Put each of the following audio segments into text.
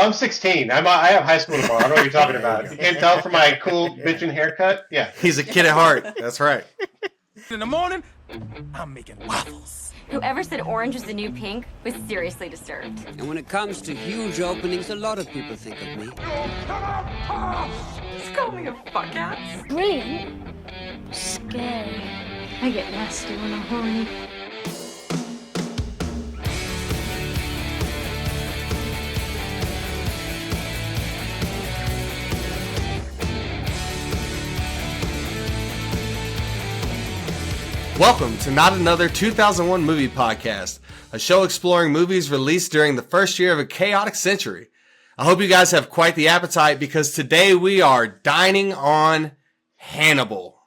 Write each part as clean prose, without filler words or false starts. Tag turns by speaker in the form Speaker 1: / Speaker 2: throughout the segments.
Speaker 1: I'm 16. I have high school tomorrow. I know what you're talking about. You can't tell from my cool bitchin' haircut. Yeah.
Speaker 2: He's a kid at heart. That's right.
Speaker 3: In the morning, I'm making waffles.
Speaker 4: Whoever said orange was the new pink was seriously disturbed.
Speaker 5: And when it comes to huge openings, a lot of people think of me.
Speaker 4: Just call me a fuck ass.
Speaker 6: Brilliant. Scary. I get nasty when I'm horny.
Speaker 2: Welcome to Not Another 2001 Movie Podcast, a show exploring movies released during the first year of a chaotic century. I hope you guys have quite the appetite because today we are dining on Hannibal.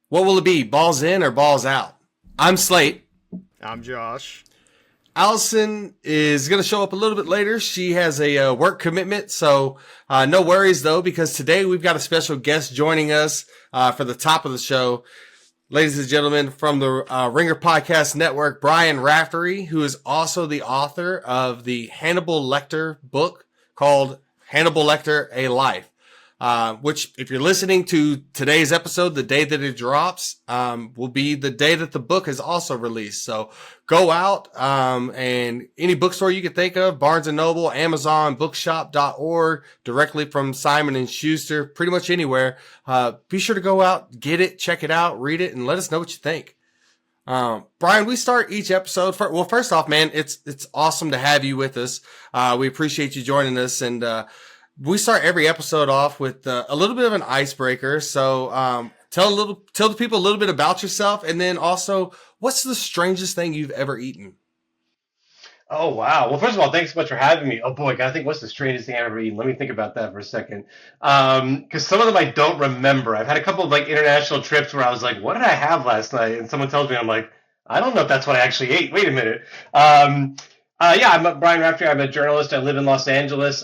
Speaker 2: What will it be, balls in or balls out? I'm Slate.
Speaker 7: I'm Josh.
Speaker 2: Allison is going to show up a little bit later. She has a work commitment, so no worries though, because today we've got a special guest joining us for the top of the show. Ladies and gentlemen, from the Ringer Podcast Network, Brian Raftery, who is also the author of the Hannibal Lecter book called Hannibal Lecter, A Life, which, if you're listening to today's episode, the day that it drops will be the day that the book is also released. So go out and any bookstore you can think of, Barnes & Noble, Amazon, bookshop.org, directly from Simon & Schuster, pretty much anywhere. Be sure to go out, get it, check it out, read it, and let us know what you think. Brian, we start each episode. First off, man, it's awesome to have you with us. We appreciate you joining us, and we start every episode off with a little bit of an icebreaker. So tell the people a little bit about yourself, and then also, what's the strangest thing you've ever eaten?
Speaker 1: Oh, wow. Well, first of all, thanks so much for having me. Oh, boy, I gotta think, what's the strangest thing I've ever eaten? Let me think about that for a second. Because some of them I don't remember. I've had a couple of, international trips where I was like, what did I have last night? And someone tells me, I'm like, I don't know if that's what I actually ate. Wait a minute. Yeah, I'm Brian Raftery. I'm a journalist. I live in Los Angeles.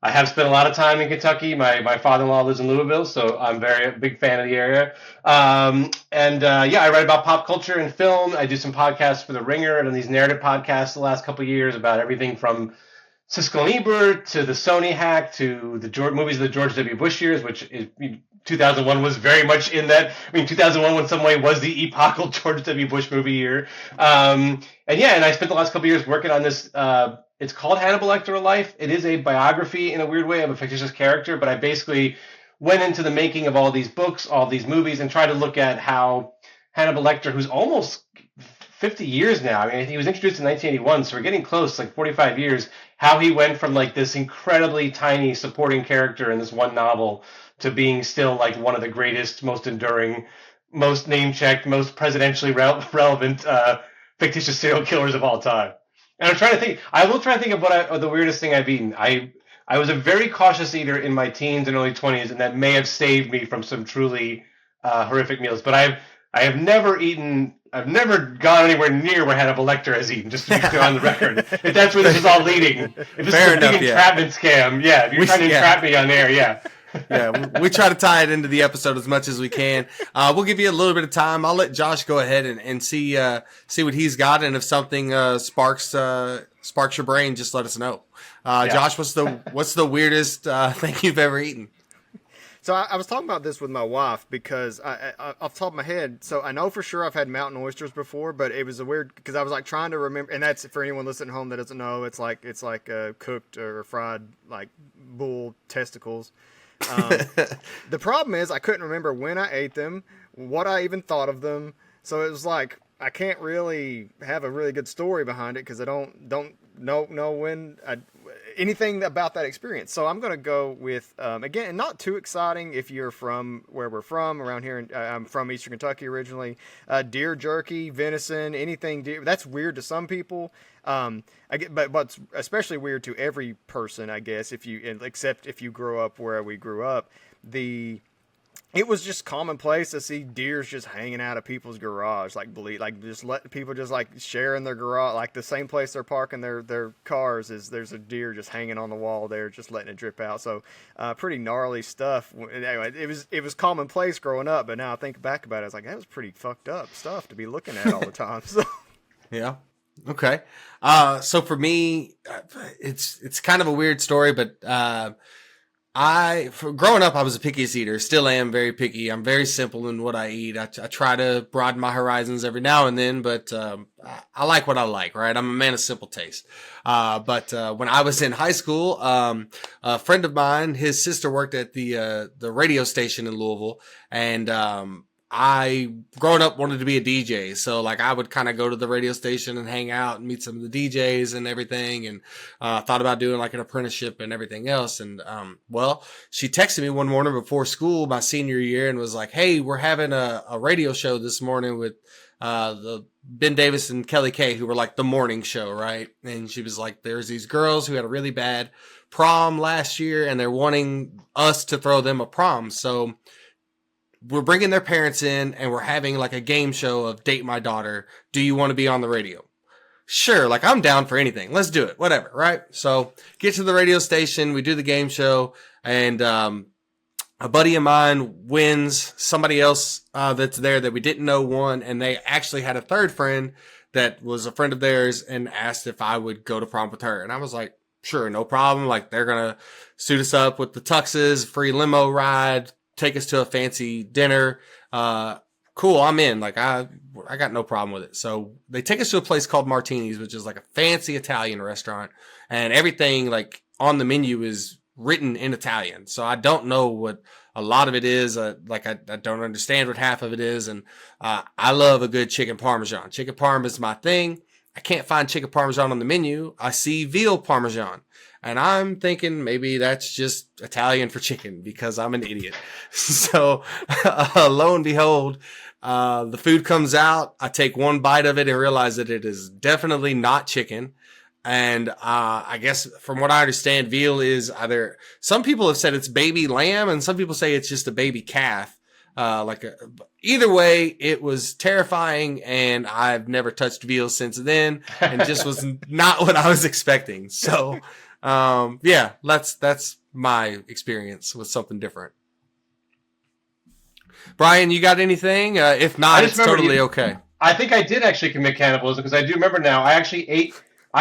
Speaker 1: I have spent a lot of time in Kentucky. My father-in-law lives in Louisville, so I'm a big fan of the area. Yeah, I write about pop culture and film. I do some podcasts for The Ringer and these narrative podcasts the last couple of years about everything from Siskel and Ebert to the Sony hack to the movies of the George W. Bush years, which is 2001 was very much in that. I mean, 2001 in some way was the epochal George W. Bush movie year. And I spent the last couple of years working on this. It's called Hannibal Lecter, A Life. It is a biography in a weird way of a fictitious character, but I basically went into the making of all these books, all these movies, and tried to look at how Hannibal Lecter, who's almost 50 years now, I mean, he was introduced in 1981, so we're getting close, 45 years, how he went from this incredibly tiny supporting character in this one novel to being still one of the greatest, most enduring, most name-checked, most presidentially relevant fictitious serial killers of all time. And I'm trying to think. I will try to think of the weirdest thing I've eaten. I was a very cautious eater in my teens and early 20s, and that may have saved me from some truly horrific meals. But I have never eaten. I've never gone anywhere near where Hannibal Lecter has eaten. Just to be clear on the record, if that's where this is all leading, if this is a big entrapment scam, yeah. If you're trying to entrap me on air, yeah.
Speaker 2: Yeah, we try to tie it into the episode as much as we can. We'll give you a little bit of time. I'll let Josh go ahead and see what he's got, and if something sparks your brain, just let us know. Josh, what's the weirdest thing you've ever eaten?
Speaker 7: So I was talking about this with my wife because I off the top of my head, so I know for sure I've had mountain oysters before, but it was a weird because I was trying to remember, and that's for anyone listening at home that doesn't know, it's like cooked or fried bull testicles. The problem is I couldn't remember when I ate them, what I even thought of them. So it was I can't really have a really good story behind it because I don't know when anything about that experience. So I'm going to go with, again, not too exciting if you're from where we're from, around here. I'm from Eastern Kentucky originally. Deer jerky, venison, anything deer. That's weird to some people. But especially weird to every person, I guess, except if you grow up where we grew up. It was just commonplace to see deers just hanging out of people's garage, just letting people just share in their garage, the same place they're parking their cars is there's a deer just hanging on the wall there, just letting it drip out. So, pretty gnarly stuff. Anyway, it was commonplace growing up, but now I think back about it, I was that was pretty fucked up stuff to be looking at all the time. So,
Speaker 2: yeah. Okay. So for me, it's kind of a weird story, but growing up, I was a pickiest eater. Still am very picky. I'm very simple in what I eat. I try to broaden my horizons every now and then, but I like what I like, right? I'm a man of simple taste. But when I was in high school, a friend of mine, his sister worked at the radio station in Louisville, and I, growing up, wanted to be a DJ. So, like, I would kind of go to the radio station and hang out and meet some of the DJs and everything. And, thought about doing like an apprenticeship and everything else. And, well, she texted me one morning before school, my senior year, and was like, "Hey, we're having a radio show this morning with, the Ben Davis and Kelly Kay, who were like the morning show, right?" And she was like, "There's these girls who had a really bad prom last year and they're wanting us to throw them a prom. So, we're bringing their parents in and we're having like a game show of Date My Daughter. Do you want to be on the radio?" Sure. Like, I'm down for anything. Let's do it. Whatever. Right. So get to the radio station. We do the game show, and, a buddy of mine wins. Somebody else, that's there that we didn't know won. And they actually had a third friend that was a friend of theirs and asked if I would go to prom with her. And I was like, sure, no problem. Like, they're going to suit us up with the tuxes, free limo ride, take us to a fancy dinner. Cool, I'm in. Like, I got no problem with it. So they take us to a place called Martini's, which is like a fancy Italian restaurant, and everything like on the menu is written in Italian. So I don't know what a lot of it is. I don't understand what half of it is. And I love a good chicken parmesan. Chicken parm is my thing. I can't find chicken parmesan on the menu. I see veal parmesan. And I'm thinking maybe that's just Italian for chicken because I'm an idiot. So lo and behold, the food comes out. I take one bite of it and realize that it is definitely not chicken. And I guess from what I understand, veal is either, some people have said it's baby lamb and some people say it's just a baby calf. Either way, it was terrifying, and I've never touched veal since then, and just was not what I was expecting. So, yeah, that's my experience with something different. Brian, you got anything? If not, it's totally okay.
Speaker 1: I think I did actually commit cannibalism because I do remember now. I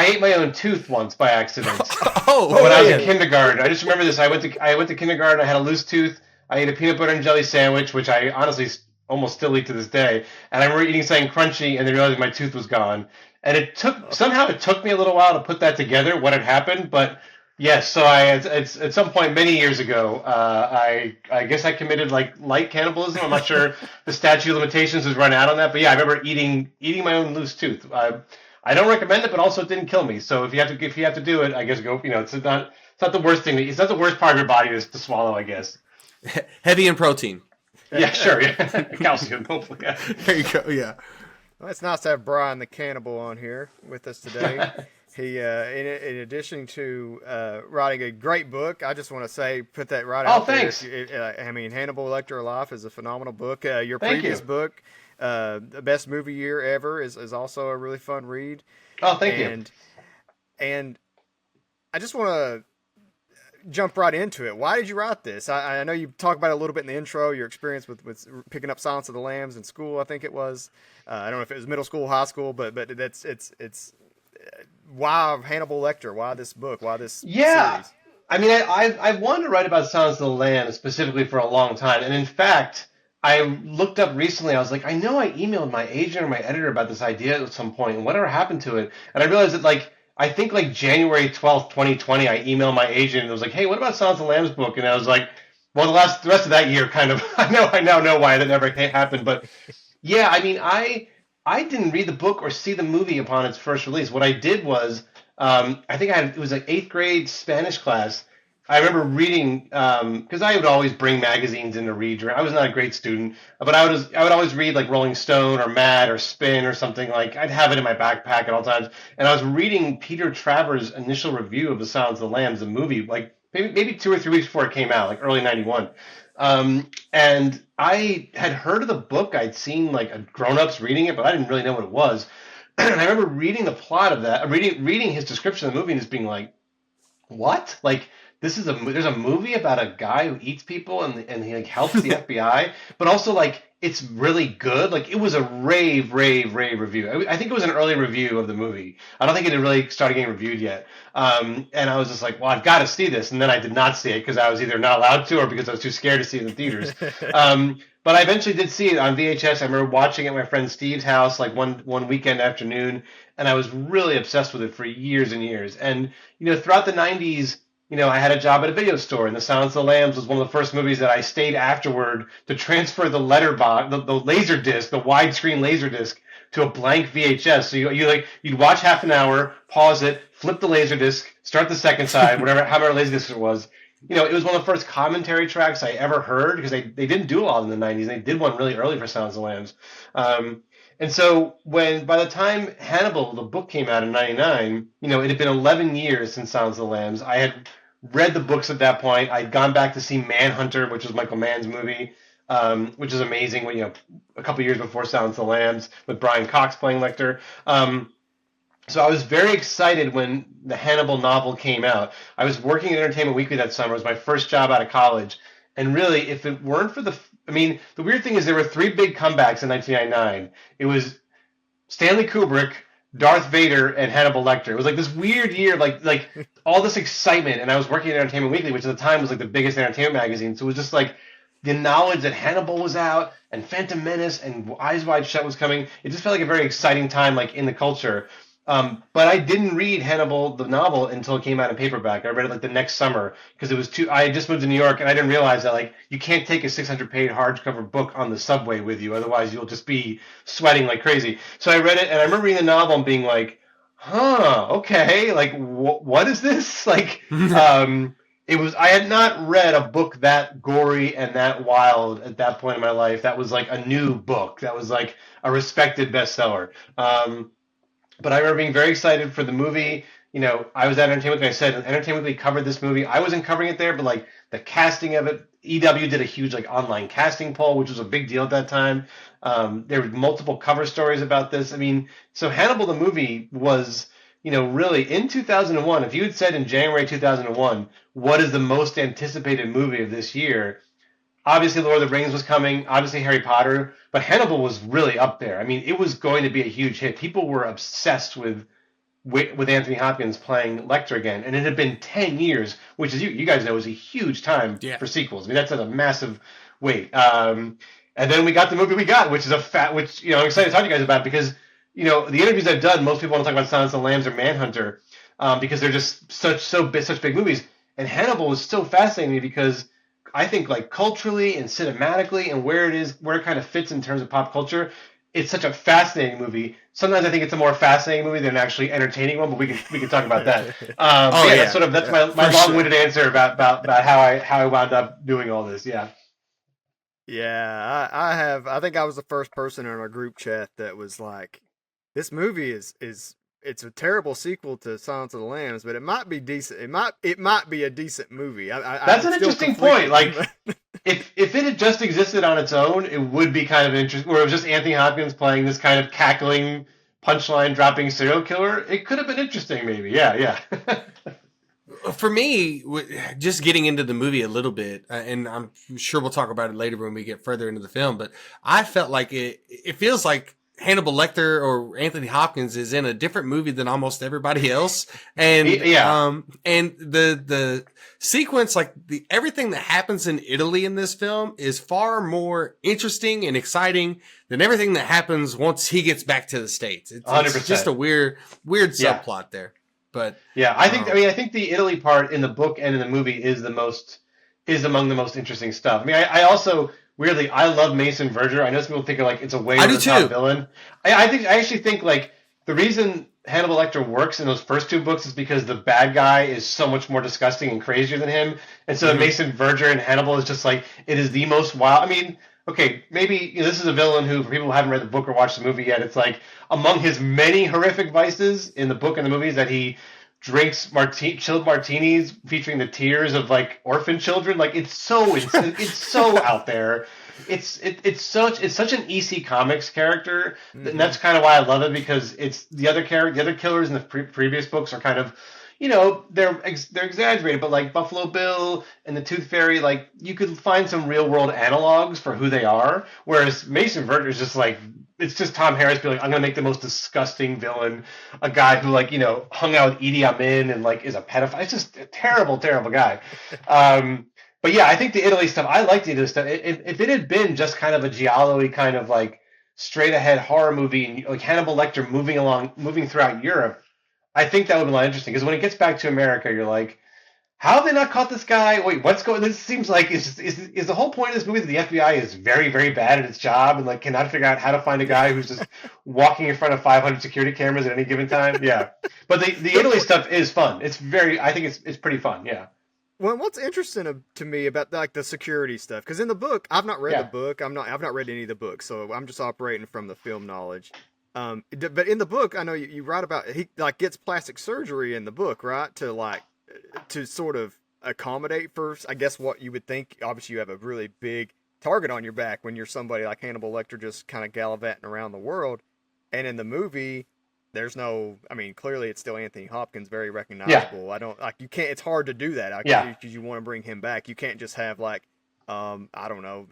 Speaker 1: ate my own tooth once by accident. When I was in kindergarten. I just remember this. I went to kindergarten. I had a loose tooth. I ate a peanut butter and jelly sandwich, which I honestly almost still eat to this day. And I remember eating something crunchy and then realizing my tooth was gone. And it took me a little while to put that together, what had happened. But yes, so it's at some point many years ago, I guess I committed like light cannibalism. I'm not sure the statute of limitations has run out on that. But yeah, I remember eating my own loose tooth. I don't recommend it, but also it didn't kill me. So if you have to do it, I guess go. It's not the worst thing. It's not the worst part of your body to swallow, I guess.
Speaker 2: Heavy in protein.
Speaker 1: Yeah, sure. Yeah. Calcium, hopefully. Yeah.
Speaker 2: There you go. Yeah.
Speaker 7: Well, it's nice to have Brian the Cannibal on here with us today. He, in addition to writing a great book, I just want to say, put that right out there.
Speaker 1: Thanks.
Speaker 7: Hannibal Lecter Alive is a phenomenal book. Your previous book, The Best Movie Year Ever, is also a really fun read.
Speaker 1: Oh, thank you.
Speaker 7: And I just want to jump right into it. Why did you write this? I know you talked about it a little bit in the intro, your experience with picking up Silence of the Lambs in school, I think it was. I don't know if it was middle school, high school, but it's why Hannibal Lecter? Why this book? Why this series?
Speaker 1: I mean, I wanted to write about Silence of the Lambs specifically for a long time. And in fact, I looked up recently, I was like, I know I emailed my agent or my editor about this idea at some point, and whatever happened to it. And I realized that, I think January 12th, 2020, I emailed my agent and it was like, hey, what about Silence of the Lambs book? And I was like, well, the rest of that year kind of, I now know why that never happened. But yeah, I mean, I didn't read the book or see the movie upon its first release. What I did was, I think it was 8th grade Spanish class. I remember reading, because I would always bring magazines in to read. I was not a great student, but I would always read Rolling Stone or Mad or Spin or something. I'd have it in my backpack at all times. And I was reading Peter Travers' initial review of The Silence of the Lambs, the movie, maybe 2 or 3 weeks before it came out, early '91. And I had heard of the book. I'd seen grown-ups reading it, but I didn't really know what it was. And I remember reading the plot of that, reading his description of the movie and just being like, what? there's a movie about a guy who eats people and he like helps the FBI, but also like it's really good. Like it was a rave review. I think it was an early review of the movie. I don't think it had really started getting reviewed yet. And I was just like, well, I've got to see this. And then I did not see it because I was either not allowed to or because I was too scared to see it in the theaters. But I eventually did see it on VHS. I remember watching it at my friend Steve's house like one weekend afternoon, and I was really obsessed with it for years and years. And throughout the 90s, I had a job at a video store, and The Silence of the Lambs was one of the first movies that I stayed afterward to transfer the letterbox, the laser disc, the widescreen laser disc, to a blank VHS. So you'd watch half an hour, pause it, flip the laser disc, start the second side, however laser disc it was. It was one of the first commentary tracks I ever heard because they didn't do a lot in the 90s. They did one really early for Silence of the Lambs. And so by the time Hannibal, the book, came out in 99, it had been 11 years since Silence of the Lambs. I had read the books at that point. I'd gone back to see Manhunter, which was Michael Mann's movie, which is amazing, a couple years before Silence of the Lambs with Brian Cox playing Lecter. So I was very excited when the Hannibal novel came out. I was working at Entertainment Weekly that summer. It was my first job out of college. And really, if it weren't for the weird thing is there were three big comebacks in 1999. It was Stanley Kubrick, Darth Vader, and Hannibal Lecter. It was like this weird year, like all this excitement. And I was working at Entertainment Weekly, which at the time was like the biggest entertainment magazine. So it was just like the knowledge that Hannibal was out and Phantom Menace and Eyes Wide Shut was coming. It just felt like a very exciting time, like in the culture. But I didn't read Hannibal, the novel, until it came out in paperback. I read it like the next summer because it was I had just moved to New York and I didn't realize that like you can't take a 600-page hardcover book on the subway with you. Otherwise you'll just be sweating like crazy. So I read it and I remember reading the novel and being like, okay, like what is this? Like, I had not read a book that gory and that wild at that point in my life. That was like a new book. That was like a respected bestseller. But I remember being very excited for the movie. I was at Entertainment Weekly. I said Entertainment Weekly covered this movie. I wasn't covering it there, but like the casting of it, EW did a huge like online casting poll, which was a big deal at that time. There were multiple cover stories about this. So Hannibal the movie was, really in 2001. If you had said in January 2001, what is the most anticipated movie of this year? Obviously, Lord of the Rings was coming. Obviously, Harry Potter. But Hannibal was really up there. It was going to be a huge hit. People were obsessed with Anthony Hopkins playing Lecter again. And it had been 10 years, which, as you guys know, is a huge time for sequels. That's a massive wait. And then we got the movie we got, which is I'm excited to talk to you guys about because, the interviews I've done, most people want to talk about Silence of the Lambs or Manhunter because they're just such big movies. And Hannibal was so fascinating to me because I think like culturally and cinematically and where it kind of fits in terms of pop culture, it's such a fascinating movie. Sometimes I think it's a more fascinating movie than an actually entertaining one, but we can talk about that. That's my long-winded answer about how I wound up doing all this. Yeah.
Speaker 7: Yeah, I think I was the first person in our group chat that was like, this movie is it's a terrible sequel to Silence of the Lambs, but it might be decent. It might be a decent movie.
Speaker 1: That's an interesting point. Like, if it had just existed on its own, it would be kind of interesting. Or it was just Anthony Hopkins playing this kind of cackling, punchline dropping serial killer. It could have been interesting, maybe. Yeah.
Speaker 2: For me, just getting into the movie a little bit, and I'm sure we'll talk about it later when we get further into the film, but I felt like it feels like Hannibal Lecter or Anthony Hopkins is in a different movie than almost everybody else. And, and the sequence, like everything that happens in Italy in this film is far more interesting and exciting than everything that happens once he gets back to the States. It's just a weird subplot there. But
Speaker 1: I think the Italy part in the book and in the movie is among the most interesting stuff. I also, weirdly, I love Mason Verger. I know some people think like it's a way over the top villain. I actually think like the reason Hannibal Lecter works in those first two books is because the bad guy is so much more disgusting and crazier than him, and so Mason Verger and Hannibal is just like it is the most wild. Okay, maybe this is a villain who, for people who haven't read the book or watched the movie yet, it's like among his many horrific vices in the book and the movies that he drinks chilled martinis featuring the tears of like orphan children. Like it's so out there. It's such an EC Comics character, and that's kind of why I love it because it's the other killers in the previous books are kind of they're exaggerated, but like Buffalo Bill and the Tooth Fairy, like you could find some real world analogs for who they are. Whereas Mason Verger is just like it's just Tom Harris being like, I'm gonna make the most disgusting villain, a guy who like hung out with Idi Amin and like is a pedophile. It's just a terrible, terrible guy. But yeah, I think the Italy stuff. I like the Italy stuff. If it had been just kind of a giallo-y kind of like straight ahead horror movie, like Hannibal Lecter moving throughout Europe, I think that would be a lot interesting. Because when it gets back to America, you're like, how have they not caught this guy? Wait, what's going? This seems like is the whole point of this movie that the FBI is very, very bad at its job and like cannot figure out how to find a guy who's just walking in front of 500 security cameras at any given time? Yeah, but the Italy stuff is fun. It's I think it's pretty fun. Yeah.
Speaker 7: Well, what's interesting to me about like the security stuff, because in the book, I've not read the book. I've not read any of the books, so I'm just operating from the film knowledge. But in the book, I know you write about he like gets plastic surgery in the book, right? To sort of accommodate for, I guess, what you would think. Obviously, you have a really big target on your back when you're somebody like Hannibal Lecter, just kind of gallivanting around the world. And in the movie, there's no, I mean, clearly it's still Anthony Hopkins, very recognizable. Yeah. I don't like, you can't, it's hard to do that. Because you want to bring him back. You can't just have like, I don't know,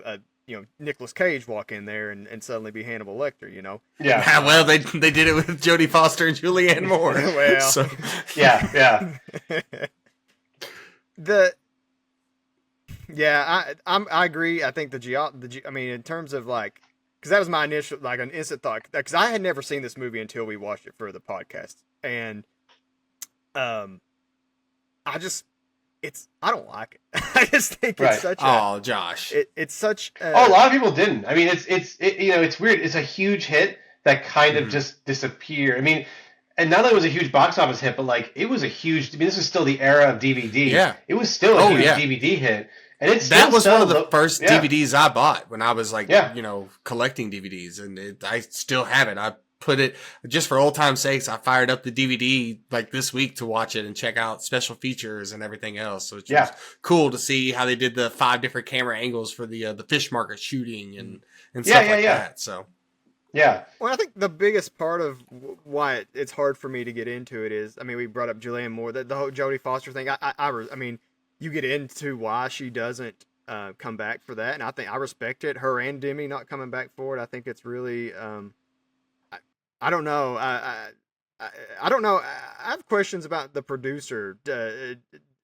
Speaker 7: Nicolas Cage walk in there and suddenly be Hannibal Lecter,
Speaker 2: Yeah. Well, they did it with Jodie Foster and Julianne Moore.
Speaker 7: Well,
Speaker 2: so.
Speaker 1: Yeah.
Speaker 7: I agree. I think I mean, in terms of like, because that was my initial, like, an instant thought. Because I had never seen this movie until we watched it for the podcast, and I don't like it. I just think it's such a
Speaker 2: Josh.
Speaker 7: It's such.
Speaker 1: A lot of people didn't. I mean, it's weird. It's a huge hit that kind of just disappeared. I mean, and not only was it a huge box office hit, but like it was a huge. I mean, this is still the era of DVD.
Speaker 2: Yeah,
Speaker 1: it was still a huge DVD hit. And
Speaker 2: that was one of the first DVDs I bought when I was like, collecting DVDs, and I still have it. I put it just for old time's sakes. I fired up the DVD like this week to watch it and check out special features and everything else. So it's just cool to see how they did the 5 different camera angles for the fish market shooting and stuff like that. So. Yeah.
Speaker 7: Well, I think the biggest part of why it's hard for me to get into it is, I mean, we brought up Julianne Moore, the whole Jodie Foster thing. I mean, you get into why she doesn't come back for that, and I think I respect it. Her and Demi not coming back for it, I think it's really. I don't know. I don't know. I have questions about the producer,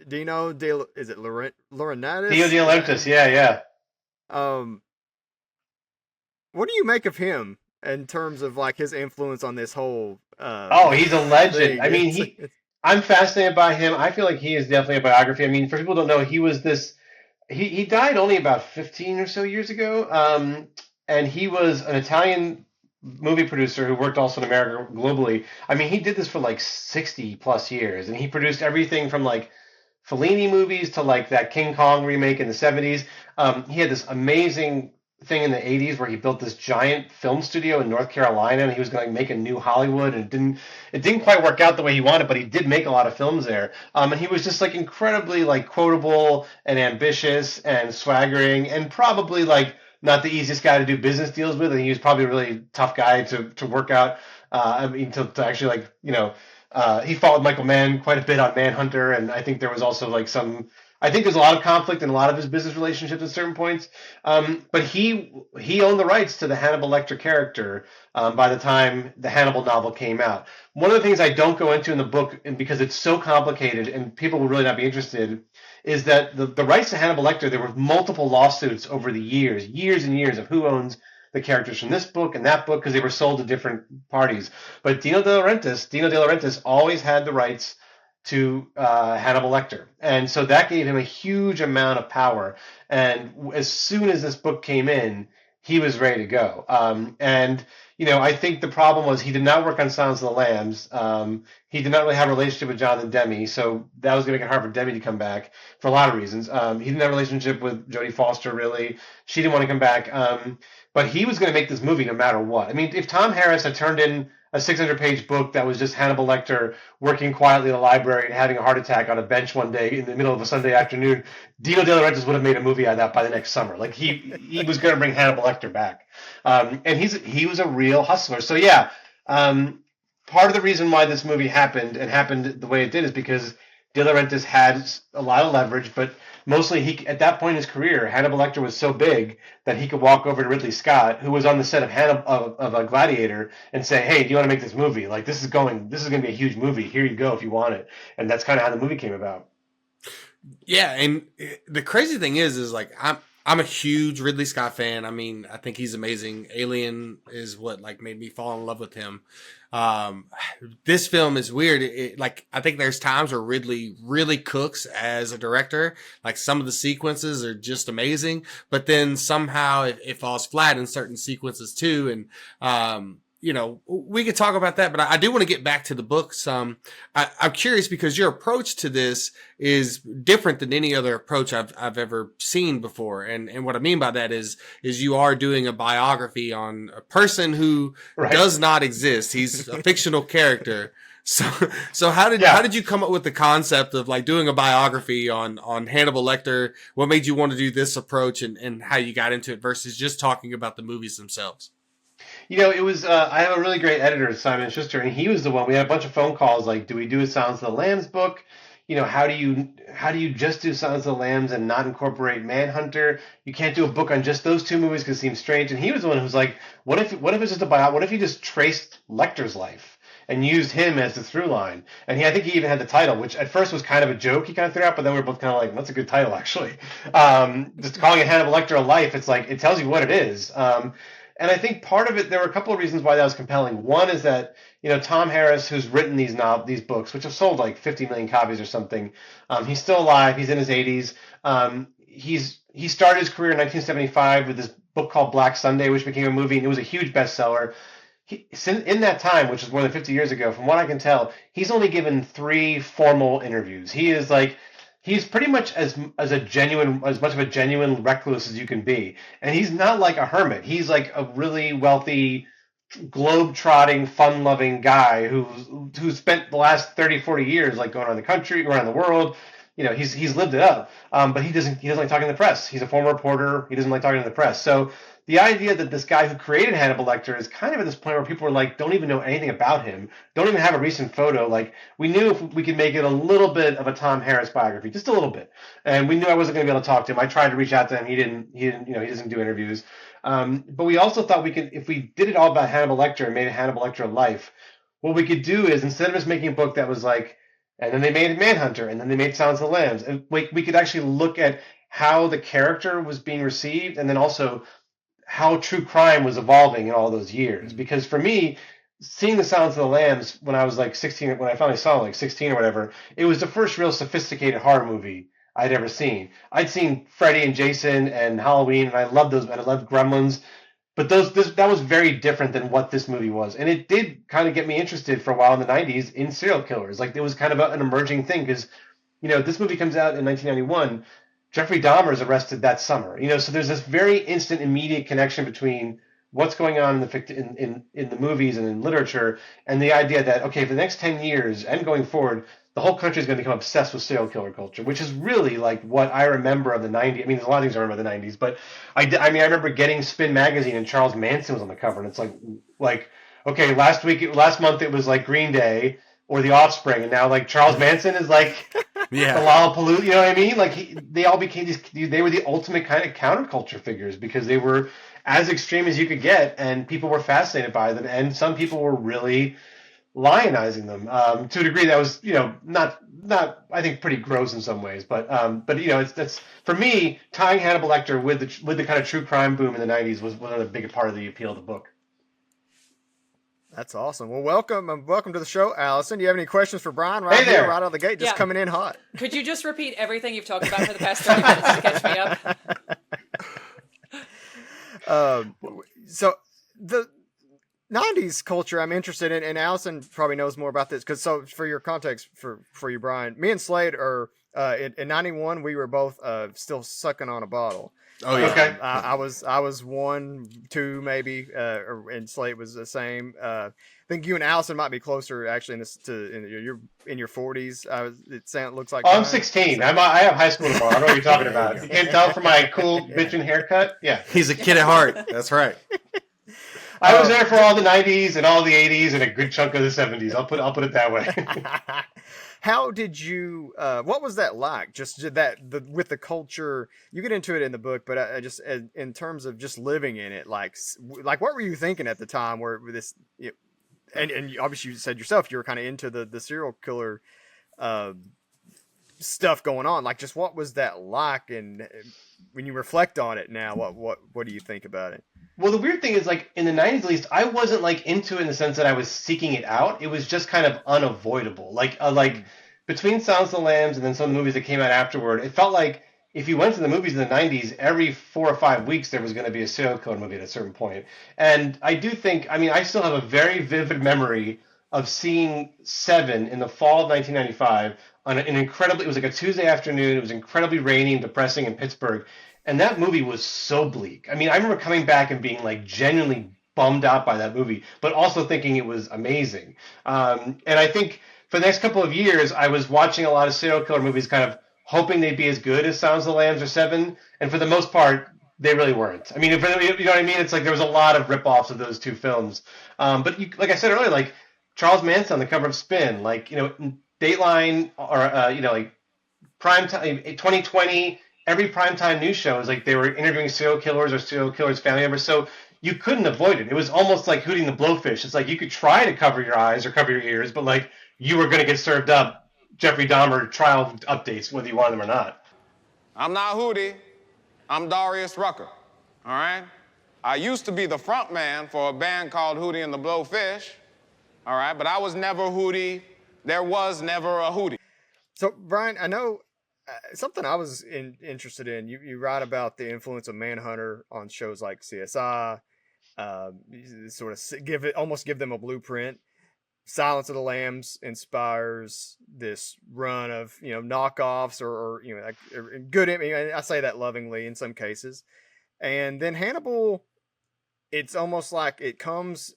Speaker 7: Dino De. Is it Laurentiis?
Speaker 1: Dino De Laurentiis, yeah.
Speaker 7: What do you make of him in terms of like his influence on this whole?
Speaker 1: He's a legend. Thing? I mean, I'm fascinated by him. I feel like he is definitely a biography. I mean, for people who don't know, he was this. He died only about 15 or so years ago, and he was an Italian movie producer who worked also in America globally. I mean, he did this for like 60 plus years, and he produced everything from like Fellini movies to like that King Kong remake in the 70s. He had this amazing thing in the 80s where he built this giant film studio in North Carolina, and he was going to make a new Hollywood, and it didn't quite work out the way he wanted, but he did make a lot of films there. And he was just like incredibly like quotable and ambitious and swaggering, and probably like not the easiest guy to do business deals with. And he was probably a really tough guy to work out. I mean, to actually like, he fought with Michael Mann quite a bit on Manhunter, and I think there was also like I think there's a lot of conflict in a lot of his business relationships at certain points. But he owned the rights to the Hannibal Lecter character by the time the Hannibal novel came out. One of the things I don't go into in the book, and because it's so complicated and people will really not be interested, is that the rights to Hannibal Lecter, there were multiple lawsuits over the years and years of who owns the characters from this book and that book, because they were sold to different parties. But Dino De Laurentiis always had the rights to Hannibal Lecter. And so that gave him a huge amount of power. And as soon as this book came in, he was ready to go. And, I think the problem was he did not work on Silence of the Lambs. He did not really have a relationship with Jonathan Demme, so that was going to make it hard for Demme to come back for a lot of reasons. He didn't have a relationship with Jodie Foster, really. She didn't want to come back. But he was going to make this movie no matter what. I mean, if Tom Harris had turned in a 600-page book that was just Hannibal Lecter working quietly in a library and having a heart attack on a bench one day in the middle of a Sunday afternoon, Dino De Laurentiis would have made a movie out of that by the next summer. Like he was going to bring Hannibal Lecter back, and he was a real hustler. So yeah, part of the reason why this movie happened and happened the way it did is because De Laurentiis had a lot of leverage, but mostly he at that point in his career, Hannibal Lecter was so big that he could walk over to Ridley Scott, who was on the set of of a Gladiator, and say, "Hey, do you want to make this movie? Like this is going to be a huge movie. Here you go if you want it." And that's kind of how the movie came about.
Speaker 2: Yeah, and the crazy thing is like I'm a huge Ridley Scott fan. I mean, I think he's amazing. Alien is what like made me fall in love with him. This film is weird. Like I think there's times where Ridley really cooks as a director. Like some of the sequences are just amazing, but then somehow it falls flat in certain sequences too. And you know, we could talk about that, but I do want to get back to the books. I'm curious because your approach to this is different than any other approach I've ever seen before. And what I mean by that is you are doing a biography on a person who does not exist. He's a fictional character. So how did you come up with the concept of like doing a biography on Hannibal Lecter? What made you want to do this approach and how you got into it versus just talking about the movies themselves?
Speaker 1: You know, it was, I have a really great editor, Simon Schuster, and he was the one, we had a bunch of phone calls, like, do we do a Silence of the Lambs book? You know, how do you just do Silence of the Lambs and not incorporate Manhunter? You can't do a book on just those two movies because it seems strange. And he was the one who was like, what if it's just what if you just traced Lecter's life and used him as the through line? And I think he even had the title, which at first was kind of a joke he kind of threw out, but then we were both kind of like, that's a good title, actually. Just calling it Hannibal Lecter a life, it's like, it tells you what it is. And I think part of it, there were a couple of reasons why that was compelling. One is that, you know, Tom Harris, who's written these books, which have sold like 50 million copies or something, he's still alive. He's in his 80s. He started his career in 1975 with this book called Black Sunday, which became a movie, and it was a huge bestseller. In that time, which is more than 50 years ago, from what I can tell, he's only given 3 formal interviews. He's pretty much as much of a genuine recluse as you can be. And he's not like a hermit. He's like a really wealthy, globe-trotting, fun-loving guy who's spent the last 30, 40 years like going around the country, around the world. You know, he's lived it up. But he doesn't like talking to the press. He's a former reporter. He doesn't like talking to the press. So the idea that this guy who created Hannibal Lecter is kind of at this point where people are like, don't even know anything about him, don't even have a recent photo. Like, we knew if we could make it a little bit of a Tom Harris biography, just a little bit. And we knew I wasn't going to be able to talk to him. I tried to reach out to him. He didn't, you know, he doesn't do interviews. But we also thought we could, if we did it all about Hannibal Lecter and made it Hannibal Lecter a life, what we could do is, instead of just making a book that was like, and then they made Manhunter, and then they made Silence of the Lambs, and we could actually look at how the character was being received, and then also how true crime was evolving in all those years. Because for me, seeing The Silence of the Lambs when I was like 16, when I finally saw it, like 16 or whatever, it was the first real sophisticated horror movie I'd ever seen. I'd seen Freddy and Jason and Halloween, and I loved those, and I loved Gremlins. But that was very different than what this movie was. And it did kind of get me interested for a while in the 90s in serial killers. Like, it was kind of an emerging thing because, you know, this movie comes out in 1991. Jeffrey Dahmer is arrested that summer. You know, so there's this very instant, immediate connection between what's going on in the movies and in literature and the idea that, okay, for the next 10 years and going forward, the whole country is going to become obsessed with serial killer culture, which is really like what I remember of the 90s. I mean, there's a lot of things I remember of the 90s, but I remember getting Spin magazine and Charles Manson was on the cover, and it's like okay, last month it was like Green Day or The Offspring, and now like Charles Manson is like the Lollapalooza, you know what I mean? Like they all became they were the ultimate kind of counterculture figures because they were as extreme as you could get, and people were fascinated by them, and some people were really lionizing them to a degree that was, you know, not I think pretty gross in some ways, but you know, that's for me, tying Hannibal Lecter with the kind of true crime boom in the 90s was one of the big part of the appeal of the book.
Speaker 7: That's awesome. Well, welcome to the show, Allison. Do you have any questions for Brian
Speaker 1: Hey there.
Speaker 7: here, right out of the gate, just coming in hot?
Speaker 8: Could you just repeat everything you've talked about for the past 30 minutes to catch me up?
Speaker 7: So the 90s culture I'm interested in, and Allison probably knows more about this, because so for your context for you, Brian, me and Slade are in 91 we were both still sucking on a bottle.
Speaker 2: Oh yeah.
Speaker 1: Okay.
Speaker 7: I was 1, 2 maybe, and Slade was the same. I think you and Allison might be closer actually you're in your 40s. Looks like.
Speaker 1: Oh, I'm 16. I have high school tomorrow. I know what you're talking about. You can't tell from my cool bitchin' haircut. Yeah.
Speaker 2: He's a kid at heart. That's right.
Speaker 1: I was there for all the '90s and all the '80s and a good chunk of the '70s. I'll put it that way.
Speaker 7: How did you? What was that like? With the culture. You get into it in the book, but I just in terms of just living in it, like what were you thinking at the time? Where this, and obviously you said yourself you were kind of into the serial killer stuff going on. Like, just what was that like? And when you reflect on it now, what do you think about it?
Speaker 1: Well, the weird thing is, like, in the '90s, at least, I wasn't like into it in the sense that I was seeking it out. It was just kind of unavoidable. Like between Silence of the Lambs and then some of the movies that came out afterward, it felt like if you went to the movies in the '90s, every 4 or 5 weeks there was going to be a serial killer movie at a certain point. And I do think, I mean, I still have a very vivid memory of seeing Seven in the fall of 1995 on an incredibly, it was like a Tuesday afternoon. It was incredibly rainy and depressing in Pittsburgh. And that movie was so bleak. I mean, I remember coming back and being like genuinely bummed out by that movie, but also thinking it was amazing. And I think for the next couple of years, I was watching a lot of serial killer movies, kind of hoping they'd be as good as Silence of the Lambs or Seven. And for the most part, they really weren't. I mean, you know what I mean? It's like there was a lot of ripoffs of those two films. But like I said earlier, like Charles Manson on the cover of Spin, like, Dateline, or like Primetime, 2020. Every primetime news show is like they were interviewing serial killers or serial killers' family members, so you couldn't avoid it. It was almost like Hootie and the Blowfish. It's like you could try to cover your eyes or cover your ears, but like you were going to get served up Jeffrey Dahmer trial updates, whether you wanted them or not.
Speaker 9: I'm not Hootie. I'm Darius Rucker. All right? I used to be the front man for a band called Hootie and the Blowfish. All right? But I was never Hootie. There was never a Hootie.
Speaker 7: So, Brian, I know something I was interested in. You write about the influence of Manhunter on shows like CSI. Sort of almost give them a blueprint. Silence of the Lambs inspires this run of knockoffs or good. I mean, I say that lovingly in some cases, and then Hannibal. It's almost like it comes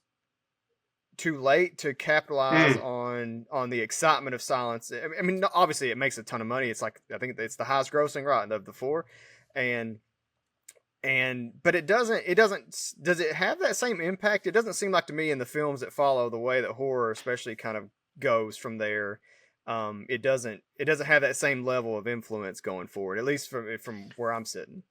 Speaker 7: too late to capitalize on the excitement of Silence. I mean, obviously it makes a ton of money. It's like, I think it's the highest grossing, right, of the four. But it doesn't, does it have that same impact? It doesn't seem like to me in the films that follow the way that horror especially kind of goes from there. It doesn't have that same level of influence going forward, at least from where I'm sitting.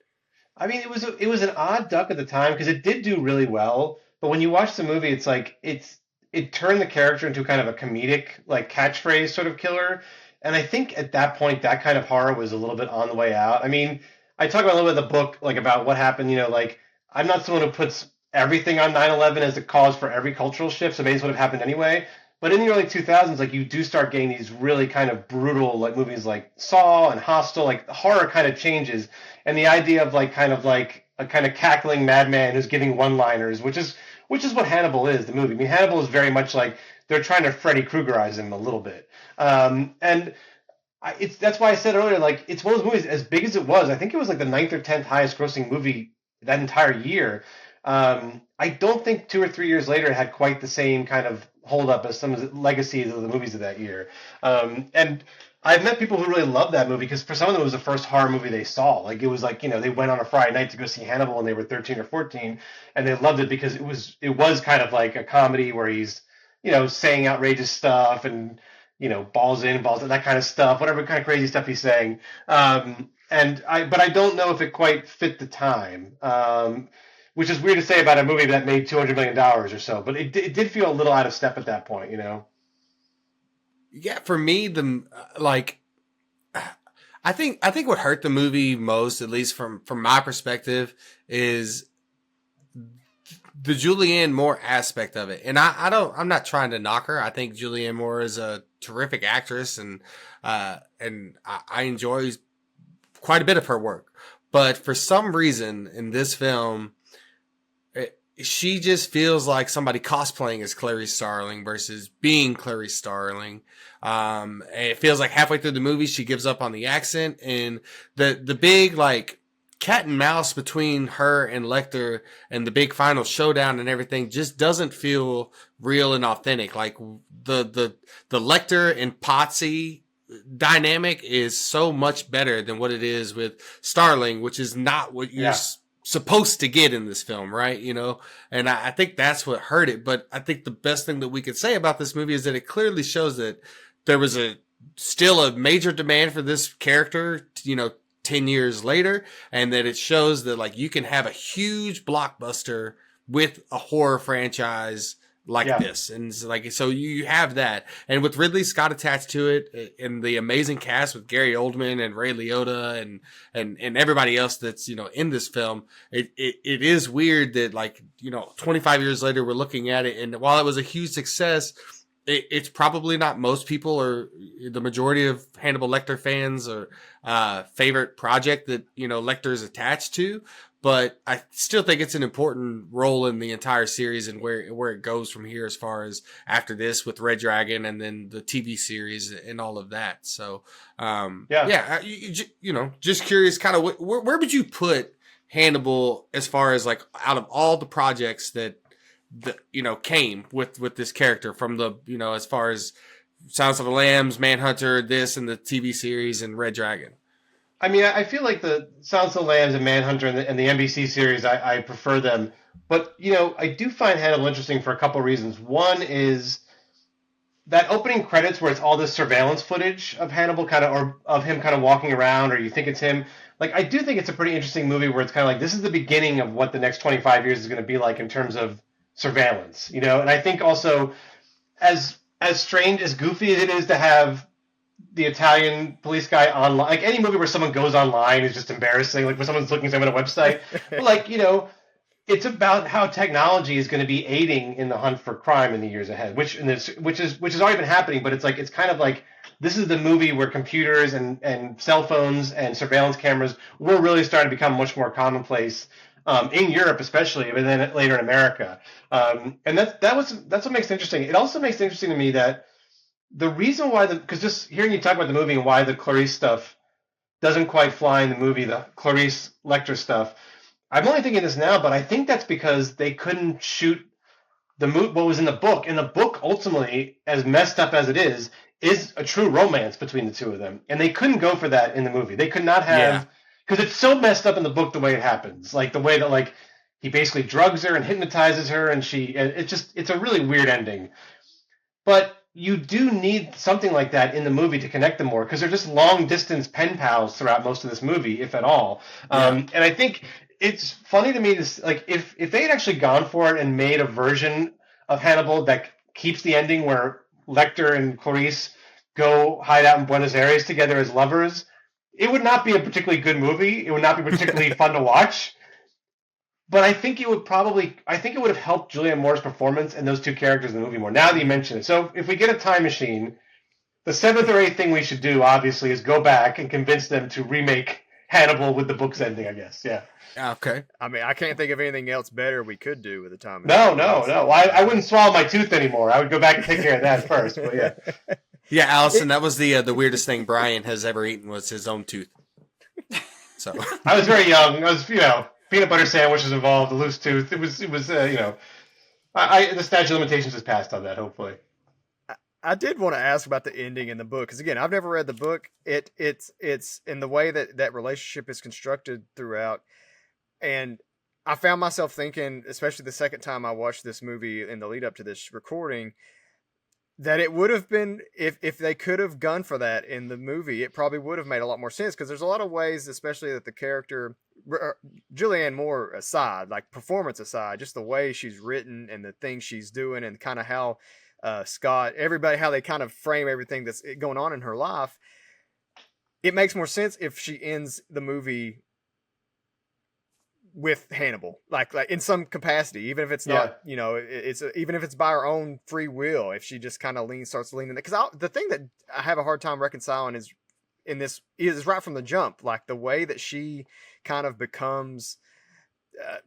Speaker 1: I mean, it was an odd duck at the time because it did do really well. But when you watch the movie, it's like, it turned the character into kind of a comedic, like, catchphrase sort of killer. And I think at that point, that kind of horror was a little bit on the way out. I mean, I talk about a little bit in the book, like, about what happened, like, I'm not someone who puts everything on 9/11 as a cause for every cultural shift, so maybe this would have happened anyway. But in the early 2000s, like, you do start getting these really kind of brutal, like, movies like Saw and Hostel, like, horror kind of changes. And the idea of, like, kind of like a kind of cackling madman who's giving one-liners, which is what Hannibal is, the movie. I mean, Hannibal is very much like they're trying to Freddy Kruegerize him a little bit. That's why I said earlier, like, it's one of those movies, as big as it was, I think it was like the 9th or 10th highest grossing movie that entire year. I don't think 2 or 3 years later it had quite the same kind of hold up as some of the legacies of the movies of that year. And I've met people who really love that movie because for some of them it was the first horror movie they saw. Like, it was like, they went on a Friday night to go see Hannibal when they were 13 or 14, and they loved it because it was kind of like a comedy where he's, saying outrageous stuff and, balls in, balls out, that kind of stuff, whatever kind of crazy stuff he's saying. But I don't know if it quite fit the time, which is weird to say about a movie that made $200 million or so, but it did feel a little out of step at that point, Yeah,
Speaker 2: for me, I think what hurt the movie most, at least from my perspective, is the Julianne Moore aspect of it. And I'm not trying to knock her. I think Julianne Moore is a terrific actress, and I enjoy quite a bit of her work. But for some reason in this film, she just feels like somebody cosplaying as Clarice Starling versus being Clarice Starling. And it feels like halfway through the movie, she gives up on the accent, and the big, like, cat and mouse between her and Lecter and the big final showdown and everything just doesn't feel real and authentic. Like, the Lecter and Potsy dynamic is so much better than what it is with Starling, which is not what you're supposed to get in this film, right? You know, and I think that's what hurt it. But I think the best thing that we could say about this movie is that it clearly shows that there was still a major demand for this character, you know, 10 years later, and that it shows that like you can have a huge blockbuster with a horror franchise like this. And it's like, so you have that. And with Ridley Scott attached to it and the amazing cast with Gary Oldman and Ray Liotta and everybody else that's, you know, in this film, it is weird that like, you know, 25 years later, we're looking at it. And while it was a huge success, it's probably not most people or the majority of Hannibal Lecter fans or favorite project that, you know, Lecter is attached to. But I still think it's an important role in the entire series and where it goes from here as far as after this with Red Dragon and then the TV series and all of that. So, you know, just curious kind of where would you put Hannibal as far as like out of all the projects that you know, came with this character from the, you know, as far as Silence of the Lambs, Manhunter, this and the TV series and Red Dragon?
Speaker 1: I mean, I feel like the Silence of the Lambs and Manhunter and the NBC series, I prefer them. But, you know, I do find Hannibal interesting for a couple of reasons. One is that opening credits where it's all this surveillance footage of Hannibal kind of, or of him kind of walking around, or you think it's him. Like, I do think it's a pretty interesting movie where it's kind of like, this is the beginning of what the next 25 years is going to be like in terms of surveillance, you know? And I think also, as strange, as goofy as it is to have the Italian police guy online, like any movie where someone goes online is just embarrassing, like when someone's looking at a website. But like, you know, it's about how technology is going to be aiding in the hunt for crime in the years ahead, which is already been happening. But it's like, it's kind of like, this is the movie where computers and cell phones and surveillance cameras will really start to become much more commonplace in Europe, especially, but then later in America. And that's what makes it interesting. It also makes it interesting to me that the reason why because just hearing you talk about the movie and why the Clarice stuff doesn't quite fly in the movie, the Clarice Lecter stuff, I'm only thinking this now, but I think that's because they couldn't shoot what was in the book. And the book, ultimately, as messed up as it is a true romance between the two of them. And they couldn't go for that in the movie. They could not have, because it's so messed up in the book the way it happens. Like the way that like he basically drugs her and hypnotizes her, and it's a really weird ending. But you do need something like that in the movie to connect them more, because they're just long distance pen pals throughout most of this movie, if at all. And I think it's funny to me to like if they had actually gone for it and made a version of Hannibal that keeps the ending where Lecter and Clarice go hide out in Buenos Aires together as lovers, it would not be a particularly good movie. It would not be particularly fun to watch. But I think it would have helped Julianne Moore's performance and those two characters in the movie more, now that you mention it. So if we get a time machine, the seventh or eighth thing we should do, obviously, is go back and convince them to remake Hannibal with the book's ending, I guess. Yeah.
Speaker 2: Okay.
Speaker 7: I mean, I can't think of anything else better we could do with the time
Speaker 1: machine.
Speaker 7: No.
Speaker 1: I wouldn't swallow my tooth anymore. I would go back and take care of that first. But yeah.
Speaker 2: Yeah, Allison, that was the weirdest thing Brian has ever eaten was his own tooth. So
Speaker 1: I was very young. I was, you know, peanut butter sandwich was involved, a loose tooth. It was you know, the statute of limitations is passed on that, hopefully.
Speaker 7: I did want to ask about the ending in the book, because again, I've never read the book. It's in the way that relationship is constructed throughout, and I found myself thinking, especially the second time I watched this movie in the lead up to this recording, that it would have been, if they could have gone for that in the movie, it probably would have made a lot more sense, because there's a lot of ways, especially that the character, Julianne Moore aside, like performance aside, just the way she's written and the things she's doing and kind of how Scott, everybody, how they kind of frame everything that's going on in her life, it makes more sense if she ends the movie with Hannibal, like in some capacity, even if it's not, you know, it's even if it's by her own free will, if she just kind of starts leaning, because the thing that I have a hard time reconciling is right from the jump, like the way that she kind of becomes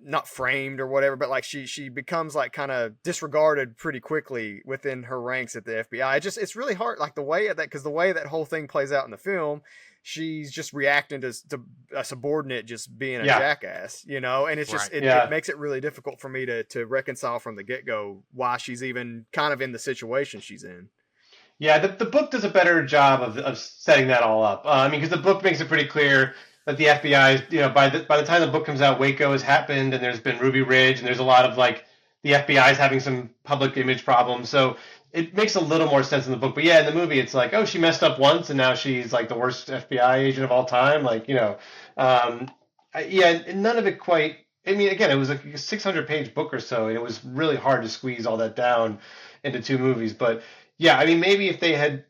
Speaker 7: not framed or whatever, but like she becomes like kind of disregarded pretty quickly within her ranks at the FBI. It's really hard, like the way because the way that whole thing plays out in the film, she's just reacting to a subordinate just being a jackass, you know, and it's just, it makes it really difficult for me to reconcile from the get-go why she's even kind of in the situation she's in.
Speaker 1: Yeah, the book does a better job of setting that all up. I mean, because the book makes it pretty clear that the FBI, by the time the book comes out, Waco has happened, and there's been Ruby Ridge, and there's a lot of like the FBI is having some public image problems. So it makes a little more sense in the book. But yeah, in the movie, it's like, oh, she messed up once, and now she's like the worst FBI agent of all time. Like, yeah, none of it quite. I mean, again, it was like a 600-page book or so, and it was really hard to squeeze all that down into 2 movies. But yeah, I mean, maybe if they had,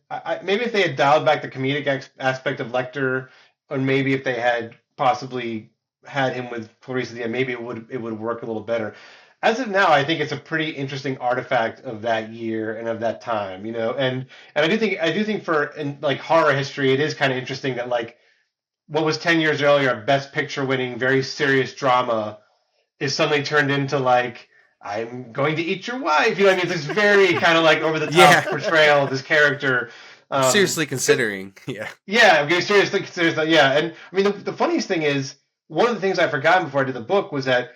Speaker 1: dialed back the comedic aspect of Lecter, or maybe if they had possibly had him with Clarice at the end, maybe it would work a little better. As of now, I think it's a pretty interesting artifact of that year and of that time, and I do think for in like horror history, it is kind of interesting that like what was 10 years earlier a Best Picture winning, very serious drama is suddenly turned into like, I'm going to eat your wife. You know what I mean? It's this very kind of like over the top portrayal of this character.
Speaker 2: Seriously considering. Yeah.
Speaker 1: Yeah, I'm getting seriously. Yeah. And I mean, the funniest thing is, one of the things I forgot before I did the book was that,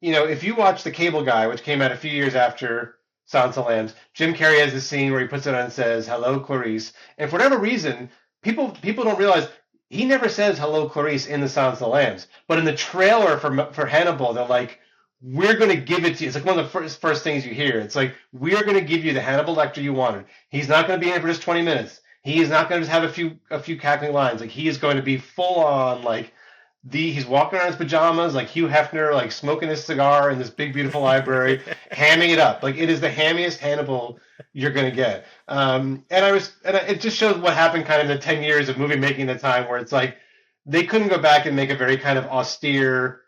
Speaker 1: if you watch The Cable Guy, which came out a few years after Silence of the Lambs, Jim Carrey has this scene where he puts it on and says, "Hello, Clarice." And for whatever reason, people don't realize he never says "Hello, Clarice" in the Silence of the Lambs. But in the trailer for Hannibal, they're like, we're going to give it to you. It's like one of the first things you hear. It's like, we're going to give you the Hannibal Lecter you wanted. He's not going to be in it for just 20 minutes. He is not going to just have a few cackling lines. Like, he is going to be full on, like, he's walking around in his pajamas, like Hugh Hefner, like smoking his cigar in this big, beautiful library, hamming it up. Like, it is the hammiest Hannibal you're going to get. And it just shows what happened kind of in the 10 years of movie making at the time, where it's like, they couldn't go back and make a very kind of austere,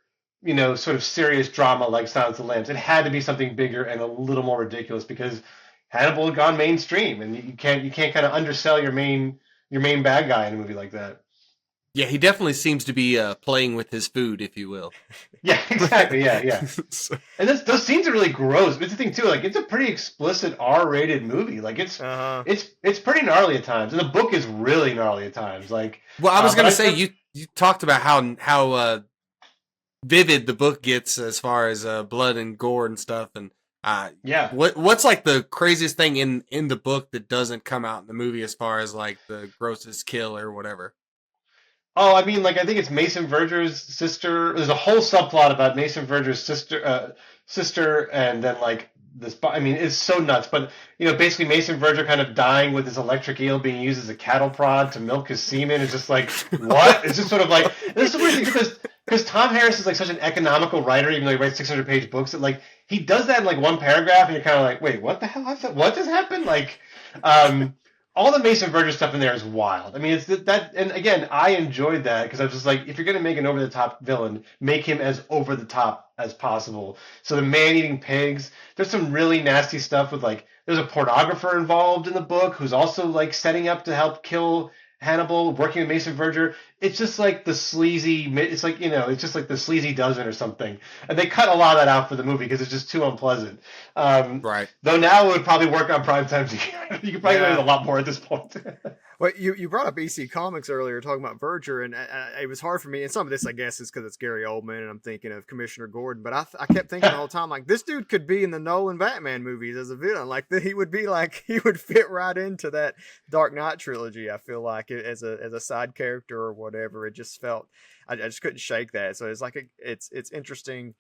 Speaker 1: sort of serious drama like Silence of the Lambs. It had to be something bigger and a little more ridiculous because Hannibal had gone mainstream, and you can't kind of undersell your main bad guy in a movie like that.
Speaker 2: Yeah, he definitely seems to be playing with his food, if you will.
Speaker 1: Yeah, exactly. Yeah. And those scenes are really gross. But it's the thing too, like, it's a pretty explicit R-rated movie. Like, it's pretty gnarly at times, and the book is really gnarly at times. Like,
Speaker 2: well, I was going to say you talked about how vivid the book gets as far as blood and gore and stuff, and what's like the craziest thing in the book that doesn't come out in the movie as far as like the grossest kill or whatever?
Speaker 1: Oh, I mean, like, I think it's Mason Verger's sister. There's a whole subplot about Mason Verger's sister, and then like this. I mean, it's so nuts. But basically, Mason Verger kind of dying with his electric eel being used as a cattle prod to milk his semen. It's just like, what? It's just sort of like, this is a weird thing because Tom Harris is like such an economical writer, even though he writes 600-page books. That like he does that in like one paragraph, and you're kind of like, wait, what the hell? What just happened? Like, all the Mason Verger stuff in there is wild. I mean, it's that, and again, I enjoyed that because I was just like, if you're going to make an over-the-top villain, make him as over-the-top as possible. So the man-eating pigs, there's some really nasty stuff with like, there's a pornographer involved in the book who's also like setting up to help kill Hannibal, working with Mason Verger. It's just like the sleazy, it's like, it's just like the sleazy dozen or something. And they cut a lot of that out for the movie because it's just too unpleasant.
Speaker 2: Right.
Speaker 1: Though now it would probably work on primetime TV. You could probably learn a lot more at this point.
Speaker 7: Well, you brought up EC Comics earlier, talking about Verger, and it was hard for me. And some of this, I guess, is because it's Gary Oldman, and I'm thinking of Commissioner Gordon. But I kept thinking the whole time, like, this dude could be in the Nolan Batman movies as a villain. Like, he would fit right into that Dark Knight trilogy. I feel like as a side character or whatever. It just felt, I just couldn't shake that. So it's like it's interesting.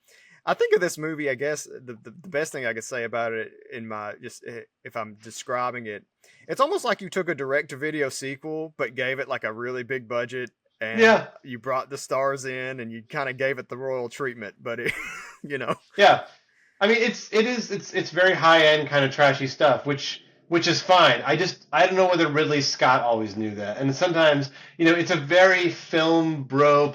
Speaker 7: I think of this movie, I guess the best thing I could say about it if I'm describing it, it's almost like you took a direct-to-video sequel but gave it like a really big budget, and you brought the stars in and you kind of gave it the royal treatment, but it,
Speaker 1: Yeah, I mean, it's very high-end kind of trashy stuff, which is fine. I don't know whether Ridley Scott always knew that, and sometimes it's a very film bro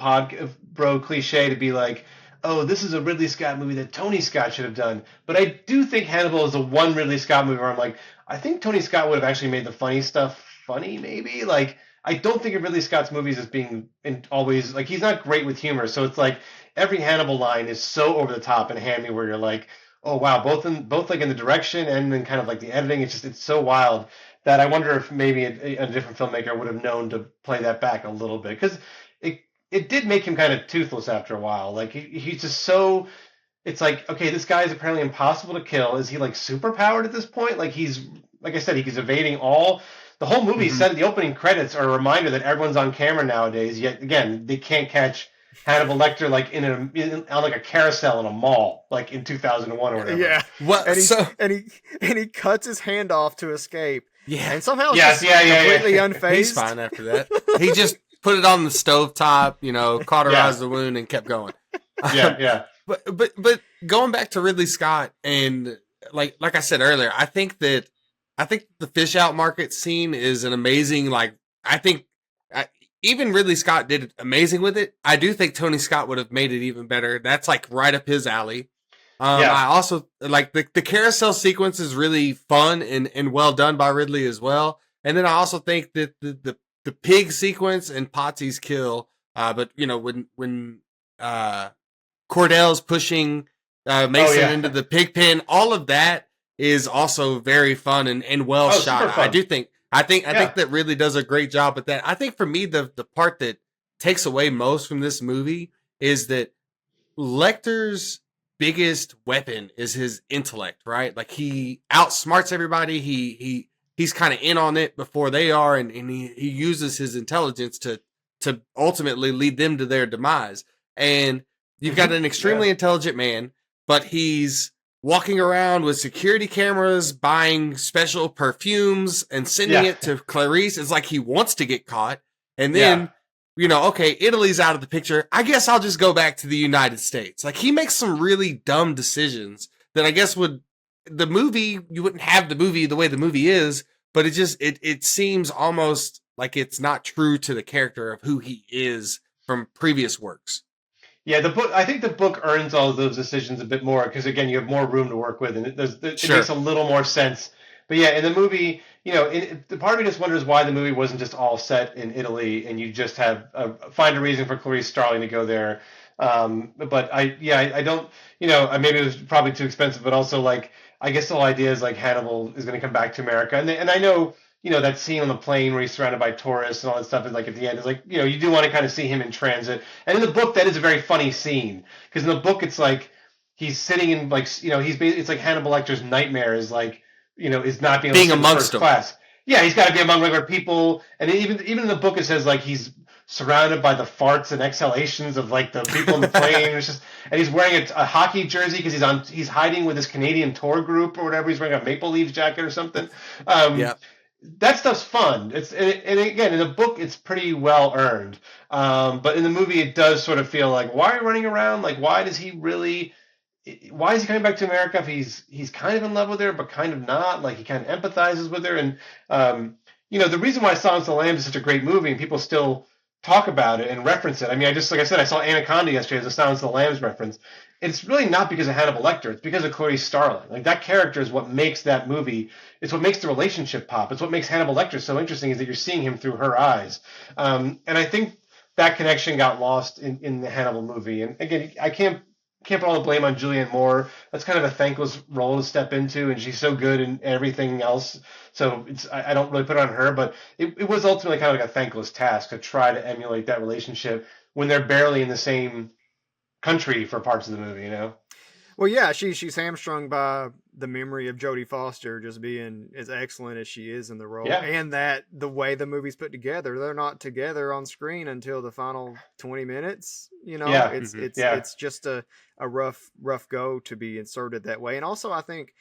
Speaker 1: cliche to be like, oh, this is a Ridley Scott movie that Tony Scott should have done. But I do think Hannibal is the one Ridley Scott movie where I'm like, I think Tony Scott would have actually made the funny stuff funny, maybe. Like, I don't think of Ridley Scott's movies as being always, like, he's not great with humor. So it's like every Hannibal line is so over the top and hammy where you're like, oh wow, both like in the direction and then kind of like the editing, it's so wild that I wonder if maybe a different filmmaker would have known to play that back a little bit, because it did make him kind of toothless after a while. Like he's just so, it's like, okay, this guy is apparently impossible to kill. Is he like super powered at this point? Like he's, like I said, he's evading all the whole movie set. The opening credits are a reminder that everyone's on camera nowadays. Yet again, they can't catch Hannibal Lecter like on like a carousel in a mall, like in 2001 or whatever.
Speaker 7: Yeah.
Speaker 2: Well,
Speaker 7: And he cuts his hand off to escape.
Speaker 2: Yeah.
Speaker 7: And somehow
Speaker 1: Yes,
Speaker 7: completely
Speaker 1: yeah.
Speaker 7: unfazed.
Speaker 2: He's fine after that. He just put it on the stovetop, cauterized the wound and kept going.
Speaker 1: Yeah.
Speaker 2: But going back to Ridley Scott and like I said earlier, I think the fish out market scene is an amazing, even Ridley Scott did it amazing with it. I do think Tony Scott would have made it even better. That's like right up his alley. I also like the carousel sequence is really fun and well done by Ridley as well. And then I also think that the pig sequence and Potsy's kill, but when Cordell's pushing Mason into the pig pen, all of that is also very fun and well shot. I think that Ridley does a great job with that. I think for me, the part that takes away most from this movie is that Lecter's biggest weapon is his intellect, right? Like he outsmarts everybody. He's kind of in on it before they are, and he uses his intelligence to ultimately lead them to their demise. And you've got an extremely intelligent man, but he's walking around with security cameras, buying special perfumes and sending it to Clarice. It's like he wants to get caught. And then, okay, Italy's out of the picture. I guess I'll just go back to the United States. Like he makes some really dumb decisions that I guess you wouldn't have the movie the way the movie is, but it seems almost like it's not true to the character of who he is from previous works.
Speaker 1: Yeah, I think the book earns all of those decisions a bit more because, again, you have more room to work with, and it makes a little more sense. But yeah, in the movie, the part of me just wonders why the movie wasn't just all set in Italy and you just have find a reason for Clarice Starling to go there. But I don't, maybe it was probably too expensive, but also like I guess the whole idea is like Hannibal is going to come back to America, and I know. That scene on the plane where he's surrounded by tourists and all that stuff is like at the end is like, you do want to kind of see him in transit. And in the book, that is a very funny scene because in the book, it's like he's sitting in like, it's like Hannibal Lecter's nightmare is like, is not being
Speaker 2: amongst them.
Speaker 1: Class. Yeah, he's got to be among regular people. And even in the book, it says like he's surrounded by the farts and exhalations of like the people in the plane. And he's wearing a hockey jersey because he's hiding with his Canadian tour group or whatever. He's wearing a Maple Leafs jacket or something. That stuff's fun. And again, in the book, it's pretty well earned. But in the movie, it does sort of feel like, why are you running around? Like, why is he coming back to America if he's kind of in love with her, but kind of not? Like, he kind of empathizes with her. And, the reason why Silence of the Lambs is such a great movie and people still talk about it and reference it. I mean, like I said, I saw Anaconda yesterday as a Silence of the Lambs reference. It's really not because of Hannibal Lecter. It's because of Clarice Starling. Like that character is what makes that movie. It's what makes the relationship pop. It's what makes Hannibal Lecter so interesting is that you're seeing him through her eyes. And I think that connection got lost in the Hannibal movie. And again, I can't put all the blame on Julianne Moore. That's kind of a thankless role to step into, and she's so good in everything else. So I don't really put it on her, but it was ultimately kind of like a thankless task to try to emulate that relationship when they're barely in the same country for parts of the movie,
Speaker 7: Well, yeah, she's hamstrung by the memory of Jodie Foster just being as excellent as she is in the role, and that the way the movie's put together, they're not together on screen until the final 20 minutes. It's just a rough go to be inserted that way. And also, I think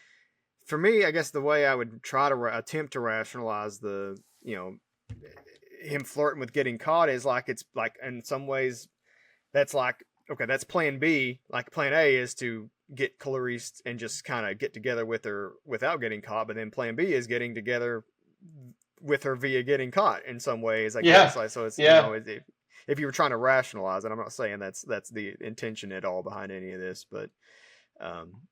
Speaker 7: for me, I guess the way I would try to attempt to rationalize the him flirting with getting caught is like it's like in some ways that's like. Okay, that's plan B. Like plan A is to get Clarice and just kind of get together with her without getting caught. But then plan B is getting together with her via getting caught in some ways. I guess. Like, so it's, if you were trying to rationalize it, I'm not saying that's the intention at all behind any of this, but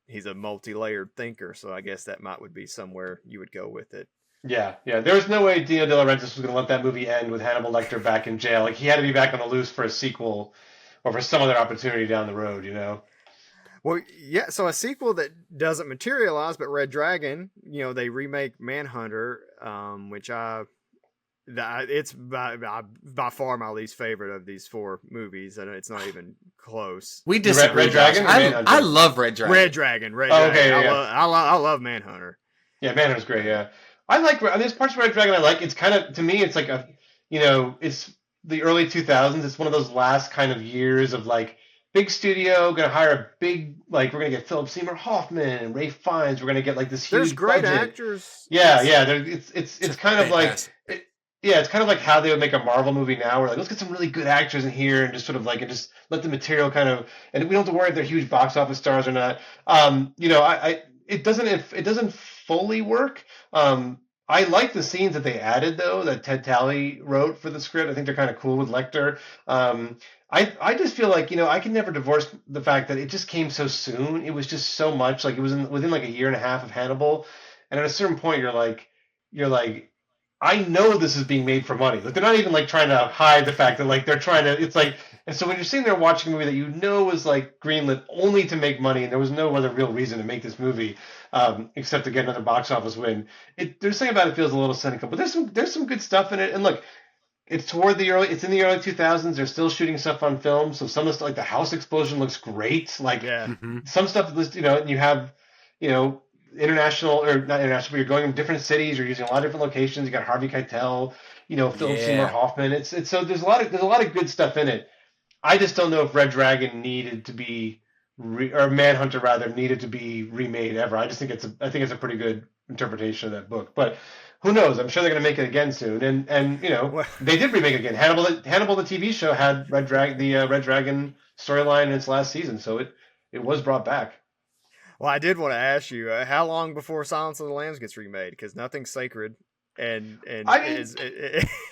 Speaker 7: he's a multi-layered thinker. So I guess that would be somewhere you would go with it.
Speaker 1: Yeah. There was no way Dino De Laurentiis was going to let that movie end with Hannibal Lecter back in jail. Like he had to be back on the loose for a sequel. Or for some other opportunity down the road,
Speaker 7: Well, yeah. So a sequel that doesn't materialize, but Red Dragon, they remake Manhunter, which it's by far my least favorite of these four movies, and it's not even close.
Speaker 2: We disagree.
Speaker 1: Red Dragon.
Speaker 2: I love Red Dragon.
Speaker 7: Red Dragon.
Speaker 1: Okay,
Speaker 7: I love Manhunter.
Speaker 1: Yeah, Manhunter's great. Yeah. I like. I mean, there's parts of Red Dragon I like. It's kind of, to me, it's like a, it's the early 2000s. It's one of those last kind of years of like big studio, gonna hire a big, like, we're gonna get Philip Seymour Hoffman and Ray Fiennes. We're gonna get like this huge
Speaker 7: There's great
Speaker 1: budget.
Speaker 7: actors.
Speaker 1: Yeah, yeah. It's kind of like,
Speaker 2: fantastic.
Speaker 1: yeah, it's kind of like how they would make a Marvel movie now. Where like, let's get some really good actors in here and just sort of like, and just let the material kind of, and we don't have to worry if they're huge box office stars or not. It doesn't fully work. I like the scenes that they added though, that Ted Talley wrote for the script. I think they're kind of cool with Lecter. I just feel like, I can never divorce the fact that it just came so soon. It was just so much, like it was within like a year and a half of Hannibal, and at a certain point you're like, I know this is being made for money. Like they're not even like trying to hide the fact that like they're trying to. It's like, and so when you're sitting there watching a movie that was like greenlit only to make money, and there was no other real reason to make this movie, except to get another box office win. There's something about it feels a little cynical, but there's some good stuff in it. And look, it's in the early 2000s. They're still shooting stuff on film, so some of the stuff, like the house explosion looks great. Like some stuff, and you have, international, or not international, but you're going to different cities, you're using a lot of different locations. You got Harvey Keitel, Philip Seymour Hoffman. It's so there's a lot of good stuff in it. I just don't know if Red Dragon needed to be or Manhunter rather needed to be remade ever. I think it's a pretty good interpretation of that book. But who knows? I'm sure they're going to make it again soon. And they did remake it again. Hannibal the TV show had Red Dragon storyline in its last season, so it was brought back.
Speaker 7: Well, I did want to ask you, how long before Silence of the Lambs gets remade? Because nothing's sacred, and
Speaker 1: I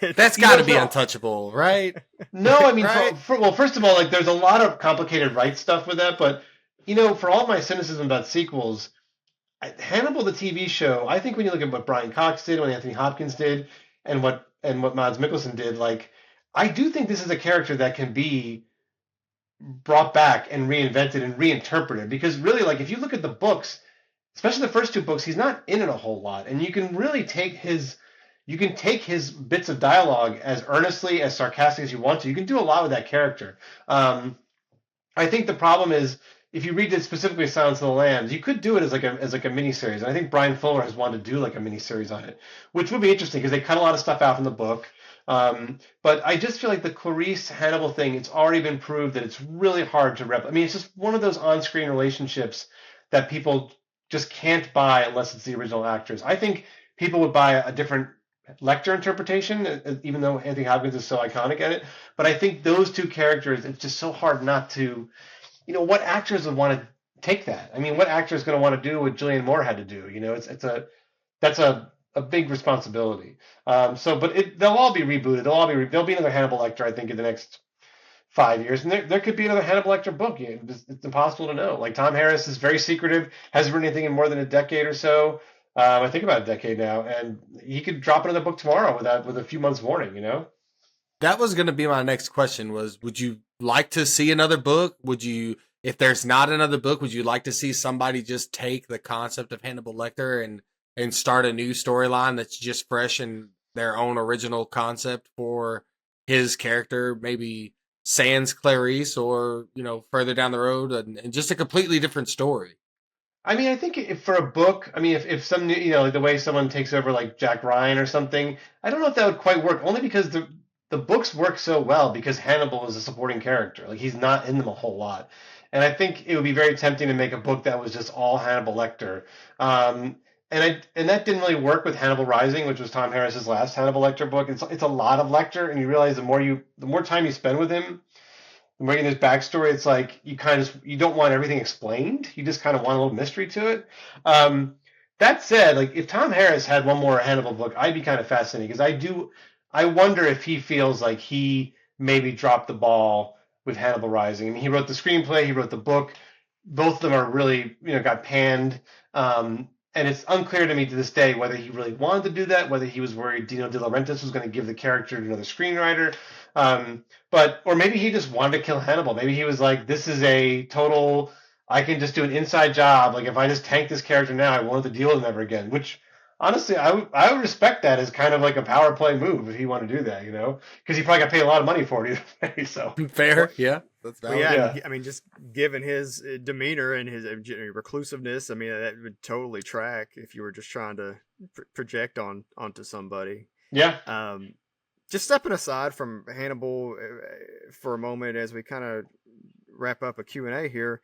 Speaker 1: mean,
Speaker 2: that's got to be untouchable, right?
Speaker 1: No, I mean,
Speaker 2: right?
Speaker 1: well, first of all, like there's a lot of complicated rights stuff with that, but for all my cynicism about sequels, Hannibal the TV show, I think when you look at what Brian Cox did, what Anthony Hopkins did, and what Mads Mikkelsen did, like I do think this is a character that can be brought back and reinvented and reinterpreted, because really, like, if you look at the books, especially the first two books, he's not in it a whole lot, and you can really take his bits of dialogue as earnestly, as sarcastic as you want to. You can do a lot with that character. I think the problem is, if you read it specifically Silence of the Lambs, you could do it as like a miniseries. And I think Brian Fuller has wanted to do like a miniseries on it, which would be interesting because they cut a lot of stuff out from the book. But I just feel like the Clarice Hannibal thing, it's already been proved that it's really hard to replicate. I mean, it's just one of those on-screen relationships that people just can't buy unless it's the original actors. I think people would buy a different Lecter interpretation, even though Anthony Hopkins is so iconic at it. But I think those two characters, it's just so hard not to, what actors would want to take that? I mean, what actor is going to want to do what Julianne Moore had to do? That's a big responsibility. But they'll all be rebooted. There'll be another Hannibal Lecter, I think, in the next 5 years, and there could be another Hannibal Lecter book. It's impossible to know. Like Tom Harris is very secretive, hasn't written anything in more than a decade or so. I think about a decade now, and he could drop another book tomorrow with a few months warning.
Speaker 2: That was going to be my next question. Would you like to see another book? If there's not another book, would you like to see somebody just take the concept of Hannibal Lecter and start a new storyline that's just fresh in their own original concept for his character, maybe sans Clarice, or further down the road, and just a completely different story?
Speaker 1: I mean, I think if for a book, I mean, if some new, like the way someone takes over like Jack Ryan or something, I don't know if that would quite work, only because the books work so well because Hannibal is a supporting character. Like he's not in them a whole lot. And I think it would be very tempting to make a book that was just all Hannibal Lecter. And that didn't really work with Hannibal Rising, which was Tom Harris's last Hannibal Lecter book. It's a lot of Lecter, and you realize the more time you spend with him, the more you get his backstory, it's like you don't want everything explained. You just kind of want a little mystery to it. That said, like if Tom Harris had one more Hannibal book, I'd be kind of fascinated because I wonder if he feels like he maybe dropped the ball with Hannibal Rising. I mean, he wrote the screenplay, he wrote the book. Both of them are really, got panned. And it's unclear to me to this day whether he really wanted to do that, whether he was worried Dino De Laurentiis was going to give the character to another screenwriter. Or maybe he just wanted to kill Hannibal. Maybe he was like, this is a total, I can just do an inside job. Like if I just tank this character now, I won't have to deal with him ever again, which honestly, I would respect that as kind of like a power play move if he wanted to do that, because he probably got paid a lot of money for it either way. So
Speaker 2: fair, yeah, that's valid.
Speaker 7: Well, yeah, I mean, just given his demeanor and his reclusiveness, I mean, that would totally track if you were just trying to project onto somebody.
Speaker 1: Yeah.
Speaker 7: Just stepping aside from Hannibal for a moment as we kind of wrap up a Q&A here.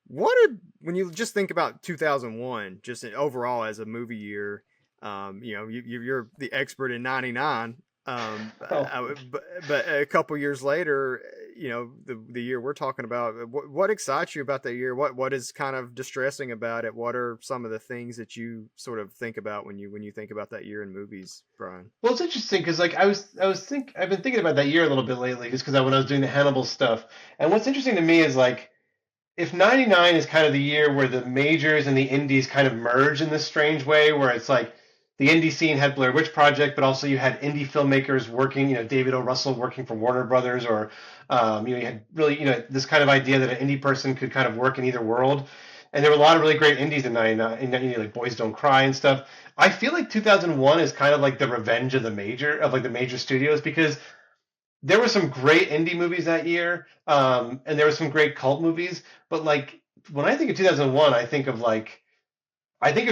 Speaker 7: When you just think about 2001, just overall as a movie year, you're the expert in 99. But a couple years later, the year we're talking about, what excites you about that year? What is kind of distressing about it? What are some of the things that you sort of think about when you think about that year in movies, Brian?
Speaker 1: Well, it's interesting because like I've been thinking about that year a little bit lately, just because when I was doing the Hannibal stuff. And what's interesting to me is like, if 99 is kind of the year where the majors and the indies kind of merge in this strange way, where it's like the indie scene had Blair Witch Project, but also you had indie filmmakers working, David O. Russell working for Warner Brothers, or, you had really, this kind of idea that an indie person could kind of work in either world. And there were a lot of really great indies in 99, like Boys Don't Cry and stuff. I feel like 2001 is kind of like the revenge of the major studios, because there were some great indie movies that year, and there were some great cult movies. But like when I think of 2001, I think of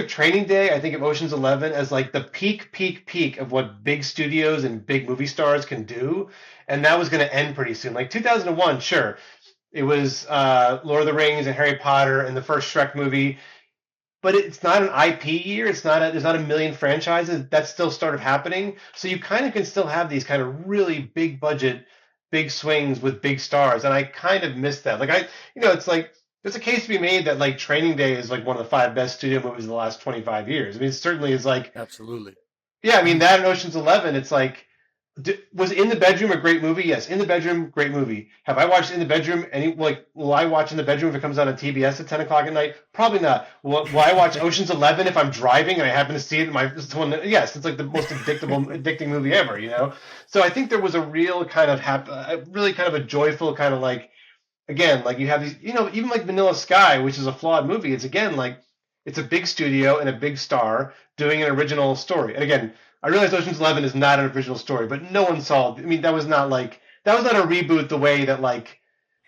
Speaker 1: Training Day, I think of Ocean's 11 as like the peak of what big studios and big movie stars can do, and that was going to end pretty soon. Like 2001, sure, it was Lord of the Rings and Harry Potter and the first Shrek movie. But it's not an IP year. There's not a million franchises that still started happening. So you kind of can still have these kind of really big budget, big swings with big stars. And I kind of miss that. Like it's like, there's a case to be made that like Training Day is like one of the 5 best studio movies of the last 25 years. I mean, it certainly is like,
Speaker 2: Absolutely.
Speaker 1: yeah, I mean, that and Ocean's 11, it's like, was In the Bedroom a great movie? Yes. In the Bedroom, great movie. Have I watched In the Bedroom? Will I watch In the Bedroom if it comes out on TBS at 10 o'clock at night? Probably not. Will I watch Ocean's 11 if I'm driving and I happen to see it? Yes, it's like the most addicting movie ever, So I think there was a real kind of a joyful kind of like, again, like you have these, even like Vanilla Sky, which is a flawed movie. It's again, like, it's a big studio and a big star doing an original story. And again, I realize Ocean's 11 is not an original story, but no one saw. I mean, that was not a reboot the way that like,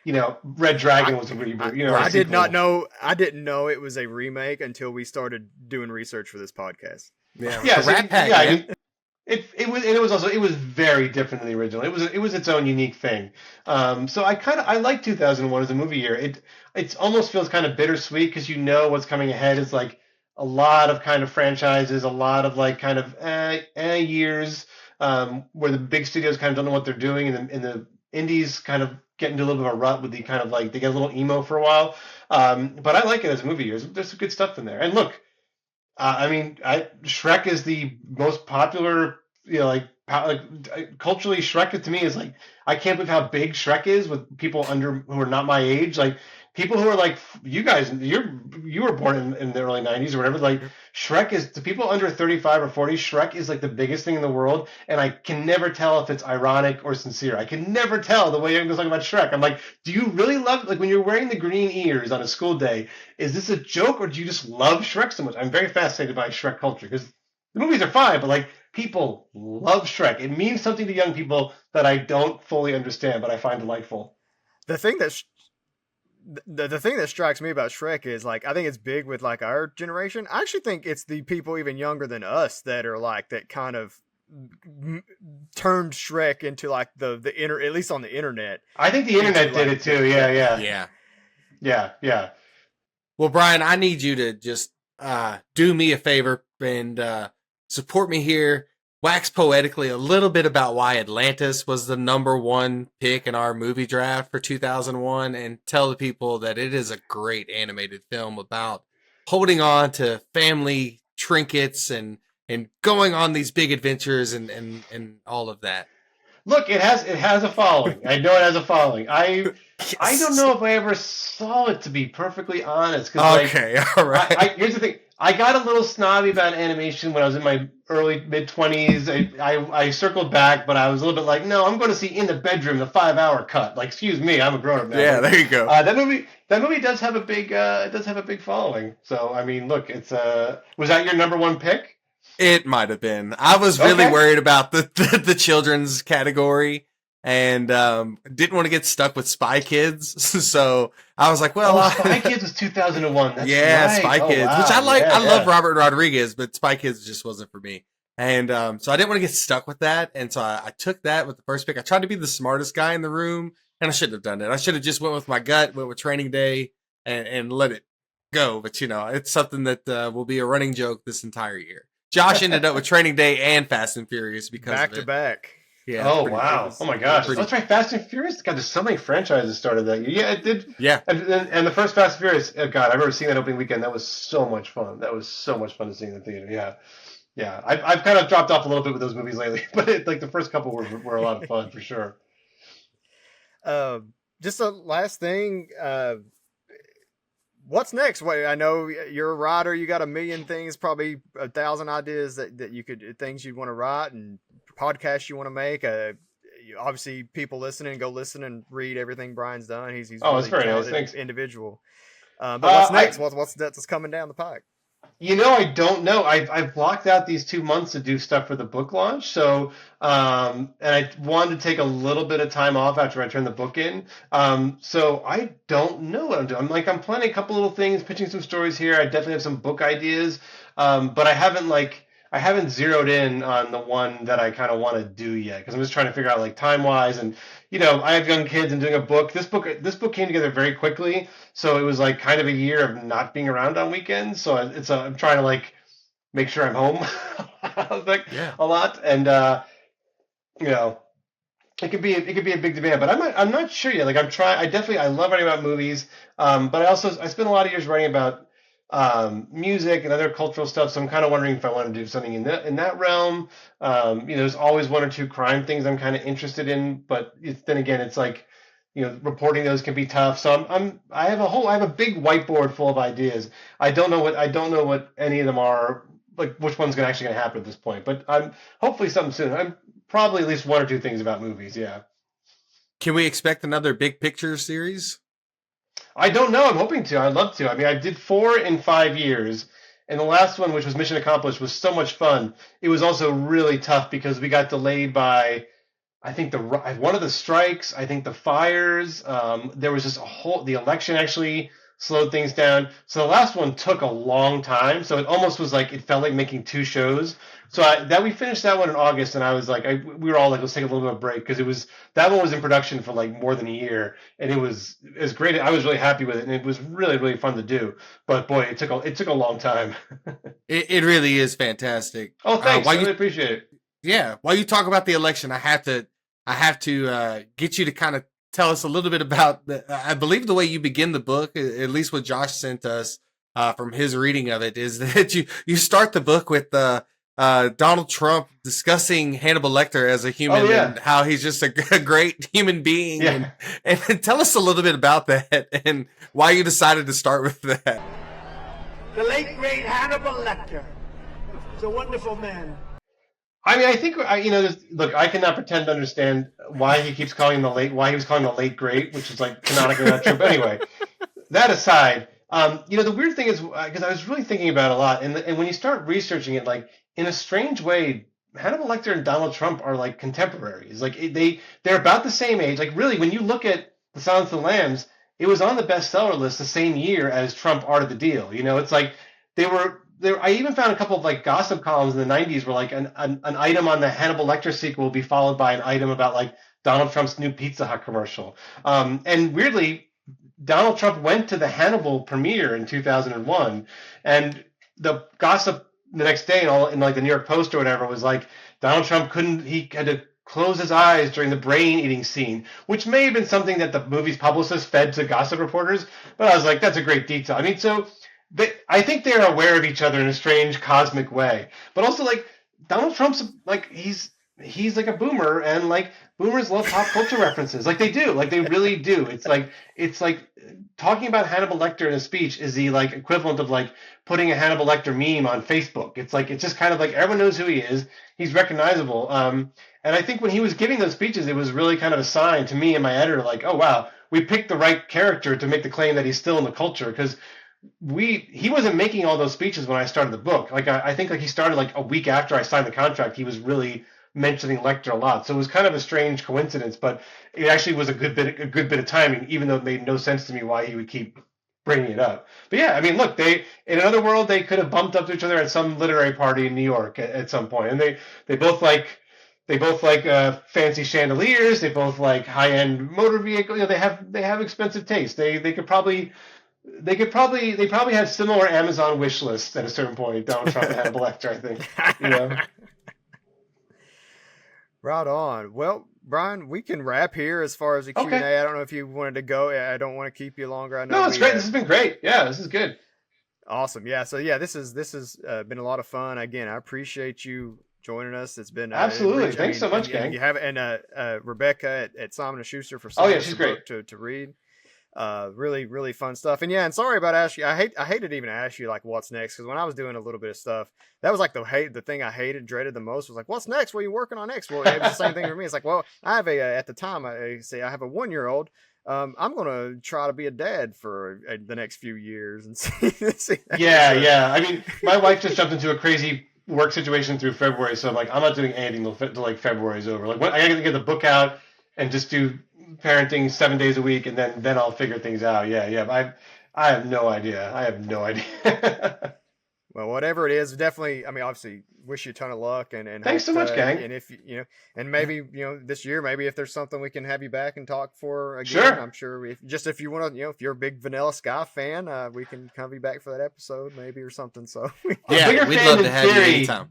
Speaker 1: Red Dragon was a reboot.
Speaker 7: I did not know. I didn't know it was a remake until we started doing research for this podcast.
Speaker 1: Yeah. So,
Speaker 2: Rat Pack.
Speaker 1: It was very different than the original. It was its own unique thing. So I like 2001 as a movie year. It almost feels kind of bittersweet because what's coming ahead is like a lot of kind of franchises, a lot of like kind of years where the big studios kind of don't know what they're doing, and the indies kind of get into a little bit of a rut with the kind of like they get a little emo for a while. But I like it as a movie year. There's some good stuff in there. And look, Shrek is the most popular, culturally. Shrek to me is like, I can't believe how big Shrek is with people who are not my age, like people who are like you guys. You were born in the early 90s or whatever. Like Shrek is to people under 35 or 40. Shrek is like the biggest thing in the world, and I can never tell if it's ironic or sincere. I can never tell the way you're talking about Shrek. I'm like, do you really love like when you're wearing the green ears on a school day? Is this a joke or do you just love Shrek so much? I'm very fascinated by Shrek culture because the movies are fine, but like people love Shrek. It means something to young people that I don't fully understand, but I find delightful.
Speaker 7: The thing that strikes me about Shrek is like, I think it's big with like our generation. I actually think it's the people even younger than us that are like, that kind of turned Shrek into like the at least on the internet.
Speaker 1: I think the internet did it too. Yeah.
Speaker 2: Well, Brian, I need you to just do me a favor and support me here. Wax poetically a little bit about why Atlantis was the number 1 pick in our movie draft for 2001, and tell the people that it is a great animated film about holding on to family trinkets and going on these big adventures and all of that.
Speaker 1: Look, it has a following. I know it has a following. I don't know if I ever saw it, to be perfectly honest.
Speaker 2: Okay, all right.
Speaker 1: Here's the thing. I got a little snobby about animation when I was in my mid-20s. I circled back, but I was a little bit like, no, I'm going to see In the Bedroom, the 5-hour cut. Like, excuse me, I'm a grown-up now.
Speaker 2: Yeah, there you go.
Speaker 1: That movie does have a big following. So I mean, look, it's was that your number 1 pick?
Speaker 2: It might have been. I was really worried about the children's category, and didn't want to get stuck with Spy Kids. So I was like, well,
Speaker 1: Spy Kids was 2001. That's
Speaker 2: yeah,
Speaker 1: right.
Speaker 2: Spy Kids,
Speaker 1: wow.
Speaker 2: which I like.
Speaker 1: Yeah,
Speaker 2: I love
Speaker 1: yeah.
Speaker 2: Robert Rodriguez, but Spy Kids just wasn't for me. And so I didn't want to get stuck with that. And so I took that with the first pick. I tried to be the smartest guy in the room, and I shouldn't have done it. I should have just went with my gut, went with Training Day, and let it go. But, it's something that will be a running joke this entire year. Josh ended up with Training Day and Fast and Furious because
Speaker 7: back
Speaker 2: of it.
Speaker 7: to back.
Speaker 2: Yeah.
Speaker 1: Oh, wow. Oh, my gosh.
Speaker 2: pretty-
Speaker 1: That's right. Fast and Furious. God, there's so many franchises started that year. Yeah, it did.
Speaker 2: Yeah.
Speaker 1: And the first Fast and Furious, God, I remember seeing that opening weekend. That was so much fun. That was so much fun to see in the theater. Yeah. Yeah. I've kind of dropped off a little bit with those movies lately, but the first couple were a lot of fun for sure.
Speaker 7: Just a last thing. What's next? Wait, I know you're a writer. You got a million things, probably 1,000 ideas that you could, things you want to write and podcasts you want to make. Obviously, people listening, go listen and read everything Brian's done. He's
Speaker 1: Oh,
Speaker 7: really
Speaker 1: that's very nice.
Speaker 7: talented
Speaker 1: Thanks.
Speaker 7: individual. But what's next? What's that's coming down the pike?
Speaker 1: I don't know. I've blocked out these 2 months to do stuff for the book launch. So, and I wanted to take a little bit of time off after I turned the book in. So I don't know what I'm doing. I'm planning a couple little things, pitching some stories here. I definitely have some book ideas. But I haven't zeroed in on the one that I kind of want to do yet, because I'm just trying to figure out time wise, and I have young kids and doing a book. This book came together very quickly, so it was kind of a year of not being around on weekends. So I'm trying to make sure I'm home a lot, and it could be a big demand, but I'm not sure yet. I love writing about movies, but I spent a lot of years writing about music and other cultural stuff. So I'm kind of wondering if I want to do something in that realm. There's always one or two crime things I'm kind of interested in, but then again, it's reporting those can be tough. So I have a big whiteboard full of ideas. I don't know what any of them are, which one's actually going to happen at this point, but I'm hopefully something soon. I'm probably at least one or two things about movies. Yeah.
Speaker 2: Can we expect another big picture series?
Speaker 1: I don't know. I'm hoping to. I'd love to. I did 4 in 5 years, and the last one, which was Mission Accomplished, was so much fun. It was also really tough because we got delayed by, I think, one of the strikes. I think the fires. There was just the election actually slowed things down. So the last one took a long time. So it almost was it felt like making 2 shows. So we finished that one in August, and I was we were all let's take a little bit of a break, because that one was in production for more than a year, and it was great. I was really happy with it, and it was really, really fun to do. But boy, it took a long time.
Speaker 2: It really is fantastic.
Speaker 1: Oh, thanks. I really appreciate it.
Speaker 2: Yeah. While you talk about the election, I have to get you to kind of tell us a little bit about I believe the way you begin the book, at least what Josh sent us from his reading of it, is that you start the book with Donald Trump discussing Hannibal Lecter as a human and how he's just a great human being.
Speaker 1: Yeah.
Speaker 2: And tell us a little bit about that and why you decided to start with that.
Speaker 3: The late great Hannibal Lecter. He's a wonderful man.
Speaker 1: I think look, I cannot pretend to understand why he keeps calling him why he was calling him the late great, which is canonically not true. But anyway, that aside, the weird thing is, because I was really thinking about it a lot, and when you start researching it, in a strange way, Hannibal Lecter and Donald Trump are contemporaries. They're about the same age. Really, when you look at The Silence of the Lambs, it was on the bestseller list the same year as Trump Art of the Deal. It's they were. I even found a couple of gossip columns in the 90s where an item on the Hannibal Lecter sequel will be followed by an item about Donald Trump's new Pizza Hut commercial. And weirdly, Donald Trump went to the Hannibal premiere in 2001, and the gossip the next day in the New York Post or whatever was Donald Trump he had to close his eyes during the brain eating scene, which may have been something that the movie's publicist fed to gossip reporters, but I was that's a great detail. I think they're aware of each other in a strange cosmic way, but also Donald Trump's he's a boomer, and boomers love pop culture references. They do, they really do. It's talking about Hannibal Lecter in a speech is the equivalent of putting a Hannibal Lecter meme on Facebook. It's just kind of everyone knows who he is. He's recognizable. And I think when he was giving those speeches, it was really kind of a sign to me and my editor, oh wow, we picked the right character to make the claim that he's still in the culture, because he wasn't making all those speeches when I started the book. I think he started a week after I signed the contract. He was really mentioning Lecter a lot. So it was kind of a strange coincidence, but it actually was a good bit of timing, even though it made no sense to me why he would keep bringing it up. But yeah, I mean, look, in another world, they could have bumped up to each other at some literary party in New York at some point, and they both like fancy chandeliers. They both like high end motor vehicles. You know, they have expensive taste. They probably have similar Amazon wish lists at a certain point. Donald Trump and Hannibal Lecter, I think. You know.
Speaker 7: Right on. Well, Brian, we can wrap here as far as the Q&A.
Speaker 1: Okay.
Speaker 7: I don't know if you wanted to go. I don't want to keep you longer. I know.
Speaker 1: No, it's great. This has been great. Yeah, this is good.
Speaker 7: Awesome. Yeah. So yeah, this has been a lot of fun. Again, I appreciate you joining us. It's been
Speaker 1: absolutely. Thanks so much, gang.
Speaker 7: You have Rebecca at Simon & Schuster for
Speaker 1: she's great
Speaker 7: to read. Really, really fun stuff. And yeah, and sorry about asking you. I hated even ask you like what's next, because when I was doing a little bit of stuff, that was like the thing I dreaded the most was like, what's next? What are you working on next? Well, it was the same thing for me. It's like, well, I have at the time I have a 1-year-old. I'm gonna try to be a dad for the next few years and see.
Speaker 1: Yeah. I mean, my wife just jumped into a crazy work situation through February, so I'm like, I'm not doing anything till like February's over. Like, I gotta get the book out and just do parenting 7 days a week, and then I'll figure things out. Yeah. I have no idea.
Speaker 7: Well, whatever it is, definitely. I mean, obviously, wish you a ton of luck and
Speaker 1: thanks so much, gang.
Speaker 7: And if you know, and maybe this year, maybe if there's something we can have you back and talk for again.
Speaker 1: Sure.
Speaker 7: I'm sure if you want to, if you're a big Vanilla Sky fan, we can have you back for that episode maybe or something. So
Speaker 2: yeah, we'd love to have you anytime.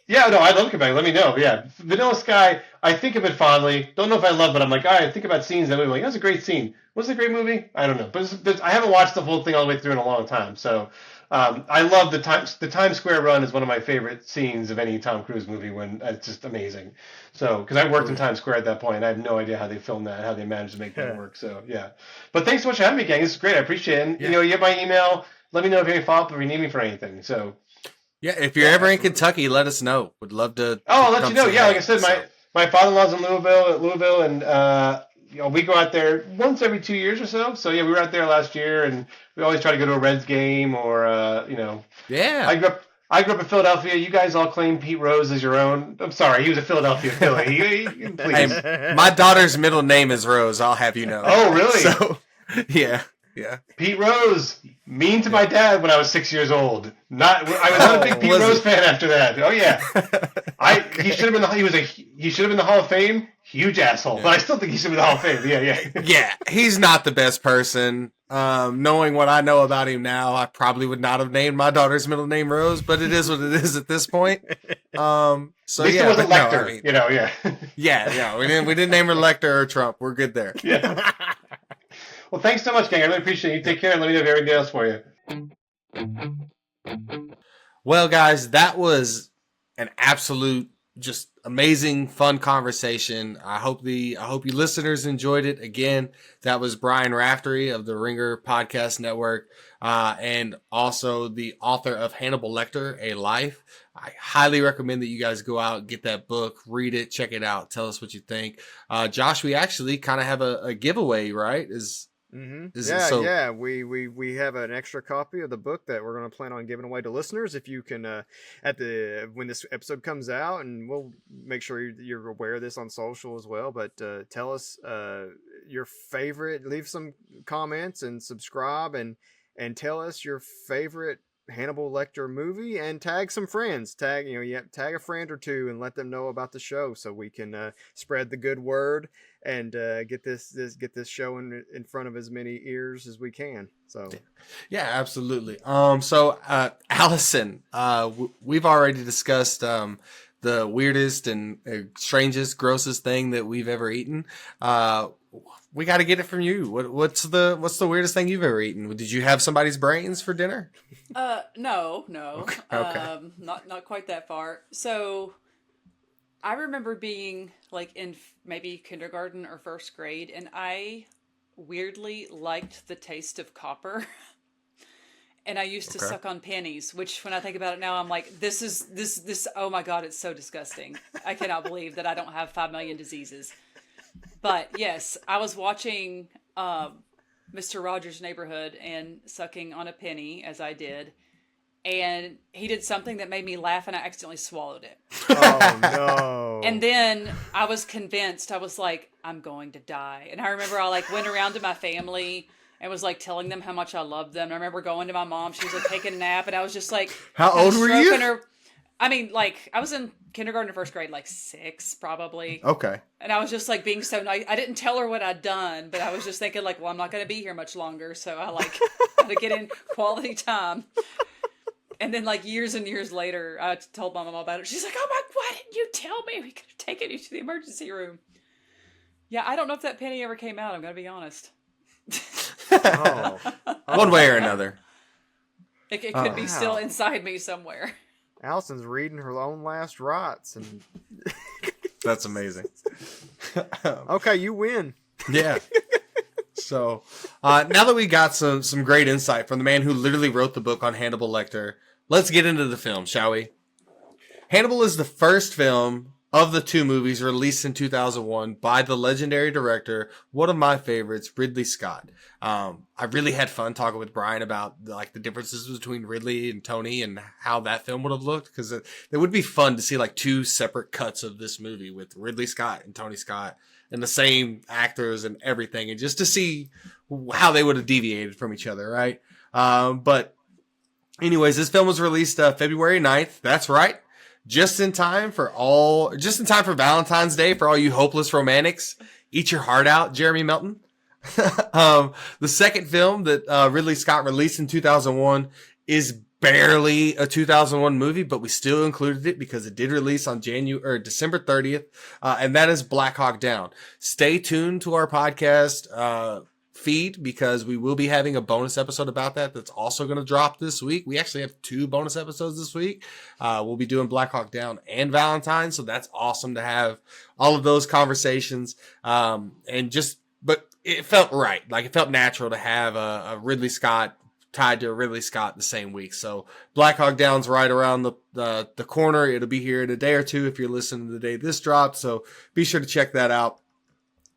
Speaker 1: Yeah, no, I'd love to come back. Let me know. Yeah, Vanilla Sky, I think of it fondly. Don't know if I love it, but I'm like, all right, think about scenes in that movie. Like, that's a great scene. Was it a great movie? I don't know. But I haven't watched the whole thing all the way through in a long time. So I love the Times Square run is one of my favorite scenes of any Tom Cruise movie when it's just amazing. So, because I worked in Times Square at that point, I have no idea how they filmed that, how they managed to make that work. So, yeah. But thanks so much for having me, gang. This is great. I appreciate it. And, you have my email. Let me know if you have any follow-up if you need me for anything. So.
Speaker 2: Yeah, if you're ever in Kentucky, let us know. Would love to.
Speaker 1: I'll let you know. Yeah, like I said, my father-in-law's in Louisville, and we go out there once every 2 years or so. So yeah, we were out there last year, and we always try to go to a Reds game or
Speaker 2: Yeah.
Speaker 1: I grew up in Philadelphia. You guys all claim Pete Rose as your own. I'm sorry, he was a Philadelphia Philly. Please.
Speaker 2: Hey, my daughter's middle name is Rose. I'll have you know.
Speaker 1: Oh, really?
Speaker 2: So, yeah.
Speaker 1: Pete Rose, mean to my dad when I was 6 years old. I was not a big Pete Rose fan after that. Oh yeah, he should have been. He should have been the Hall of Fame. Huge asshole, but I still think he should be the Hall of Fame. Yeah.
Speaker 2: Yeah, he's not the best person. Knowing what I know about him now, I probably would not have named my daughter's middle name Rose, but it is what it is at this point. So
Speaker 1: at least it wasn't Lecter,
Speaker 2: no, I mean, yeah. We didn't name her Lecter or Trump. We're good there.
Speaker 1: Yeah. Well, thanks so much, gang. I really appreciate it. You take care, and let me know if everything else for you.
Speaker 2: Well, guys, that was an absolute, just amazing, fun conversation. I hope you listeners enjoyed it. Again, that was Brian Raftery of the Ringer Podcast Network, and also the author of Hannibal Lecter, A Life. I highly recommend that you guys go out, get that book, read it, check it out, tell us what you think. Josh, we actually kind of have a giveaway, right?
Speaker 7: Yeah. We have an extra copy of the book that we're going to plan on giving away to listeners. If you can, when this episode comes out, and we'll make sure you're aware of this on social as well. But tell us your favorite. Leave some comments and subscribe, and tell us your favorite Hannibal Lecter movie, and tag some friends. Tag a friend or two and let them know about the show, so we can spread the good word and get this show in front of as many ears as we can. So
Speaker 2: yeah, absolutely. So Allison, we've already discussed the weirdest and strangest, grossest thing that we've ever eaten. We got to get it from you. What's the weirdest thing you've ever eaten? Did you have somebody's brains for dinner?
Speaker 8: No.
Speaker 2: Okay.
Speaker 8: Not quite that far. So I remember being like in maybe kindergarten or first grade, and I weirdly liked the taste of copper. And I used to suck on pennies, which when I think about it now, I'm like, this, oh my God, it's so disgusting. I cannot believe that I don't have 5 million diseases. But yes, I was watching Mr. Rogers' Neighborhood and sucking on a penny as I did. and he did something that made me laugh, and I accidentally swallowed it.
Speaker 7: Oh no!
Speaker 8: And then I was convinced. I was like, I'm going to die. And I remember I like went around to my family and was like telling them how much I loved them. And I remember going to my mom. She was like taking a nap, and I was just like,
Speaker 2: How
Speaker 8: kinda
Speaker 2: old were you?
Speaker 8: stroking her. I mean, like I was in kindergarten or first grade, like 6 probably.
Speaker 2: Okay.
Speaker 8: And I was just like being so nice. I didn't tell her what I'd done, but I was just thinking like, well, I'm not going to be here much longer, so I like had to get in quality time. And then, like, years and years later, I told my mom about it. She's like, oh, why didn't you tell me? We could have taken you to the emergency room. Yeah, I don't know if that penny ever came out. I'm going to be honest.
Speaker 7: Oh.
Speaker 2: One way or another.
Speaker 8: It could be still inside me somewhere.
Speaker 7: Allison's reading her own last rites. And
Speaker 2: That's amazing.
Speaker 7: okay, you win.
Speaker 2: Yeah. So, now that we got some great insight from the man who literally wrote the book on Hannibal Lecter, let's get into the film, shall we? Hannibal is the first film of the 2 movies released in 2001 by the legendary director, one of my favorites, Ridley Scott. I really had fun talking with Brian about like the differences between Ridley and Tony and how that film would have looked, because it would be fun to see like 2 separate cuts of this movie with Ridley Scott and Tony Scott and the same actors and everything, and just to see how they would have deviated from each other, right? But anyways, this film was released February 9th. That's right. Just in time for Valentine's Day for all you hopeless romantics. Eat your heart out, Jeremy Melton. The second film that Ridley Scott released in 2001 is barely a 2001 movie, but we still included it because it did release on December 30th, and that is Black Hawk Down. Stay tuned to our podcast feed because we will be having a bonus episode about that's also going to drop this week. We actually have 2 bonus episodes this week. We'll be doing Black Hawk Down and Valentine, so that's awesome to have all of those conversations. But it felt right. Like, it felt natural to have a Ridley Scott tied to a Ridley Scott the same week. So Black Hawk Down's right around the corner. It'll be here in a day or 2 if you're listening to the day this dropped. So be sure to check that out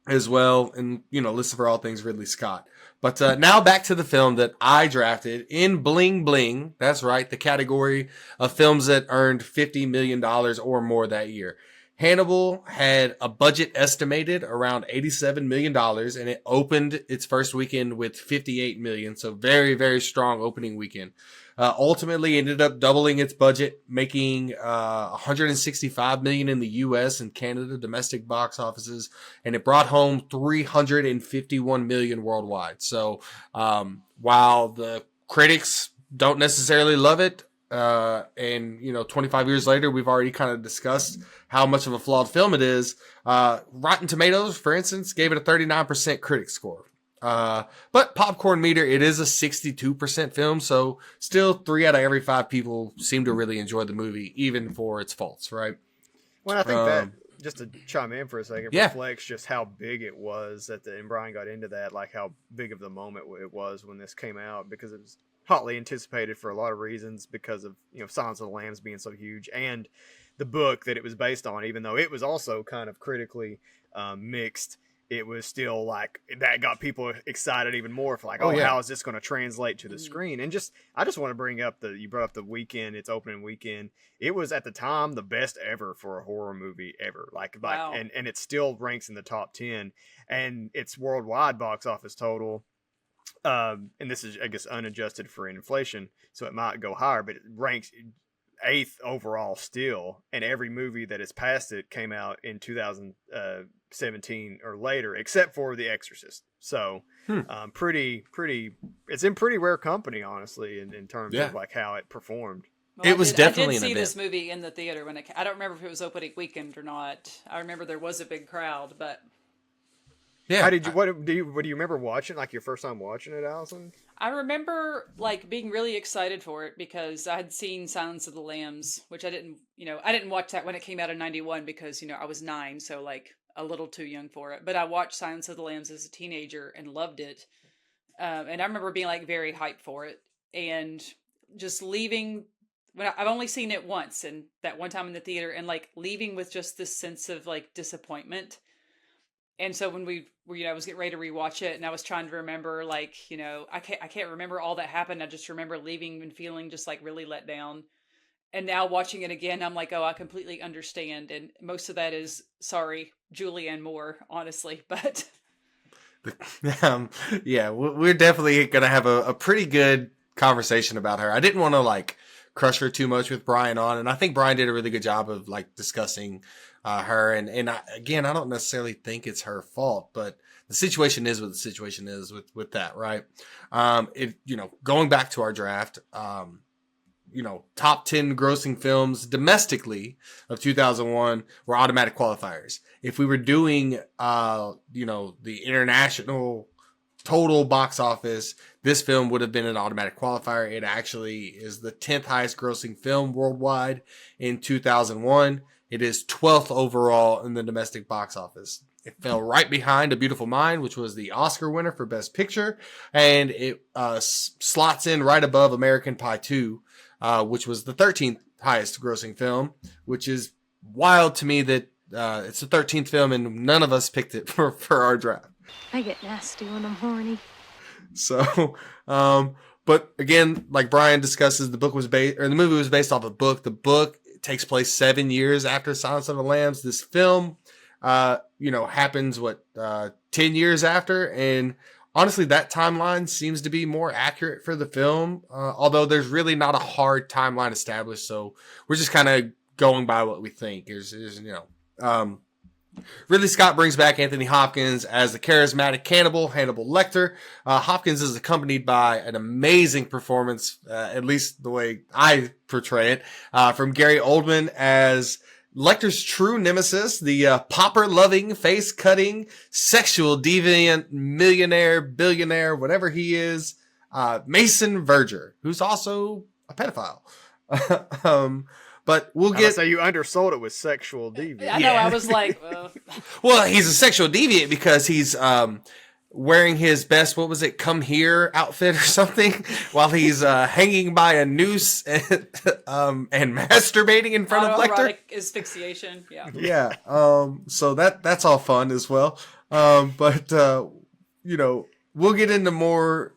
Speaker 2: as well, and listen for all things Ridley Scott. But now back to the film that I drafted in Bling Bling. That's right, the category of films that earned $50 million or more that year. Hannibal had a budget estimated around $87 million, and it opened its first weekend with $58 million. So very, very strong opening weekend. Ultimately ended up doubling its budget, making $165 million in the U.S. and Canada domestic box offices, and it brought home $351 million worldwide. So while the critics don't necessarily love it, and 25 years later, we've already kind of discussed how much of a flawed film it is. Rotten Tomatoes, for instance, gave it a 39% critic score. But Popcorn Meter, it is a 62% film, so still 3 out of every 5 people seem to really enjoy the movie, even for its faults, right?
Speaker 7: Well, I think that, just to chime in for a second,
Speaker 2: Yeah.
Speaker 7: reflects just how big it was and Brian got into that, like how big of the moment it was when this came out, because it was hotly anticipated for a lot of reasons, because of Silence of the Lambs being so huge, and the book that it was based on. Even though it was also kind of critically mixed, it was still like that got people excited even more for like, how is this going to translate to the screen? And I just want to bring up you brought up the weekend, its opening weekend. It was at the time the best ever for a horror movie ever.
Speaker 8: Wow.
Speaker 7: And it still ranks in the top 10, and its worldwide box office total. And this is, I guess, unadjusted for inflation, so it might go higher, but it ranks 8th overall still. And every movie that has passed it came out in 2017 or later, except for The Exorcist. So, pretty. It's in pretty rare company, honestly, in terms of like how it performed.
Speaker 8: Well,
Speaker 2: it was definitely
Speaker 8: I did see
Speaker 2: an
Speaker 8: this
Speaker 2: event.
Speaker 8: movie in the theater when I don't remember if it was opening weekend or not. I remember there was a big crowd, but.
Speaker 2: Yeah.
Speaker 7: How did you? What do you remember watching? Like your first time watching it, Allison?
Speaker 8: I remember like being really excited for it because I had seen Silence of the Lambs, which I didn't watch that when it came out in '91 because I was 9, so like a little too young for it. But I watched Silence of the Lambs as a teenager and loved it, and I remember being like very hyped for it and just leaving. I've only seen it once, and that one time in the theater, and like leaving with just this sense of like disappointment. And so when we I was getting ready to rewatch it, and I was trying to remember, like, I can't remember all that happened. I just remember leaving and feeling just like really let down. And now watching it again, I'm like, oh, I completely understand. And most of that is, sorry, Julianne Moore, honestly, but.
Speaker 2: Yeah, we're definitely going to have a pretty good conversation about her. I didn't want to like crush her too much with Brian on, and I think Brian did a really good job of like discussing her. And again, I don't necessarily think it's her fault, but the situation is what the situation is with that, right? Going back to our draft, top 10 grossing films domestically of 2001 were automatic qualifiers. If we were doing, the international total box office, this film would have been an automatic qualifier. It actually is the 10th highest grossing film worldwide in 2001. It is 12th overall in the domestic box office. It fell right behind A Beautiful Mind, which was the Oscar winner for Best Picture. And it slots in right above American Pie 2, which was the 13th highest grossing film, which is wild to me that it's the 13th film and none of us picked it for our draft.
Speaker 6: I get nasty when I'm horny.
Speaker 2: So, but again, like Brian discusses, the movie was based off a book. The book takes place 7 years after Silence of the Lambs. This film, happens 10 years after, and honestly, that timeline seems to be more accurate for the film, although there's really not a hard timeline established, so we're just kind of going by what we think. Ridley Scott brings back Anthony Hopkins as the charismatic cannibal, Hannibal Lecter. Hopkins is accompanied by an amazing performance, at least the way I portray it, from Gary Oldman as Lecter's true nemesis, the popper-loving, face-cutting, sexual deviant, millionaire, billionaire, whatever he is, Mason Verger, who's also a pedophile. But we'll get.
Speaker 7: So you undersold it with sexual deviant.
Speaker 8: I know. I was like,
Speaker 2: well, he's a sexual deviant because he's wearing his best, what was it, come here outfit or something, while he's hanging by a noose and masturbating in front of Lecter.
Speaker 8: Asphyxiation. Yeah.
Speaker 2: Yeah. So that's all fun as well. But we'll get into more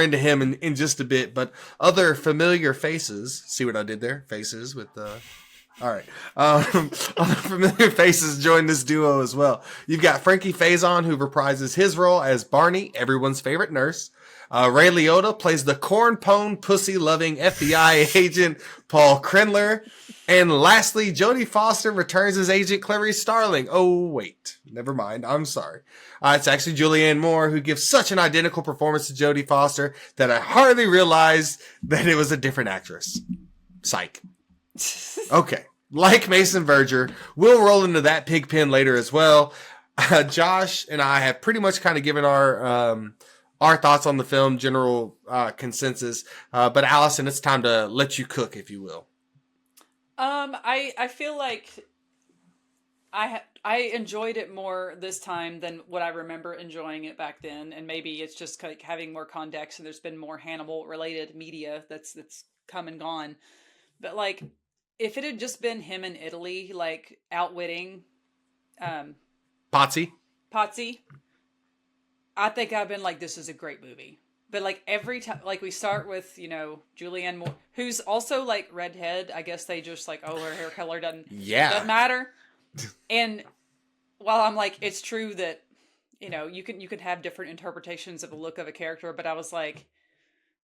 Speaker 2: into him in just a bit, but other familiar faces. See what I did there? Faces with all right. Other familiar faces join this duo as well. You've got Frankie Faison, who reprises his role as Barney, everyone's favorite nurse. Ray Liotta plays the corn-pone, pussy-loving FBI agent Paul Krendler. And lastly, Jodie Foster returns as Agent Clarice Starling. Oh, wait. Never mind. I'm sorry. It's actually Julianne Moore, who gives such an identical performance to Jodie Foster that I hardly realized that it was a different actress. Psych. Okay. Like Mason Verger, we'll roll into that pig pen later as well. Josh and I have pretty much kind of given our thoughts on the film, general consensus. But Allison, it's time to let you cook, if you will.
Speaker 8: I feel like I enjoyed it more this time than what I remember enjoying it back then, and maybe it's just like having more context and there's been more Hannibal related media that's come and gone. But like, if it had just been him in Italy, like outwitting
Speaker 2: Potsy,
Speaker 8: I think I've been like, this is a great movie. But like every time, like we start with, Julianne Moore, who's also like redhead. I guess they just like, oh, her hair color doesn't matter. And while I'm like, it's true that, you can have different interpretations of the look of a character, but I was like,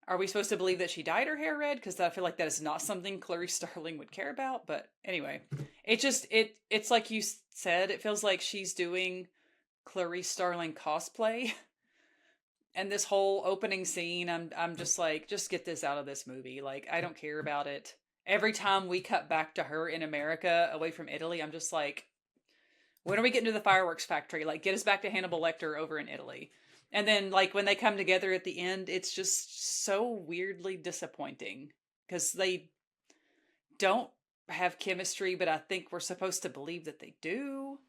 Speaker 8: are we supposed to believe that she dyed her hair red? Because I feel like that is not something Clarice Starling would care about. But anyway, it's like you said, it feels like she's doing Clarice Starling cosplay. And this whole opening scene, I'm just like, just get this out of this movie. Like, I don't care about it. Every time we cut back to her in America, away from Italy, I'm just like, when are we getting to the fireworks factory? Like, get us back to Hannibal Lecter over in Italy. And then, like, when they come together at the end, it's just so weirdly disappointing. Because they don't have chemistry, but I think we're supposed to believe that they do.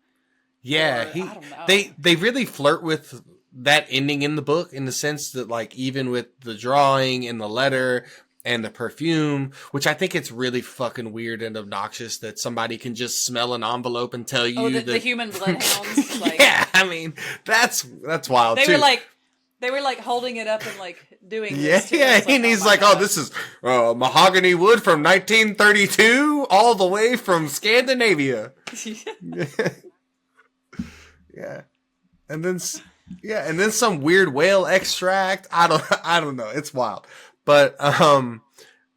Speaker 2: Yeah,
Speaker 8: I don't know.
Speaker 2: They really flirt with that ending in the book, in the sense that, like, even with the drawing and the letter, and the perfume, which I think it's really fucking weird and obnoxious that somebody can just smell an envelope and tell you
Speaker 8: the human bloodhounds. Like,
Speaker 2: yeah, I mean, that's wild too.
Speaker 8: They were like holding it up and like doing
Speaker 2: yeah,
Speaker 8: this too.
Speaker 2: yeah,
Speaker 8: Like,
Speaker 2: and he's like, "Oh, this is mahogany wood from 1932, all the way from Scandinavia." Yeah, and then some weird whale extract. I don't know. It's wild, but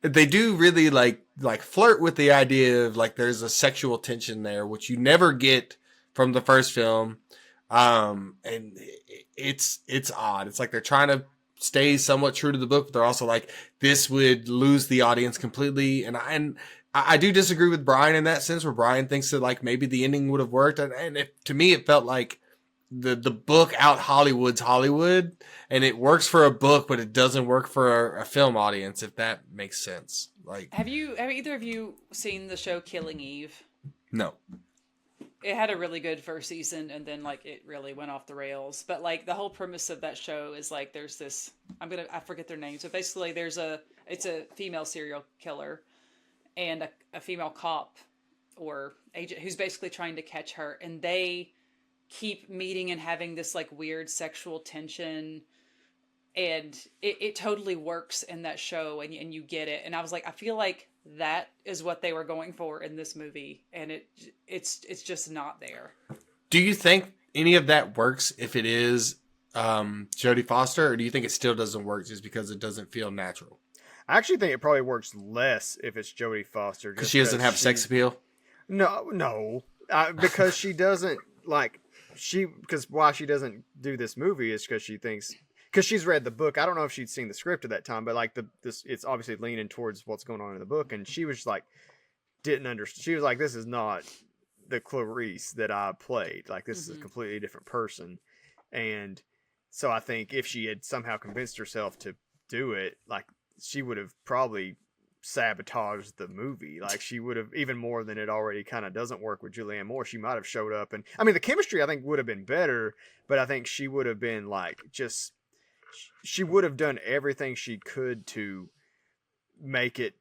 Speaker 2: they do really like flirt with the idea of like there's a sexual tension there, which you never get from the first film. And it's odd. It's like they're trying to stay somewhat true to the book, but they're also like, this would lose the audience completely. And I do disagree with Brian in that sense, where Brian thinks that like maybe the ending would have worked. And to me, it felt like the book out Hollywood's Hollywood, and it works for a book, but it doesn't work for a film audience, if that makes sense. Like, have either of you seen the show Killing Eve? No. It had a really good first season, and then like it really went off the rails. But like the whole premise of that show is like there's this, I forget their names, but basically it's a female serial killer and a female cop or agent who's basically trying to catch her, and they keep meeting and having this like weird sexual tension, and it totally works in that show, and you get it. And I was like, I feel like that is what they were going for in this movie, and it's just not there. Do you think any of that works if it is Jodie Foster, or do you think it still doesn't work just because it doesn't feel natural?
Speaker 7: I actually think it probably works less if it's Jodie Foster,
Speaker 2: because she doesn't have sex appeal.
Speaker 7: No, because she doesn't because why she doesn't do this movie is because she thinks. Because she's read the book. I don't know if she'd seen the script at that time, but like it's obviously leaning towards what's going on in the book. And she was like, didn't understand. She was like, this is not the Clarice that I played. Like, this is a completely different person. And so I think if she had somehow convinced herself to do it, like, she would have probably sabotaged the movie. Like, she would have, even more than it already kind of doesn't work with Julianne Moore, she might have showed up. And I mean, the chemistry I think would have been better, but I think she would have been like, she would have done everything she could to make it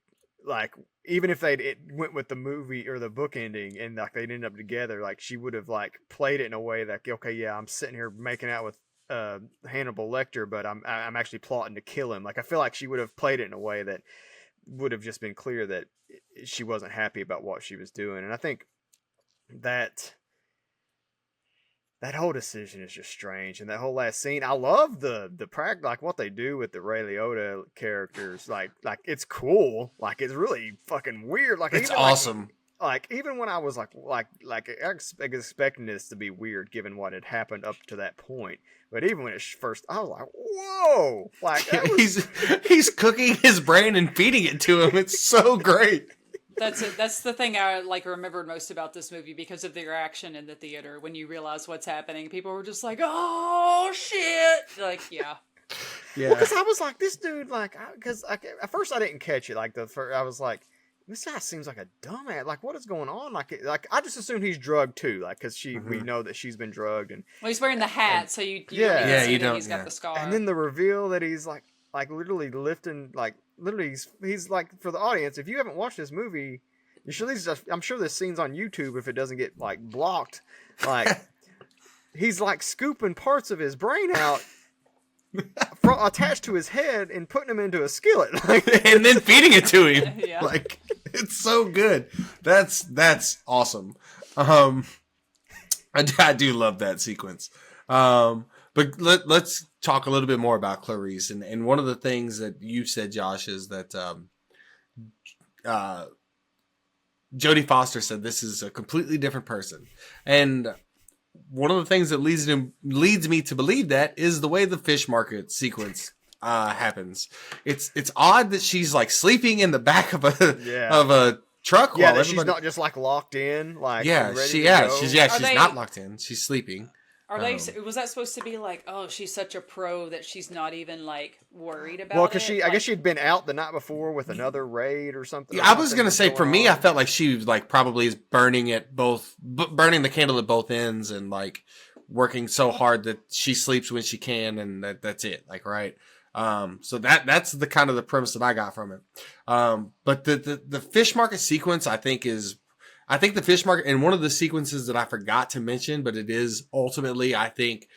Speaker 7: like, even if they went with the movie or the book ending and like they'd end up together, like she would have like played it in a way that, okay, yeah, I'm sitting here making out with Hannibal Lecter, but I'm actually plotting to kill him. Like, I feel like she would have played it in a way that would have just been clear that she wasn't happy about what she was doing. And I think that whole decision is just strange. And that whole last scene, I love the like what they do with the Ray Liotta characters. Like it's cool. Like, it's really fucking weird. Like,
Speaker 2: it's awesome.
Speaker 7: Like even when I was like I was expecting this to be weird given what had happened up to that point. But even when it first, I was like, whoa! Like,
Speaker 2: he's cooking his brain and feeding it to him. It's so great.
Speaker 8: That's it. That's the thing I like remembered most about this movie, because of the reaction in the theater when you realize what's happening. People were just like, "Oh shit!" Like, yeah.
Speaker 7: Well, because I was like, this dude, like, because at first I didn't catch it. Like I was like, this guy seems like a dumbass. Like, what is going on? Like I just assumed he's drugged too. Like, because we know that she's been drugged, and
Speaker 8: well, he's wearing the hat, so you
Speaker 7: you
Speaker 8: don't. He's got the scar,
Speaker 7: and then the reveal that he's like literally lifting, like literally he's like, for the audience, if you haven't watched this movie, you should at least. I'm sure this scene's on YouTube if it doesn't get like blocked. Like, he's like scooping parts of his brain out. Attached to his head and putting him into a skillet,
Speaker 2: and then feeding it to him.
Speaker 8: Yeah.
Speaker 2: Like, it's so good. That's awesome. I do love that sequence. But let's talk a little bit more about Clarice. And one of the things that you said, Josh, is that Jodie Foster said this is a completely different person. And one of the things that leads me to believe that is the way the fish market sequence happens. It's odd that she's like sleeping in the back of a truck.
Speaker 7: Yeah, that she's not just like locked in. Like, she's
Speaker 8: not
Speaker 2: locked in. She's sleeping.
Speaker 8: Are they? Was that supposed to be like, oh, she's such a pro that she's not even like worried about?
Speaker 7: Well, because I guess she'd been out the night before with another raid or something.
Speaker 2: Yeah, I was gonna say, for me, I felt like she like probably is burning the candle at both ends and like working so hard that she sleeps when she can, and that's it. Like, right. So that's the kind of the premise that I got from it. But the fish market sequence, I think the fish market, and one of the sequences that I forgot to mention, but it is ultimately, I think,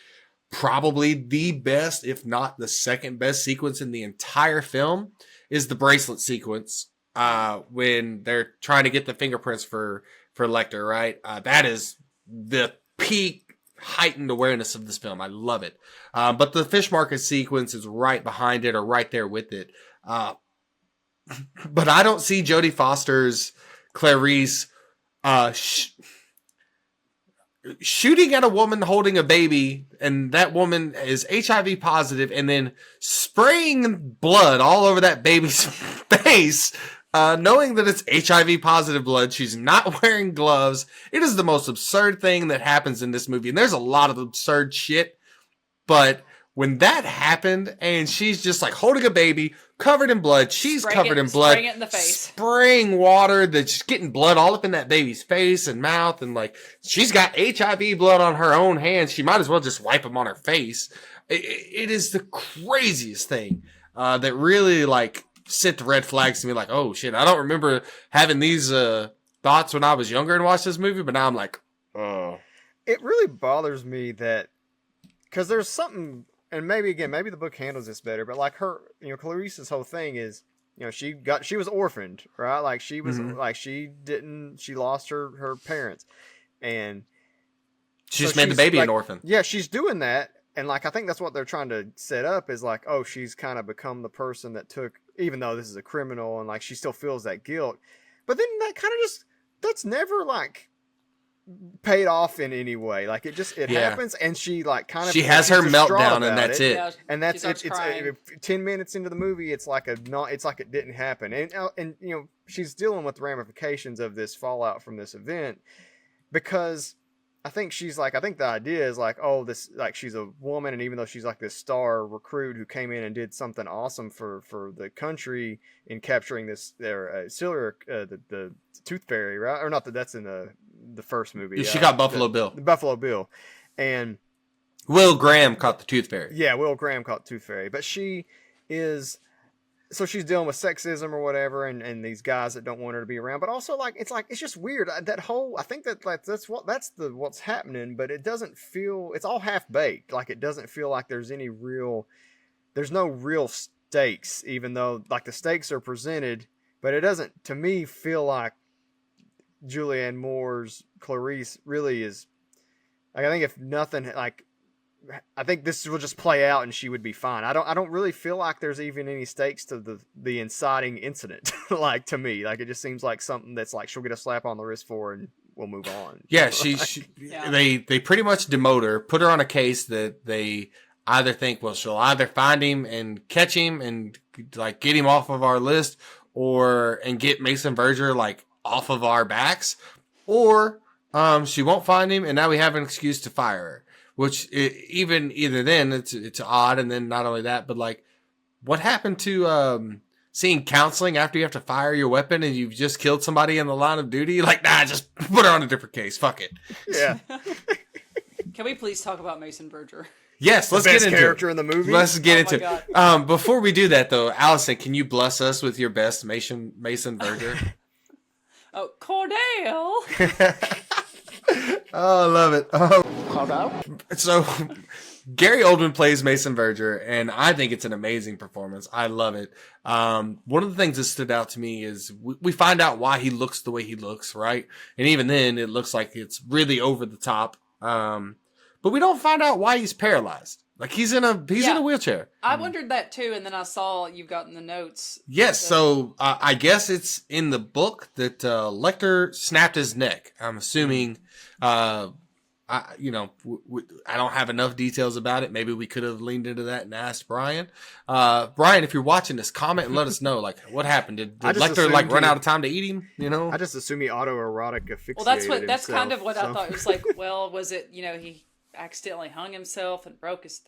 Speaker 2: probably the best, if not the second best sequence in the entire film, is the bracelet sequence. When they're trying to get the fingerprints for Lecter, right? That is the peak heightened awareness of this film. I love it. But the fish market sequence is right behind it or right there with it. But I don't see Jodie Foster's Clarice shooting at a woman holding a baby, and that woman is HIV positive, and then spraying blood all over that baby's face, knowing that it's HIV positive blood. She's not wearing gloves. It is the most absurd thing that happens in this movie, and there's a lot of absurd shit, but when that happened, and she's just like holding a baby covered in blood, she's covered in blood,
Speaker 8: spraying it in the face,
Speaker 2: spraying water that's just getting blood all up in that baby's face and mouth, and like she's got HIV blood on her own hands. She might as well just wipe them on her face. It is the craziest thing that really like sent the red flags to me. Like, oh shit, I don't remember having these thoughts when I was younger and watched this movie, but now I'm like, oh.
Speaker 7: It really bothers me that because there's something. And maybe the book handles this better, but like her, Clarice's whole thing is, she was orphaned, right? Like she was, she lost her parents, and
Speaker 2: she just made the baby an orphan.
Speaker 7: Yeah, she's doing that, and like I think that's what they're trying to set up is like, oh, she's kind of become the person that took, even though this is a criminal, and like she still feels that guilt, but then that kind of that's never like paid off in any way. Like it happens, and she like kind of
Speaker 2: she has her meltdown, and that's it.
Speaker 8: Yeah,
Speaker 7: and that's it's 10 minutes into the movie. It's like it's like it didn't happen, and she's dealing with the ramifications of this fallout from this event because I think the idea is like, oh, this like she's a woman, and even though she's like this star recruit who came in and did something awesome for the country in capturing their silver the tooth fairy, right? Or not that's in the first movie.
Speaker 2: She got Buffalo Bill.
Speaker 7: The Buffalo Bill. And
Speaker 2: Will Graham caught the tooth fairy.
Speaker 7: Yeah, Will Graham caught the tooth fairy. But she's dealing with sexism or whatever, and these guys that don't want her to be around. But also it's just weird. That whole, I think that's what's happening, but it doesn't feel, it's all half baked. Like it doesn't feel like there's no real stakes, even though like the stakes are presented, but it doesn't to me feel like Julianne Moore's Clarice really is. Like I think if nothing, like I think this will just play out and she would be fine. I don't really feel like there's even any stakes to the inciting incident. Like to me, like it just seems like something that's like she'll get a slap on the wrist for and we'll move on.
Speaker 2: Yeah, they pretty much demote her, put her on a case that they either think, well, she'll either find him and catch him and like get him off of our list, and get Mason Verger like off of our backs, or she won't find him, and now we have an excuse to fire her. Which either then it's odd, and then not only that, but like, what happened to seeing counseling after you have to fire your weapon and you've just killed somebody in the line of duty? Like, nah, just put her on a different case. Fuck it.
Speaker 7: Yeah.
Speaker 8: Can we please talk about Mason Verger?
Speaker 2: Yes, let's get into
Speaker 7: character in the movie.
Speaker 2: Let's get into it. Before we do that, though, Allison, can you bless us with your best Mason Verger?
Speaker 8: Oh, Cordell.
Speaker 2: Oh, I love it. Oh. So, Gary Oldman plays Mason Verger, and I think it's an amazing performance. I love it. One of the things that stood out to me is we find out why he looks the way he looks, right? And even then, it looks like it's really over the top. But we don't find out why he's paralyzed. Like he's in a wheelchair.
Speaker 8: I wondered that too, and then I saw you've gotten the notes.
Speaker 2: Yes, so I guess it's in the book that Lecter snapped his neck. I'm assuming. I don't have enough details about it. Maybe we could have leaned into that and asked Brian. Brian, if you're watching this, comment and let us know. Like, what happened? Did Lecter run out of time to eat him?
Speaker 7: I just assume he autoerotic asphyxiated.
Speaker 8: Well, that's kind of what I thought. It was like, well, was it? He accidentally hung himself and broke his.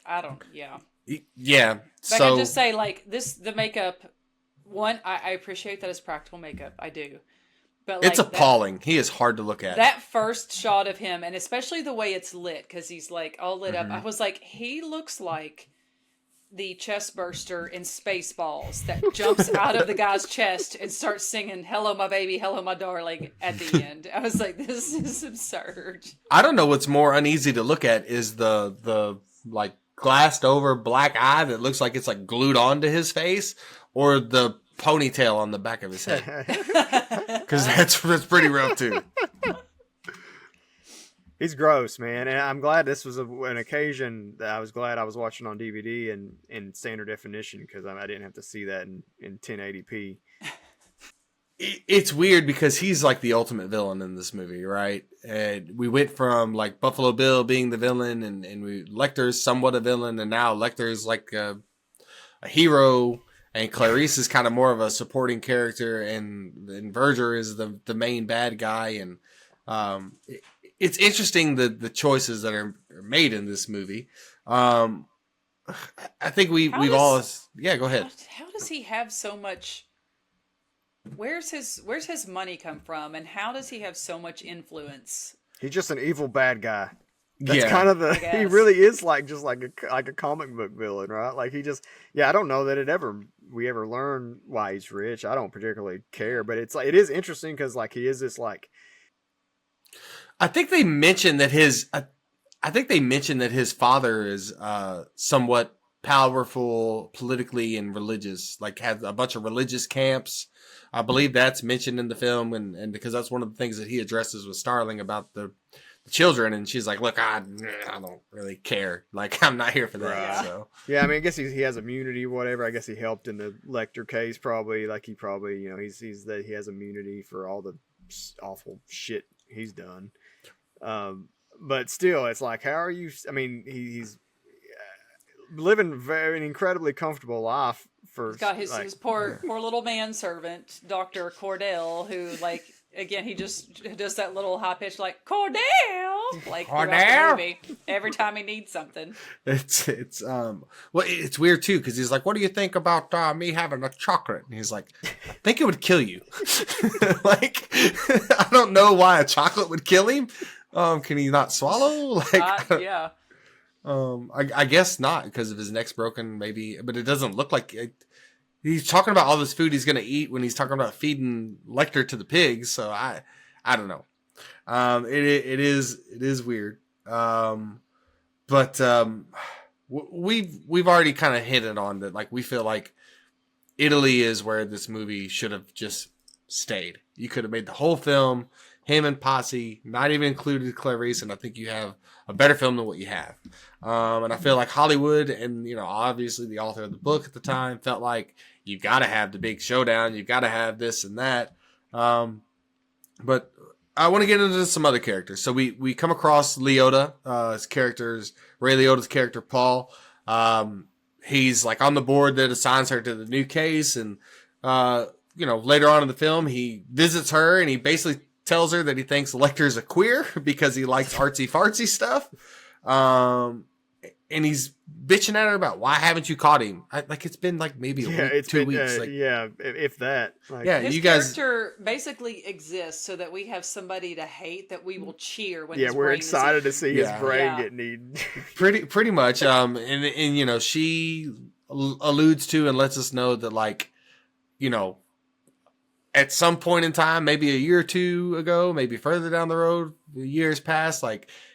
Speaker 2: Yeah.
Speaker 8: But I can just say, like the makeup. One, I appreciate that it's practical makeup. I do. But
Speaker 2: It's
Speaker 8: like
Speaker 2: appalling. He is hard to look at.
Speaker 8: that first shot of him, and especially the way it's lit, because he's like all lit up. I was like, he looks like the chest burster in Spaceballs that jumps out of the guy's chest and starts singing "Hello, my baby, hello, my darling" at the end. I was like, this is absurd.
Speaker 2: I don't know what's more uneasy to look at is the like glassed over black eye that looks like it's like glued onto his face, or the ponytail on the back of his head. Because that's pretty rough too.
Speaker 7: He's gross, man, and I'm glad this was an occasion that I was glad I was watching on DVD and in standard definition, because I didn't have to see that in 1080p.
Speaker 2: It's weird because he's like the ultimate villain in this movie, right? And we went from like Buffalo Bill being the villain, and Lecter's somewhat a villain, and now Lecter's like a hero, and Clarice is kind of more of a supporting character, and Verger is the main bad guy, and it's interesting the choices that are made in this movie. I think we've all go ahead.
Speaker 8: How does he have so much? Where's his money come from, and how does he have so much influence?
Speaker 7: He's just an evil bad guy. That's
Speaker 2: Yeah.
Speaker 7: kind of he really is like a comic book villain, right? Like he just, I don't know that we ever learn why he's rich. I don't particularly care, but it's like, it is interesting because like he is this like,
Speaker 2: I think they mentioned that his father is somewhat powerful politically and religious, like has a bunch of religious camps. I believe that's mentioned in the film, and because that's one of the things that he addresses with Starling about the children, and she's like, look, I don't really care. Like, I'm not here for that.
Speaker 7: Right.
Speaker 2: So
Speaker 7: yeah, I mean, I guess he has immunity, whatever. I guess he helped in the Lecter case, probably. Like he probably, he's that he has immunity for all the awful shit he's done. But still, it's like, how are you? I mean, he's living an incredibly comfortable life.
Speaker 8: He's got his poor little manservant, Dr. Cordell, who, like, again, he just does that little high pitch, like, Cordell, like, throughout the movie, every time he needs something.
Speaker 2: it's weird too, because he's like, what do you think about me having a chocolate? And he's like, I think it would kill you. Like, I don't know why a chocolate would kill him. Can he not swallow? Like,
Speaker 8: yeah.
Speaker 2: I guess not, because of his neck's broken, maybe, but it doesn't look like it. He's talking about all this food he's going to eat when he's talking about feeding Lecter to the pigs. So I don't know. It is weird. But we've already kind of hinted on that. Like, we feel like Italy is where this movie should have just stayed. You could have made the whole film, him and Posse, not even included Clarice, and I think you have a better film than what you have. And I feel like Hollywood and, obviously the author of the book at the time felt like you got to have the big showdown. You got to have this and that. But I want to get into some other characters. So we come across Liotta, his character's Ray Liotta's character, Paul. He's like on the board that assigns her to the new case. And, later on in the film, he visits her and he basically tells her that he thinks Lecter's a queer because he likes artsy fartsy stuff. And he's bitching at her about, why haven't you caught him? It's been like maybe a week, 2 weeks.
Speaker 7: If that. Like,
Speaker 8: his character basically exists so that we have somebody to hate that we will cheer when.
Speaker 7: We're excited to see his brain get eaten.
Speaker 2: pretty much. And she alludes to and lets us know that, at some point in time, maybe a year or two ago, maybe further down the road, years past,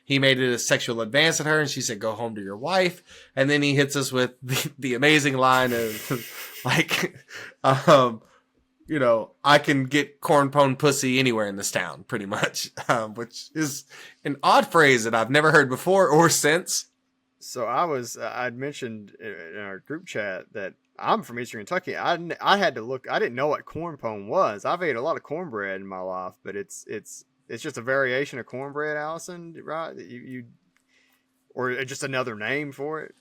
Speaker 2: he made it a sexual advance at her, and she said, go home to your wife. And then he hits us with the amazing line of, I can get corn pone pussy anywhere in this town, pretty much, which is an odd phrase that I've never heard before or since.
Speaker 7: So I'd mentioned in our group chat that I'm from Eastern Kentucky. I had to look. I didn't know what corn pone was. I've ate a lot of cornbread in my life, but it's just a variation of cornbread, Allison, right? You or just another name for it.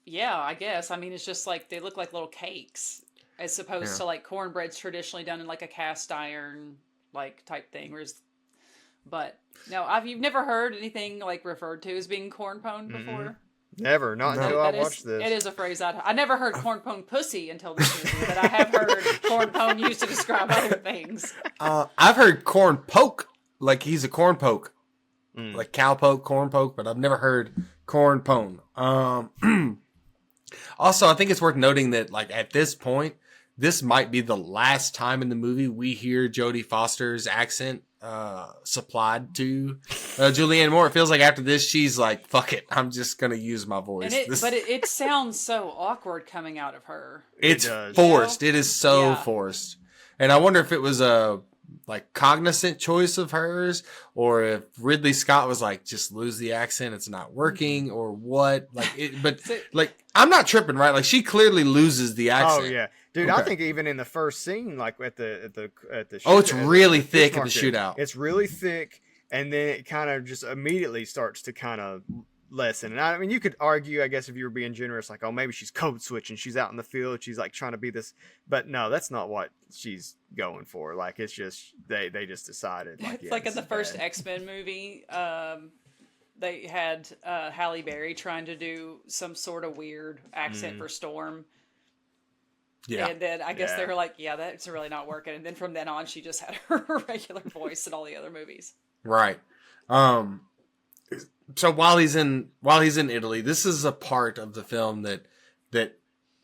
Speaker 8: Yeah, I guess. I mean, it's just like they look like little cakes, as opposed to like cornbread's traditionally done in like a cast iron type thing. But no, you've never heard anything like referred to as being corn pone before.
Speaker 7: Never, not until I watched this.
Speaker 8: It is a phrase I never heard corn pone pussy until this movie, but I have heard corn pone used to describe other things.
Speaker 2: I've heard corn poke, like he's a corn poke, like cow poke, corn poke, but I've never heard corn pone. Also, I think it's worth noting that, like, at this point, this might be the last time in the movie we hear Jodie Foster's accent supplied to Julianne Moore. It feels like after this, she's like, fuck it, I'm just going to use my voice.
Speaker 8: But it sounds so awkward coming out of her.
Speaker 2: It's forced. It is so forced. And I wonder if it was a like cognizant choice of hers, or if Ridley Scott was like, just lose the accent, it's not working, or what. Like I'm not tripping, right? Like she clearly loses the accent.
Speaker 7: Oh yeah. Dude, okay. I think even in the first scene, like at the
Speaker 2: oh, it's really thick at the shootout.
Speaker 7: It's really thick, and then it kind of just immediately starts to kind of lessen. And I mean, you could argue, I guess, if you were being generous, like, oh, maybe she's code switching, she's out in the field, she's like trying to be this, but no, that's not what she's going for. Like, it's just they just decided. Like,
Speaker 8: it's like in the first X-Men movie, they had Halle Berry trying to do some sort of weird accent for Storm. Yeah. And then I guess they were like, yeah, that's really not working. And then from then on, she just had her regular voice in all the other movies.
Speaker 2: Right. So while he's in Italy, this is a part of the film that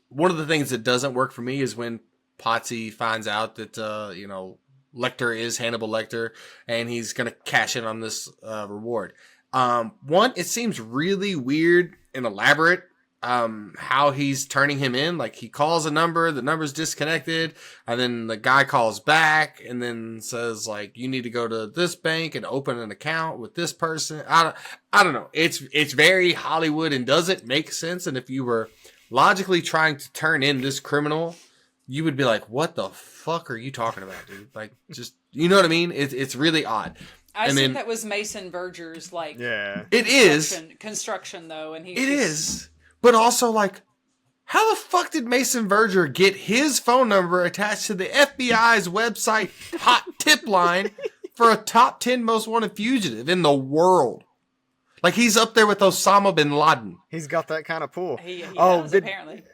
Speaker 2: one of the things that doesn't work for me is when Potsy finds out that, Lecter is Hannibal Lecter and he's going to cash in on this reward. One, it seems really weird and elaborate. How he's turning him in, like he calls a number, the number's disconnected, and then the guy calls back and then says like, you need to go to this bank and open an account with this person. I don't know. It's very Hollywood and doesn't make sense. And if you were logically trying to turn in this criminal, you would be like, what the fuck are you talking about, dude? Like, just, you know what I mean? It's really odd.
Speaker 8: I think that was Mason Verger's
Speaker 2: it is
Speaker 8: construction though. And
Speaker 2: it is. But also, like, how the fuck did Mason Verger get his phone number attached to the FBI's website hot tip line for a top 10 most wanted fugitive in the world? Like, he's up there with Osama bin Laden.
Speaker 7: He's got that kind of pull.
Speaker 8: He does, apparently.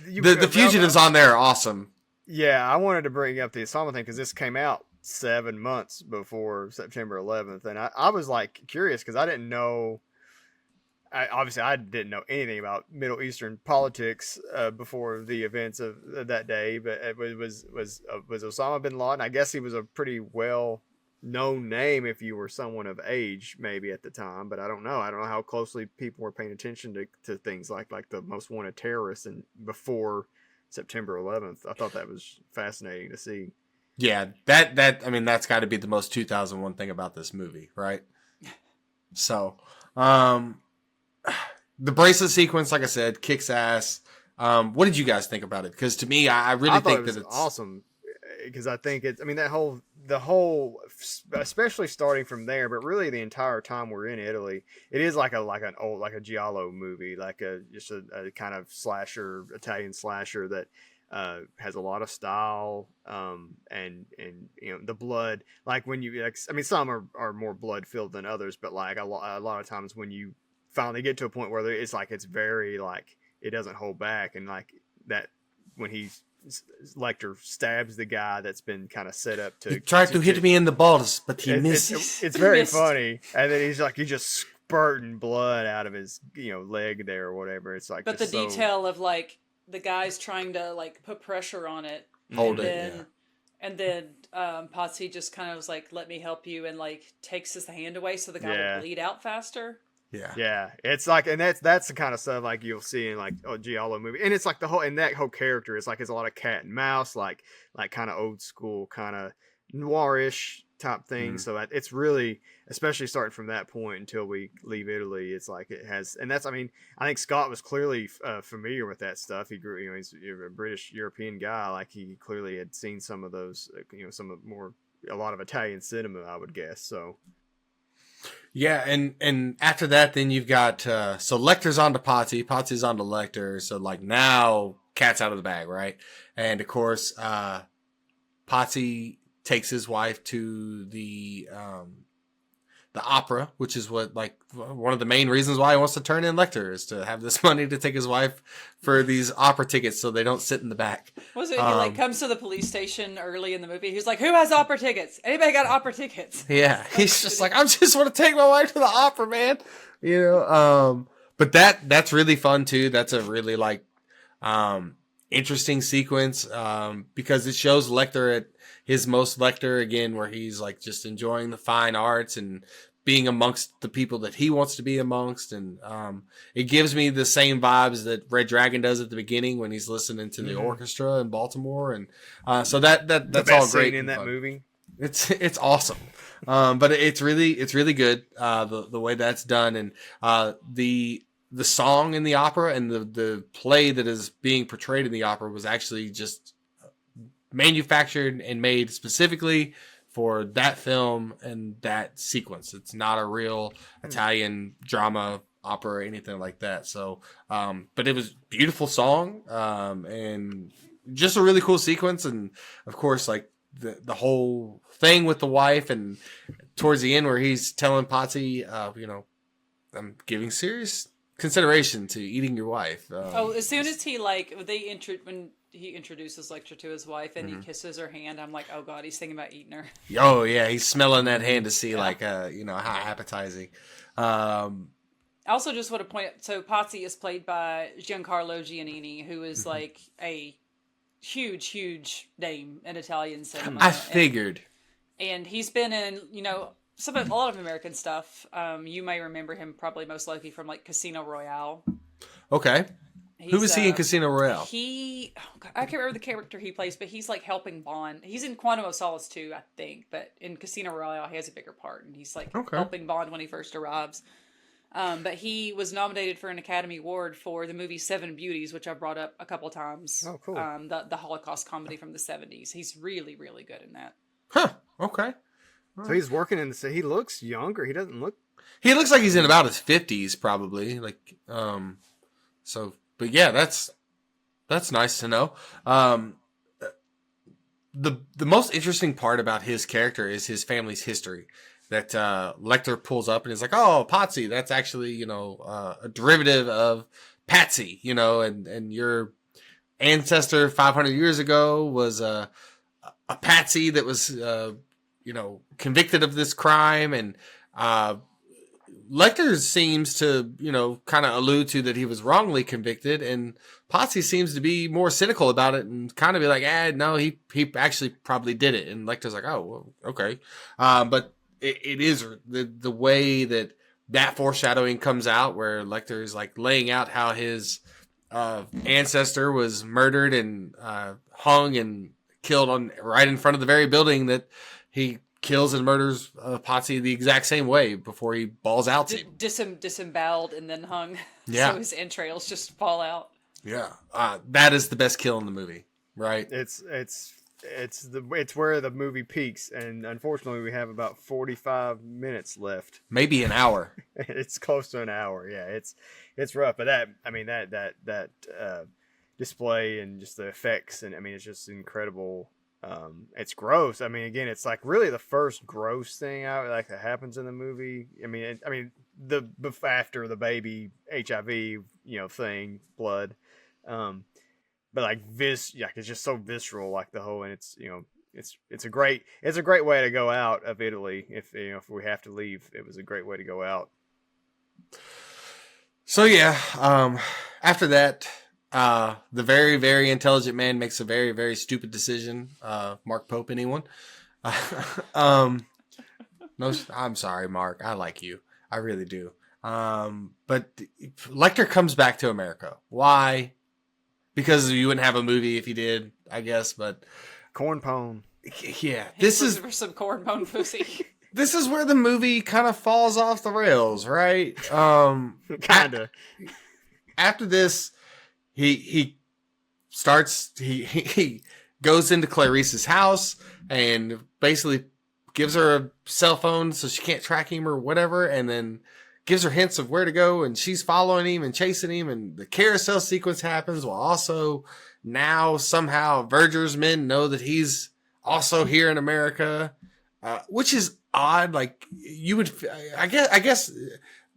Speaker 2: The fugitives on there are awesome.
Speaker 7: Yeah, I wanted to bring up the Osama thing because this came out 7 months before September 11th. And I was, like, curious because I didn't know... Obviously, I didn't know anything about Middle Eastern politics before the events of that day, but it was Osama bin Laden. I guess he was a pretty well-known name if you were someone of age, maybe at the time. But I don't know. I don't know how closely people were paying attention to things like the most wanted terrorists and before September 11th. I thought that was fascinating to see.
Speaker 2: Yeah, that's got to be the most 2001 thing about this movie, right? So, the bracelet sequence, like I said, kicks ass. What did you guys think about it? Because to me, I really think that it's
Speaker 7: awesome. Because I think the whole, especially starting from there, but really the entire time we're in Italy, it is like a giallo movie, like just a kind of slasher, Italian slasher that has a lot of style, and the blood. Like when you, some are more blood filled than others, but like a lot of times when you finally get to a point where it's very like it doesn't hold back, and like that when Lecter stabs the guy that's been kind of set up to.
Speaker 2: He tried to hit me in the balls, but he misses.
Speaker 7: It's very funny, and then he's just spurting blood out of his leg there or whatever. It's like,
Speaker 8: but the detail of like the guys trying to like put pressure on it, and then Potsy just kind of was like, "Let me help you," and like takes his hand away so the guy will bleed out faster.
Speaker 7: Yeah. It's like, and that's the kind of stuff like you'll see in like a giallo movie, and it's like that whole character is like it's a lot of cat and mouse, like kind of old school, kind of noirish type thing. So it's really, especially starting from that point until we leave Italy, it's like it has, and that's, I think Scott was clearly familiar with that stuff. He grew, he's a British European guy, like he clearly had seen some of those, a lot of Italian cinema, I would guess. So.
Speaker 2: Yeah, and after that, then you've got so Lecter's on to Potsy, Potsy's on to Lecter. So like now, cat's out of the bag, right? And of course, Potsy takes his wife to the opera, which is what like one of the main reasons why he wants to turn in Lecter is to have this money to take his wife for these opera tickets so they don't sit in the back.
Speaker 8: Was it he like comes to the police station early in the movie? He's like, "Who has opera tickets? Anybody got opera tickets?"
Speaker 2: Yeah, he's just like, I just want to take my wife to the opera, man. You know, but that's really fun too. That's a really like interesting sequence because it shows Lecter at his most Lecter again, where he's like just enjoying the fine arts and being amongst the people that he wants to be amongst. And it gives me the same vibes that Red Dragon does at the beginning when he's listening to the orchestra in Baltimore. And so that's all great
Speaker 7: scene in that movie.
Speaker 2: It's awesome. But it's really good. The way that's done, and the song in the opera and the play that is being portrayed in the opera was actually just manufactured and made specifically for that film and that sequence. It's not a real Italian drama opera or anything like that. So, but it was a beautiful song, and just a really cool sequence. And of course, like the whole thing with the wife, and towards the end where he's telling Patsy, you know, I'm giving serious consideration to eating your wife.
Speaker 8: As soon as he like when he introduces Lecter to his wife and he kisses her hand, I'm like, oh god, he's thinking about eating her.
Speaker 2: Oh yeah, he's smelling that hand to see like you know, how appetizing.
Speaker 8: I also just want to point out, so Patsy is played by Giancarlo Giannini, who is like a huge name in Italian cinema.
Speaker 2: I figured.
Speaker 8: And he's been in, you know, a lot of American stuff. You may remember him probably most likely from like Casino Royale.
Speaker 2: Okay. Who was he in Casino Royale?
Speaker 8: I can't remember the character he plays, but he's like helping Bond. He's in Quantum of Solace too, I think. But in Casino Royale, he has a bigger part, and he's like helping Bond when he first arrives. But he was nominated for an Academy Award for the movie Seven Beauties, which I brought up a couple times. Oh, cool. The Holocaust comedy from the 70s. He's really good in that.
Speaker 2: Huh. Okay.
Speaker 7: So he's working in he looks younger. He doesn't look.
Speaker 2: He looks like he's in about his 50s, probably. Like, so, but yeah, that's nice to know. The most interesting part about his character is his family's history. That Lecter pulls up and is like, oh, Patsy, that's actually, you know, a derivative of Patsy, you know, and your ancestor 500 years ago was a Patsy that was, you know, convicted of this crime. And Lecter seems to, you know, kind of allude to that he was wrongly convicted, and Patsy seems to be more cynical about it and kind of be like, no, he actually probably did it. And Lecter's like, oh, well, okay. But it is the way that foreshadowing comes out, where Lecter is like laying out how his ancestor was murdered and hung and killed right in front of the very building that he kills and murders Patsy the exact same way before he balls out to him.
Speaker 8: Disemboweled and then hung.
Speaker 2: Yeah.
Speaker 8: So his entrails just fall out.
Speaker 2: Yeah. That is the best kill in the movie, right?
Speaker 7: It's where the movie peaks, and unfortunately we have about 45 minutes left.
Speaker 2: Maybe an hour.
Speaker 7: It's close to an hour. Yeah, it's rough, but that display and just the effects, and I mean, it's just incredible. It's gross. I mean, again, it's like really the first gross thing that happens in the movie. I mean, after the baby HIV, you know, thing, blood. But like it's just so visceral, like the whole, and it's, you know, it's a great way to go out of Italy. If we have to leave, it was a great way to go out.
Speaker 2: So yeah, after that, the very, very intelligent man makes a very, very stupid decision. Mark Pope, anyone? No, I'm sorry, Mark. I like you. I really do. But Lecter comes back to America. Why? Because you wouldn't have a movie if you did, I guess, but...
Speaker 7: Corn pone.
Speaker 2: Yeah.
Speaker 8: This is for some corn pone pussy.
Speaker 2: This is where the movie kind of falls off the rails, right?
Speaker 7: Kinda.
Speaker 2: After this, he goes into Clarice's house and basically gives her a cell phone so she can't track him or whatever, and then gives her hints of where to go, and she's following him and chasing him, and the carousel sequence happens while also now somehow Verger's men know that he's also here in America, which is odd. Like you would, I guess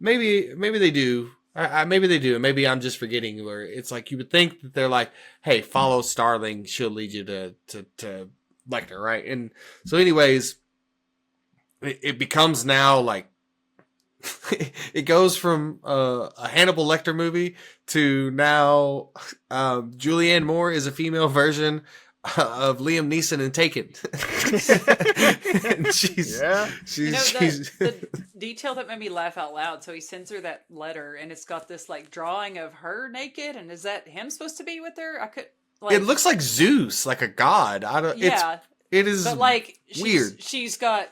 Speaker 2: maybe they do. Maybe they do. Maybe I'm just forgetting where it's like you would think that they're like, hey, follow Starling. She'll lead you to Lecter, right? And so anyways, it becomes now like, it goes from a Hannibal Lecter movie to now Julianne Moore is a female version of Liam Neeson in Taken. And she's
Speaker 8: the detail that made me laugh out loud. So he sends her that letter, and it's got this like drawing of her naked, and is that him supposed to be with her?
Speaker 2: It looks like Zeus, like a god. I don't.
Speaker 8: Yeah.
Speaker 2: It is,
Speaker 8: but like
Speaker 2: weird.
Speaker 8: She's got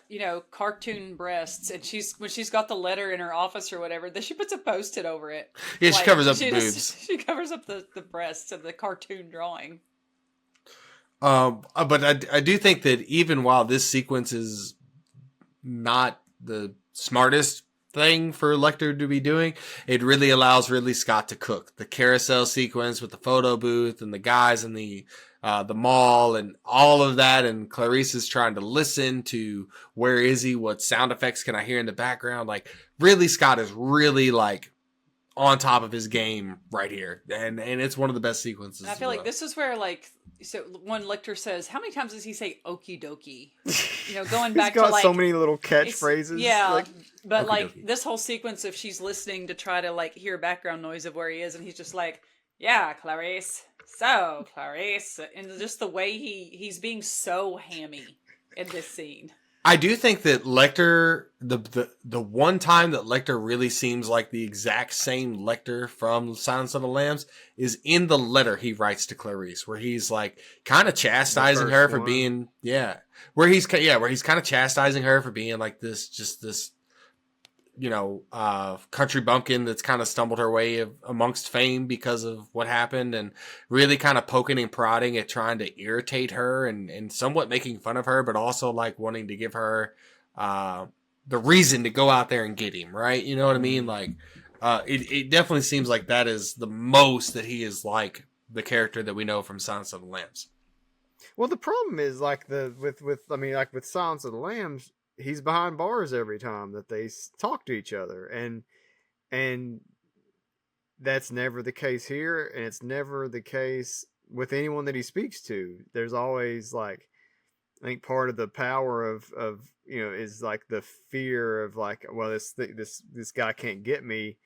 Speaker 8: cartoon breasts, and when she's got the letter in her office or whatever, then she puts a Post-it over it.
Speaker 2: Yeah, she covers up the boobs.
Speaker 8: She covers up the breasts of the cartoon drawing.
Speaker 2: But I do think that even while this sequence is not the smartest thing for Lecter to be doing, it really allows Ridley Scott to cook. The carousel sequence with the photo booth and the guys in the mall and all of that, and Clarice is trying to listen to where is he, what sound effects can I hear in the background. Like Ridley Scott is really like on top of his game right here, and it's one of the best sequences.
Speaker 8: And I feel like this is where so when Lecter says, how many times does he say okie dokie? Going back
Speaker 7: He's got
Speaker 8: to like
Speaker 7: so many little catchphrases.
Speaker 8: Yeah, but
Speaker 2: okey-dokey.
Speaker 8: This whole sequence, if she's listening to try to hear background noise of where he is, and he's just like, yeah, Clarice. So, Clarice, and just the way he's being so hammy in this scene.
Speaker 2: I do think that Lecter, the one time that Lecter really seems like the exact same Lecter from Silence of the Lambs is in the letter he writes to Clarice, where he's like kind of chastising her for being, where he's kind of chastising her for being like this country bumpkin that's kind of stumbled her way amongst fame because of what happened, and really kind of poking and prodding at trying to irritate her and somewhat making fun of her, but also like wanting to give her the reason to go out there and get him, right? You know what I mean? Like it definitely seems like that is the most that he is like the character that we know from Silence of the Lambs.
Speaker 7: Well, the problem is with Silence of the Lambs, he's behind bars every time that they talk to each other, and that's never the case here, and it's never the case with anyone that he speaks to. There's always I think part of the power of is like the fear of this guy can't get me,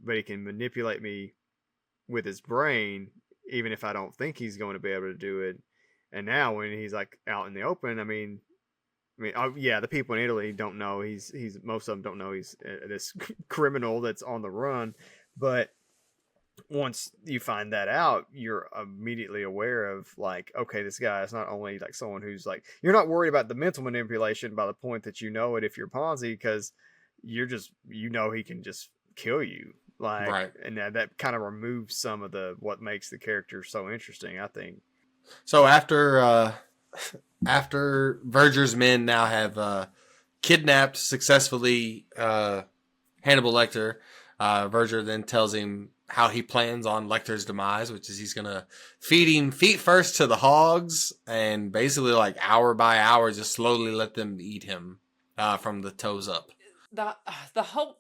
Speaker 7: but he can manipulate me with his brain, even if I don't think he's going to be able to do it. And now when he's out in the open, the people in Italy don't know he's most of them don't know he's this criminal that's on the run. But once you find that out, you're immediately aware of okay, this guy is not only someone who's you're not worried about the mental manipulation by the point that you know it if you're Ponzi, because you're just he can just kill you.
Speaker 2: Right.
Speaker 7: And that kind of removes some of what makes the character so interesting, I think.
Speaker 2: So after Verger's men now have kidnapped successfully Hannibal Lecter, Verger then tells him how he plans on Lecter's demise, which is he's going to feed him feet first to the hogs and basically hour by hour just slowly let them eat him from the toes up.
Speaker 8: The whole...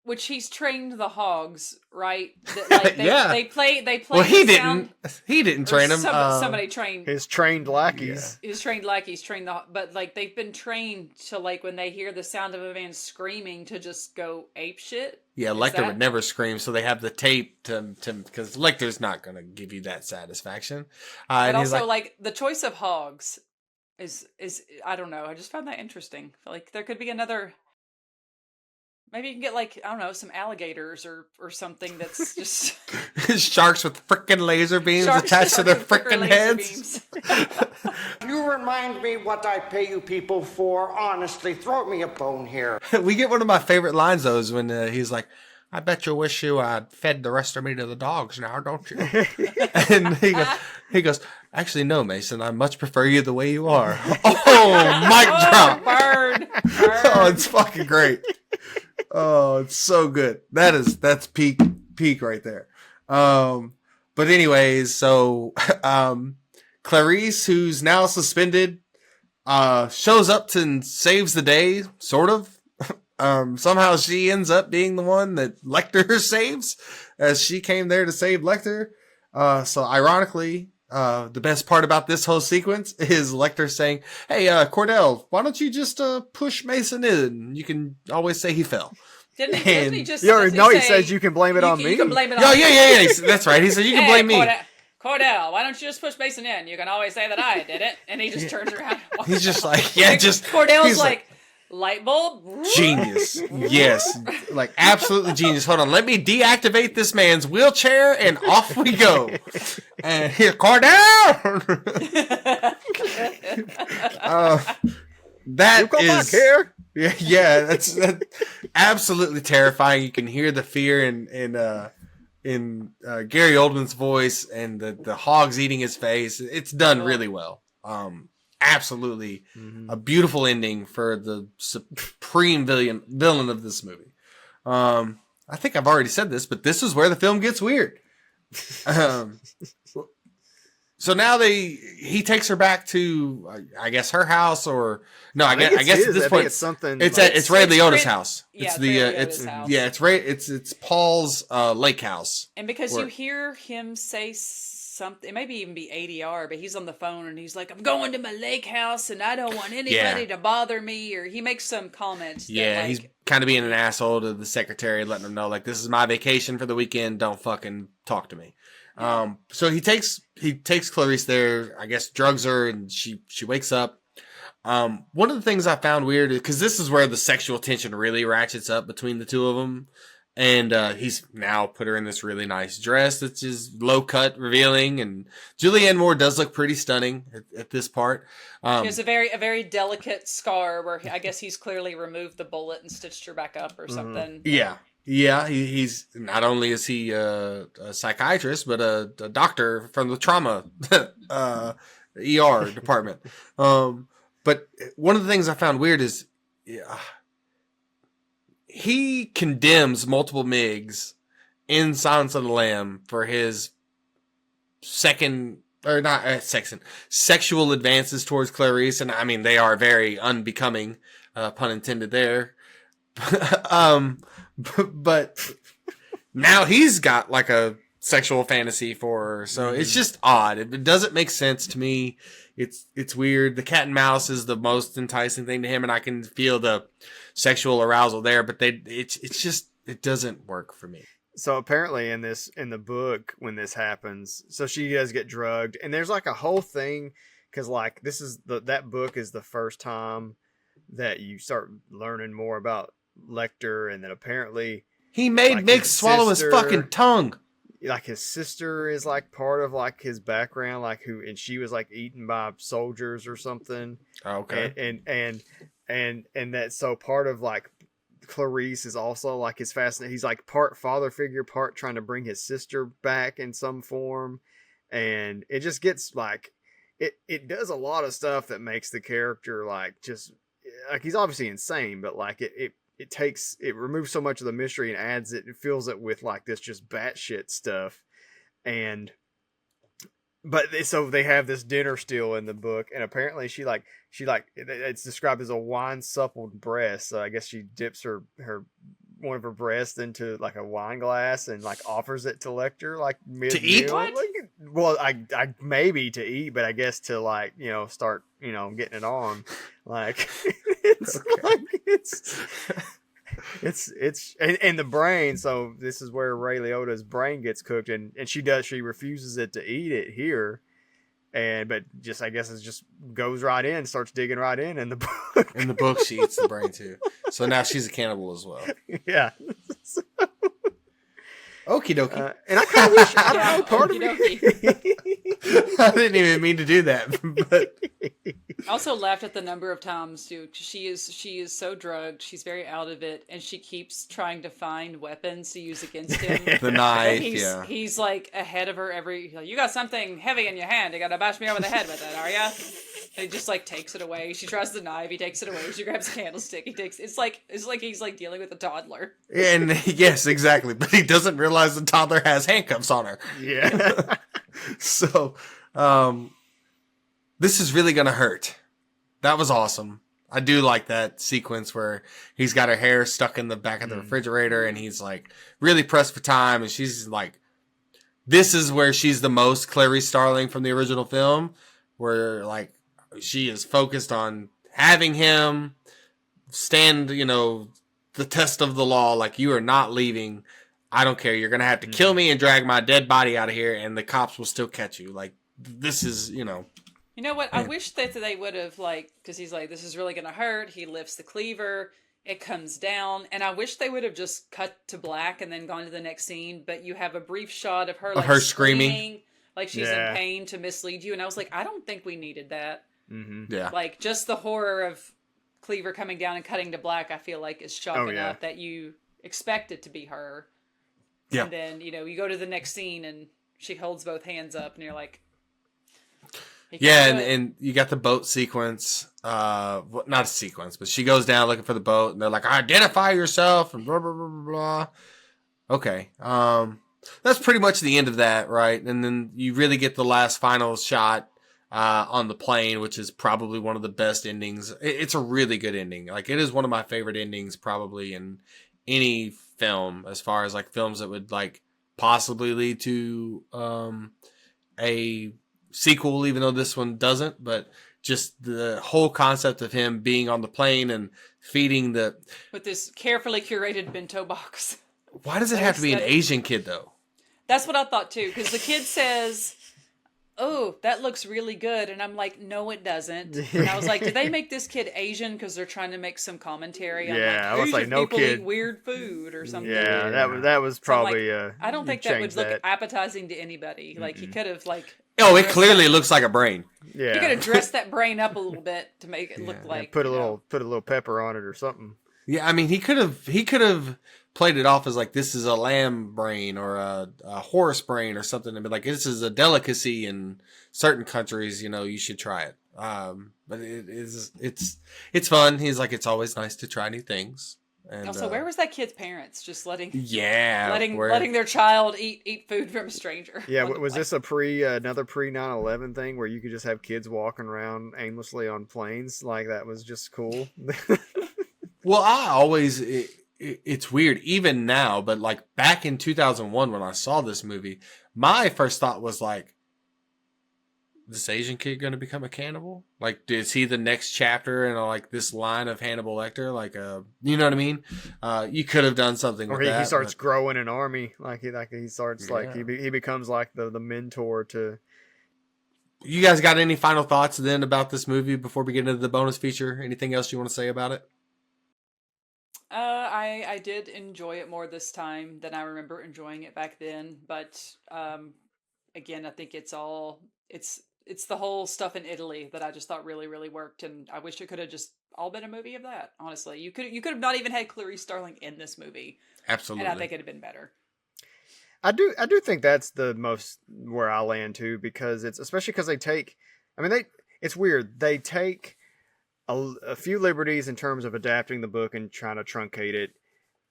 Speaker 8: Which he's trained the hogs, right? They play.
Speaker 2: Well, he didn't. He didn't train them.
Speaker 8: Somebody trained
Speaker 7: his trained lackeys.
Speaker 8: His trained lackeys trained but they've been trained to when they hear the sound of a man screaming to just go ape shit.
Speaker 2: Yeah, Lecter would never scream, so they have the tape to because Lecter's not going to give you that satisfaction.
Speaker 8: But also, the choice of hogs is I don't know. I just found that interesting. There could be another. Maybe you can get some alligators or something that's just
Speaker 2: sharks with frickin' laser beams attached to their frickin' heads.
Speaker 3: You remind me what I pay you people for. Honestly, throw me a bone here.
Speaker 2: We get one of my favorite lines though is when he's like, "I bet you wish you had fed the rest of me to the dogs now, don't you?" And he goes, "Actually, no, Mason. I much prefer you the way you are." Oh, mic drop!
Speaker 8: Burn.
Speaker 2: Oh, it's fucking great. Oh, it's so good. That's peak right there. But anyways, so Clarice, who's now suspended, shows up and saves the day, sort of. Somehow she ends up being the one that Lecter saves, as she came there to save Lecter. So ironically, the best part about this whole sequence is Lecter saying, "Hey, Cordell, why don't you just push Mason in? You can always say he fell."
Speaker 8: Didn't he just?
Speaker 7: You already know he
Speaker 8: say,
Speaker 7: says you can blame it on me.
Speaker 8: You can blame it on
Speaker 2: Oh,
Speaker 8: me.
Speaker 2: yeah. That's right. He said, "You can blame me."
Speaker 8: Cordell, why don't you just push Mason in? You can always say that I did it. And he just turns around.
Speaker 2: He's just like, yeah, just.
Speaker 8: Cordell's like, light bulb?
Speaker 2: Genius. Yes. Like, absolutely genius. Hold on. Let me deactivate this man's wheelchair and off we go. And here, Cordell! That
Speaker 7: you come
Speaker 2: is.
Speaker 7: back here.
Speaker 2: Yeah, that's absolutely terrifying. You can hear the fear in Gary Oldman's voice, and the hogs eating his face. It's done really well. Absolutely a beautiful ending for the supreme villain of this movie. I think I've already said this, but this is where the film gets weird. So now he takes her back to, I guess, her house, or no, I guess at this point
Speaker 7: it's something.
Speaker 2: It's Ray Liotta's house.
Speaker 8: Yeah,
Speaker 2: It's Paul's lake house.
Speaker 8: And because you hear him say something, it maybe even be ADR, but he's on the phone and he's like, "I'm going to my lake house and I don't want anybody to bother me," or he makes some comments.
Speaker 2: Yeah, he's kind of being an asshole to the secretary, letting him know, like, this is my vacation for the weekend. Don't fucking talk to me. So he takes Clarice there, I guess drugs her, and she wakes up. One of the things I found weird is, cause this is where the sexual tension really ratchets up between the two of them. And, he's now put her in this really nice dress that's just low cut, revealing. And Julianne Moore does look pretty stunning at this part.
Speaker 8: She has a very delicate scar where I guess he's clearly removed the bullet and stitched her back up or something.
Speaker 2: Yeah. Yeah, he's not only is he a psychiatrist, but a doctor from the trauma ER department. But one of the things I found weird is he condemns multiple MIGs in Silence of the Lamb for his sexual advances towards Clarice, and I mean they are very unbecoming, pun intended there. But now he's got like a sexual fantasy for her, so it's just odd. It doesn't make sense to me. It's weird. The cat and mouse is the most enticing thing to him, and I can feel the sexual arousal there. But it doesn't work for me.
Speaker 7: So apparently in the book, when this happens, so she does get drugged, and there's like a whole thing, because like that book is the first time that you start learning more about Lecter, and then apparently
Speaker 2: he made Mick swallow his fucking tongue.
Speaker 7: Like his sister is like part of like his background, like and she was like eaten by soldiers or something.
Speaker 2: Okay.
Speaker 7: And that, so part of like Clarice is also like his fascinating. He's like part father figure, part trying to bring his sister back in some form, and it just gets like it does a lot of stuff that makes the character like just like he's obviously insane, but like it removes so much of the mystery and adds it fills it with like this just batshit stuff. But so they have this dinner still in the book, and apparently she it's described as a wine suppled breast. So I guess she dips her one of her breasts into like a wine glass and like offers it to Lecter like mid-meal.
Speaker 2: To eat?
Speaker 7: Like, well, I maybe to eat, but I guess to like start getting it on. Like it's like it's and the brain. So this is where Ray Liotta's brain gets cooked, and she refuses it to eat it here, but just I guess it just goes right in, starts digging right in the book.
Speaker 2: In the book, she eats the brain too. So now she's a cannibal as well.
Speaker 7: Yeah.
Speaker 2: Okie dokie.
Speaker 7: And I kind of wish, I don't know, part of me.
Speaker 2: I didn't even mean to do that, but
Speaker 8: I also laughed at the number of times, dude. She is so drugged. She's very out of it, and she keeps trying to find weapons to use against him.
Speaker 2: The knife,
Speaker 8: He's like ahead of her you got something heavy in your hand. You got to bash me over the head with it, are ya? And he just like takes it away. She tries the knife. He takes it away. She grabs a candlestick. It's like he's like dealing with a toddler.
Speaker 2: And yes, exactly. But he doesn't realize the toddler has handcuffs on her.
Speaker 7: Yeah.
Speaker 2: So, this is really gonna hurt. That was awesome. I do like that sequence where he's got her hair stuck in the back of the refrigerator and he's like really pressed for time. And she's like, this is where she's the most Clarice Starling from the original film, where like she is focused on having him stand, the test of the law. Like, you are not leaving. I don't care. You're going to have to kill me and drag my dead body out of here, and the cops will still catch you. Like, this is,
Speaker 8: You know what? I wish that they would have, like, because he's like, this is really going to hurt. He lifts the cleaver. It comes down. And I wish they would have just cut to black and then gone to the next scene. But you have a brief shot of her, like,
Speaker 2: her screaming.
Speaker 8: Like she's in pain to mislead you. And I was like, I don't think we needed that.
Speaker 7: Mm-hmm.
Speaker 2: Yeah.
Speaker 8: Like, just the horror of cleaver coming down and cutting to black, I feel like is shocking enough that you expect it to be her.
Speaker 2: Yeah.
Speaker 8: And then, you go to the next scene and she holds both hands up and you're like,
Speaker 2: yeah, and you got the boat sequence. Not a sequence, but she goes down looking for the boat, and they're like, "Identify yourself," and blah blah blah blah blah. Okay, that's pretty much the end of that, right? And then you really get the last final shot on the plane, which is probably one of the best endings. It's a really good ending. Like, it is one of my favorite endings, probably in any film, as far as like films that would like possibly lead to a sequel, even though this one doesn't. But just the whole concept of him being on the plane and feeding
Speaker 8: with this carefully curated bento box.
Speaker 2: Why does it have to be an Asian kid though?
Speaker 8: That's what I thought too, because the kid says, "Oh, that looks really good," and I'm like, "No, it doesn't." And I was like, "Did they make this kid Asian because they're trying to make some commentary on
Speaker 7: I was
Speaker 8: Asian
Speaker 7: like, no
Speaker 8: people
Speaker 7: kid
Speaker 8: eat weird food or something?"
Speaker 7: Yeah, that was probably.
Speaker 8: I don't think that would look appetizing to anybody. Mm-hmm. Like, he could have
Speaker 2: it clearly looks like a brain.
Speaker 7: Yeah,
Speaker 8: he could have dressed that brain up a little bit to make it look like
Speaker 7: put a little pepper on it or something.
Speaker 2: Yeah, I mean, he could have played it off as like, this is a lamb brain or a horse brain or something, and be like, this is a delicacy in certain countries. You should try it. But it's fun. He's like, it's always nice to try new things. And
Speaker 8: also, where was that kid's parents? Just letting their child eat food from a stranger.
Speaker 7: Yeah, was this another pre 9/11 thing where you could just have kids walking around aimlessly on planes? Like, that was just cool.
Speaker 2: Well, it's weird even now, but like back in 2001 when I saw this movie, my first thought was like, this Asian kid going to become a cannibal? Like, is he the next chapter in like this line of Hannibal Lecter? Like, you know what I mean? You could have done something with that.
Speaker 7: He starts growing an army. He starts he becomes like the mentor to.
Speaker 2: You guys got any final thoughts then about this movie before we get into the bonus feature? Anything else you want to say about it?
Speaker 8: I did enjoy it more this time than I remember enjoying it back then. But again, I think it's the whole stuff in Italy that I just thought really, really worked, and I wish it could have just all been a movie of that. Honestly, you could have not even had Clarice Starling in this movie.
Speaker 2: Absolutely,
Speaker 8: and I think it'd have been better.
Speaker 7: I do think that's the most where I land too, because especially because it's weird. They take a few liberties in terms of adapting the book and trying to truncate it,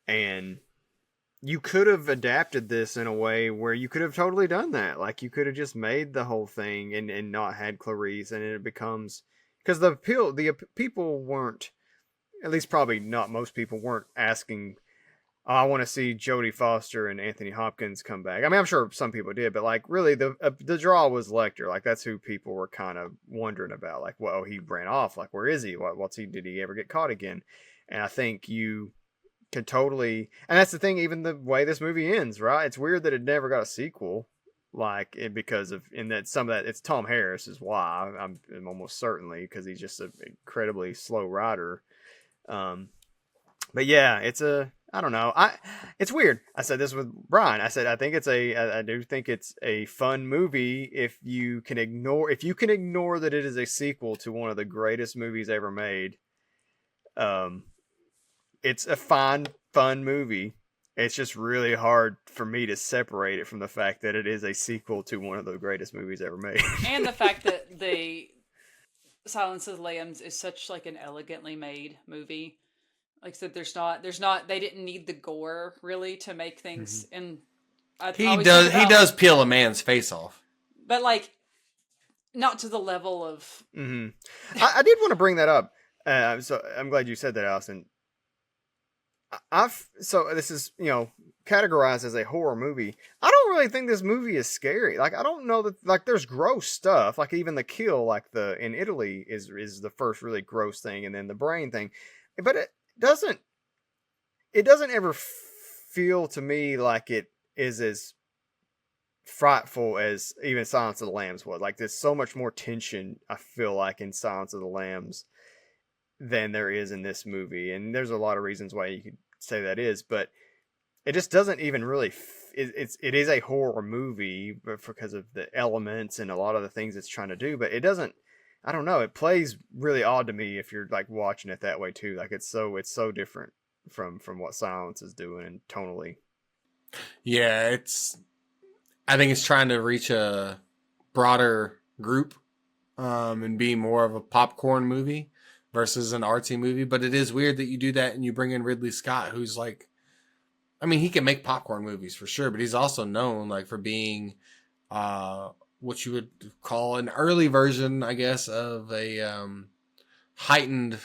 Speaker 7: and you could have adapted this in a way where you could have totally done that. Like, you could have just made the whole thing and not had Clarice, and it becomes, because the people weren't, at least probably not most people, weren't asking, oh, I want to see Jodie Foster and Anthony Hopkins come back. I mean, I'm sure some people did, but like, really the draw was Lecter. Like, that's who people were kind of wondering about. Like, well, he ran off. Like, where is he? Did he ever get caught again? And I think you could totally, and that's the thing, even the way this movie ends, right? It's weird that it never got a sequel, because of, in that some of that, it's Tom Harris is why, I'm almost certainly, because he's just an incredibly slow writer. But yeah, I don't know. It's weird. I said this with Brian. I said, I do think it's a fun movie if you can ignore that it is a sequel to one of the greatest movies ever made. It's a fun movie. It's just really hard for me to separate it from the fact that it is a sequel to one of the greatest movies ever made.
Speaker 8: And the fact that the Silence of the Lambs is such like an elegantly made movie. Like I said, there's not, they didn't need the gore really to make things. And
Speaker 2: he does peel a man's face off.
Speaker 8: But like, not to the level of.
Speaker 7: I did want to bring that up. So I'm glad you said that, Allison. So this is, categorized as a horror movie. I don't really think this movie is scary. Like, I don't know that, like, there's gross stuff. Like, even the kill, like in Italy is the first really gross thing, and then the brain thing. But it doesn't ever feel to me like it is as frightful as even Silence of the Lambs was. Like, there's so much more tension, I feel like, in Silence of the Lambs than there is in this movie. And there's a lot of reasons why you could say that is, but it just doesn't even really it is a horror movie because of the elements and a lot of the things it's trying to do, but it doesn't, I don't know, it plays really odd to me if you're like watching it that way too. Like, it's so different from what Silence is doing and tonally.
Speaker 2: Yeah, I think it's trying to reach a broader group and be more of a popcorn movie versus an artsy movie. But it is weird that you do that and you bring in Ridley Scott, who's like, I mean, he can make popcorn movies for sure, but he's also known like for being what you would call an early version, I guess, of a heightened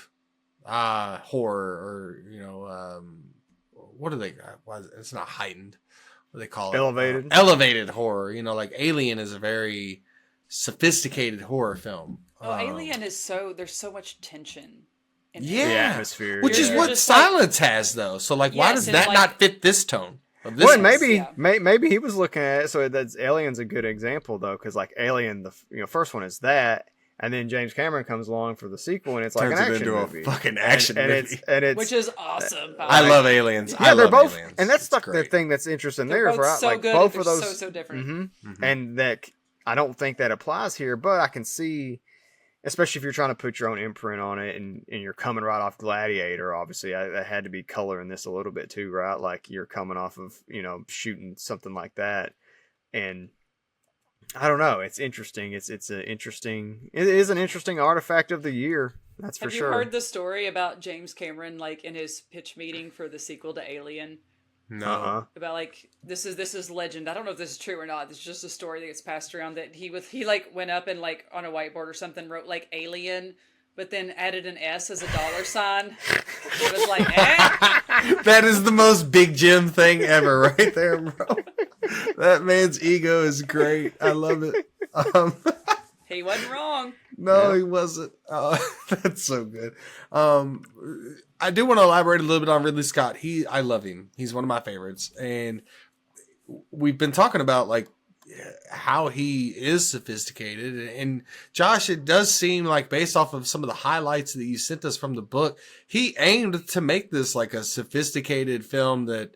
Speaker 2: horror, or what do they? It's not heightened. What do they call it?
Speaker 7: Elevated.
Speaker 2: Elevated horror. Like Alien is a very sophisticated horror film.
Speaker 8: Oh, Alien is there's so much tension.
Speaker 2: The
Speaker 7: atmosphere,
Speaker 2: which is what Silence has, though. So, like, why does that not fit this tone?
Speaker 7: Well, maybe he was looking at it. So that's Alien's a good example, though, because like Alien, the first one is that, and then James Cameron comes along for the sequel, and it's like an action movie,
Speaker 2: a fucking action movie,
Speaker 7: and it's
Speaker 8: which is awesome.
Speaker 2: I love Aliens.
Speaker 7: Yeah, they're both,
Speaker 2: Aliens.
Speaker 7: and that's like the thing that's interesting.
Speaker 8: They're both
Speaker 7: right?
Speaker 8: So
Speaker 7: like
Speaker 8: good,
Speaker 7: both of those
Speaker 8: so different,
Speaker 7: and that I don't think that applies here, but I can see. Especially if you're trying to put your own imprint on it and you're coming right off Gladiator, obviously, that had to be coloring this a little bit too, right? Like you're coming off of, shooting something like that. And I don't know. It's interesting. It is an interesting artifact of the year. That's for sure.
Speaker 8: Have you heard the story about James Cameron, like in his pitch meeting for the sequel to Alien?
Speaker 2: No.
Speaker 8: About like this is legend. I don't know if this is true or not. It's just a story that gets passed around that he like went up and like on a whiteboard or something wrote like Alien, but then added an S as a dollar sign. It was like,
Speaker 2: That is the most Big Jim thing ever, right there, bro. That man's ego is great. I love it.
Speaker 8: He wasn't wrong.
Speaker 2: No, he wasn't. That's so good. I do want to elaborate a little bit on Ridley Scott. I love him. He's one of my favorites. And we've been talking about like how he is sophisticated. And Josh, it does seem like based off of some of the highlights that you sent us from the book, he aimed to make this like a sophisticated film that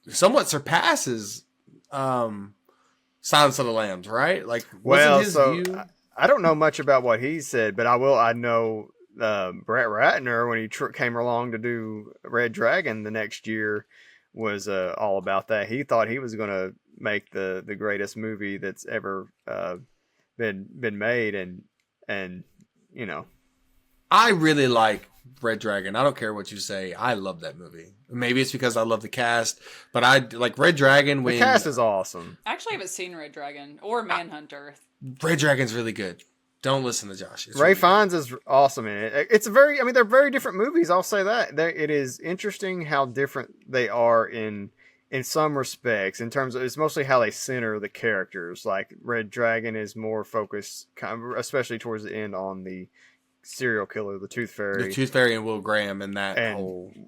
Speaker 2: somewhat surpasses Silence of the Lambs, right? Like, wasn't his view?
Speaker 7: I don't know much about what he said, but I know Brett Ratner, when he came along to do Red Dragon the next year, was all about that. He thought he was going to make the greatest movie that's ever been made, and
Speaker 2: I really like Red Dragon. I don't care what you say. I love that movie. Maybe it's because I love the cast, but I like Red Dragon.
Speaker 7: The cast is awesome.
Speaker 8: I actually haven't seen Red Dragon or Manhunter.
Speaker 2: Red Dragon's really good. Don't listen to Josh. It's
Speaker 7: Ray
Speaker 2: really
Speaker 7: Fiennes is awesome in it. They're very different movies. I'll say that. It is interesting how different they are in some respects. In terms of, it's mostly how they center the characters. Like Red Dragon is more focused, especially towards the end, on the serial killer, the Tooth Fairy.
Speaker 2: The Tooth Fairy and Will Graham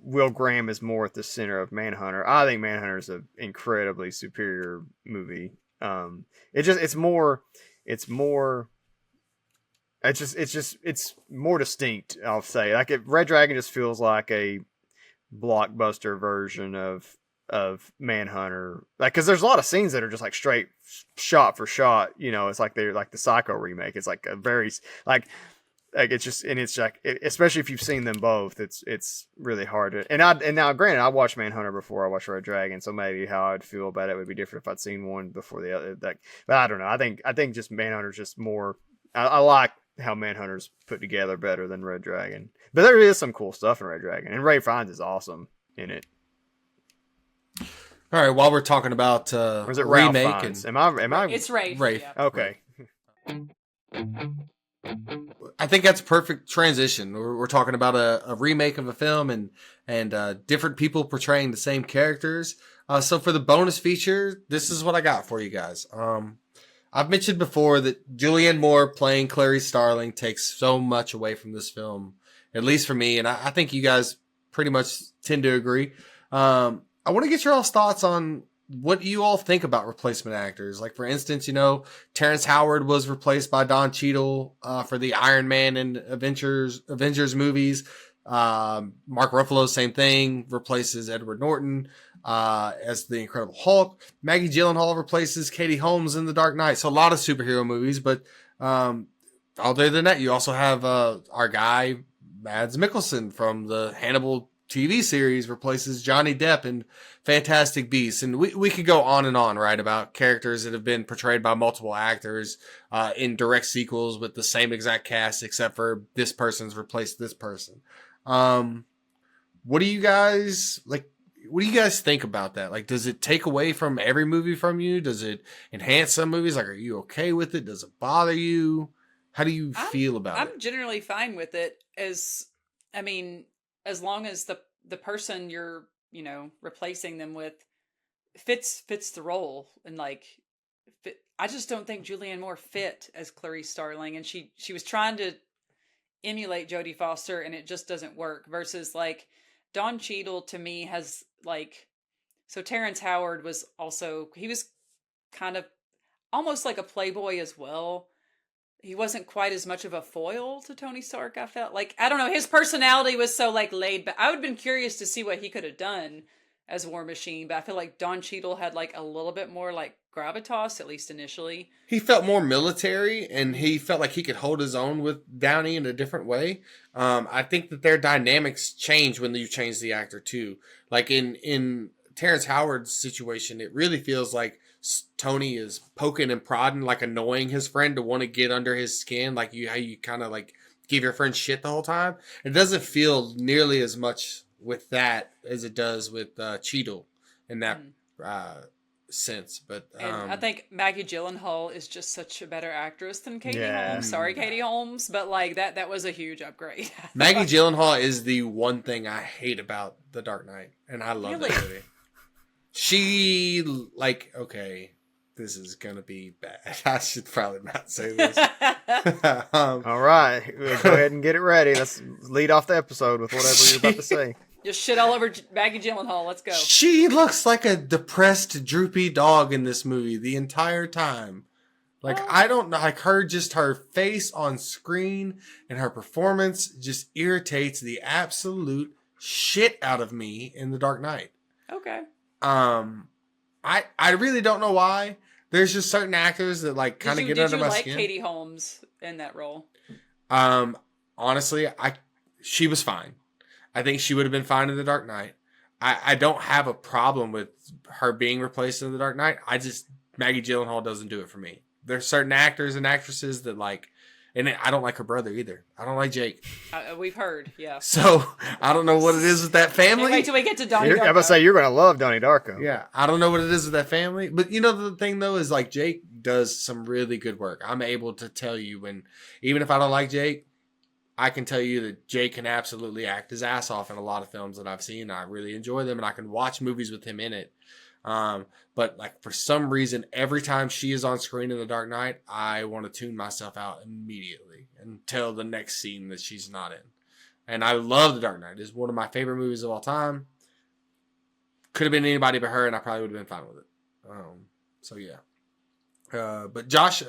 Speaker 7: Will Graham is more at the center of Manhunter. I think Manhunter is an incredibly superior movie. It's more distinct, I'll say. Like Red Dragon just feels like a blockbuster version of Manhunter. Like, cause there's a lot of scenes that are just like straight shot for shot, it's like they're like the Psycho remake. It's like a very like it's just, and it's like, especially if you've seen them both, it's really hard to, and now granted, I watched Manhunter before I watched Red Dragon, so maybe how I'd feel about it would be different if I'd seen one before the other. But I don't know. I think just Manhunter's just more, I like how Manhunter's put together better than Red Dragon. But there is some cool stuff in Red Dragon, and Ray Fiennes is awesome in it.
Speaker 2: All right, while we're talking about
Speaker 7: or is it Ralph
Speaker 2: remake
Speaker 7: Fiennes? Am I?
Speaker 8: It's Ray.
Speaker 2: Ray.
Speaker 8: Yeah.
Speaker 7: Okay.
Speaker 2: I think that's a perfect transition. We're talking about a remake of a film and different people portraying the same characters. So for the bonus feature, this is what I got for you guys. I've mentioned before that Julianne Moore playing Clarice Starling takes so much away from this film, at least for me, and I think you guys pretty much tend to agree. I want to get your all's thoughts on what you all think about replacement actors. Like, for instance, Terrence Howard was replaced by Don Cheadle for the Iron Man and Avengers movies. Mark Ruffalo, same thing, replaces Edward Norton as the Incredible Hulk. Maggie Gyllenhaal replaces Katie Holmes in The Dark Knight. So a lot of superhero movies, but other than that, you also have our guy Mads Mikkelsen from the Hannibal TV series replaces Johnny Depp in Fantastic Beasts. And we could go on and on, right, about characters that have been portrayed by multiple actors in direct sequels with the same exact cast, except for this person's replaced this person. What do you guys think about that? Like, does it take away from every movie from you? Does it enhance some movies? Like, are you okay with it? Does it bother you? How do you feel about it?
Speaker 8: I'm generally fine with it, as long as the person you're, replacing them with fits the role. And I just don't think Julianne Moore fit as Clarice Starling, and she was trying to emulate Jodie Foster, and it just doesn't work. Versus Don Cheadle, to me, has so Terrence Howard was he was kind of almost like a playboy as well. He wasn't quite as much of a foil to Tony Stark. I felt I don't know, his personality was so laid back. I would have been curious to see what he could have done as War Machine, but I feel like Don Cheadle had a little bit more gravitas, at least initially.
Speaker 2: He felt more military, and he felt like he could hold his own with Downey in a different way. I think that their dynamics change when you change the actor too. Like in Terrence Howard's situation, it really feels like Tony is poking and prodding, annoying his friend to want to get under his skin, how you kind of give your friend shit the whole time. It doesn't feel nearly as much with that as it does with Cheadle in that sense. But
Speaker 8: and I think Maggie Gyllenhaal is just such a better actress than Katie Holmes. Sorry, Katie Holmes, but that was a huge upgrade.
Speaker 2: Maggie Gyllenhaal is the one thing I hate about The Dark Knight, and I love that movie. She, okay, this is going to be bad. I should probably not say this.
Speaker 7: All right. Go ahead and get it ready. Let's lead off the episode with whatever you're about to say.
Speaker 8: Just shit all over Maggie Gyllenhaal. Let's go.
Speaker 2: She looks like a depressed, droopy dog in this movie the entire time. I don't know. Her face on screen and her performance just irritates the absolute shit out of me in The Dark Knight.
Speaker 8: Okay.
Speaker 2: I really don't know why. There's just certain actors that kind of get under my skin.
Speaker 8: Did you like Katie Holmes in that role?
Speaker 2: Honestly, she was fine. I think she would have been fine in The Dark Knight. I don't have a problem with her being replaced in The Dark Knight. Maggie Gyllenhaal doesn't do it for me. There's certain actors and actresses that and I don't like her brother either. I don't like Jake.
Speaker 8: We've heard, yeah.
Speaker 2: So I don't know what it is with that family.
Speaker 8: Wait till we get to Donnie Darko.
Speaker 7: I'm about to say, you're going to love Donnie Darko.
Speaker 2: Yeah, I don't know what it is with that family. But the thing though is Jake does some really good work. I'm able to tell you even if I don't like Jake, I can tell you that Jake can absolutely act his ass off in a lot of films that I've seen. I really enjoy them, and I can watch movies with him in it. But for some reason, every time she is on screen in The Dark Knight, I want to tune myself out immediately until the next scene that she's not in. And I love The Dark Knight. It's one of my favorite movies of all time. Could have been anybody but her, and I probably would have been fine with it. So yeah. But Josh,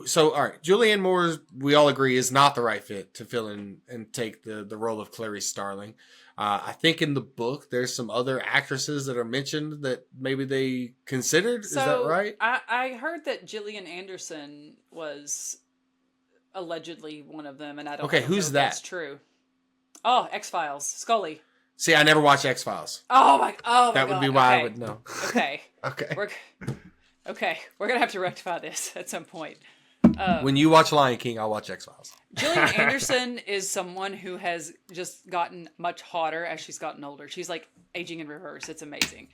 Speaker 2: so all right, Julianne Moore, we all agree, is not the right fit to fill in and take the role of Clarice Starling. I think in the book there's some other actresses that are mentioned that maybe they considered. Is that right?
Speaker 8: I heard that Gillian Anderson was allegedly one of them, and I don't know
Speaker 2: who's
Speaker 8: if
Speaker 2: that?
Speaker 8: That's true. Oh, X-Files, Scully.
Speaker 2: See, I never watched X-Files.
Speaker 8: Oh my
Speaker 2: that would be why I would know.
Speaker 8: Okay.
Speaker 2: Okay.
Speaker 8: We're gonna have to rectify this at some point.
Speaker 2: When you watch Lion King, I'll watch X-Files.
Speaker 8: Gillian Anderson is someone who has just gotten much hotter as she's gotten older. She's aging in reverse. It's amazing.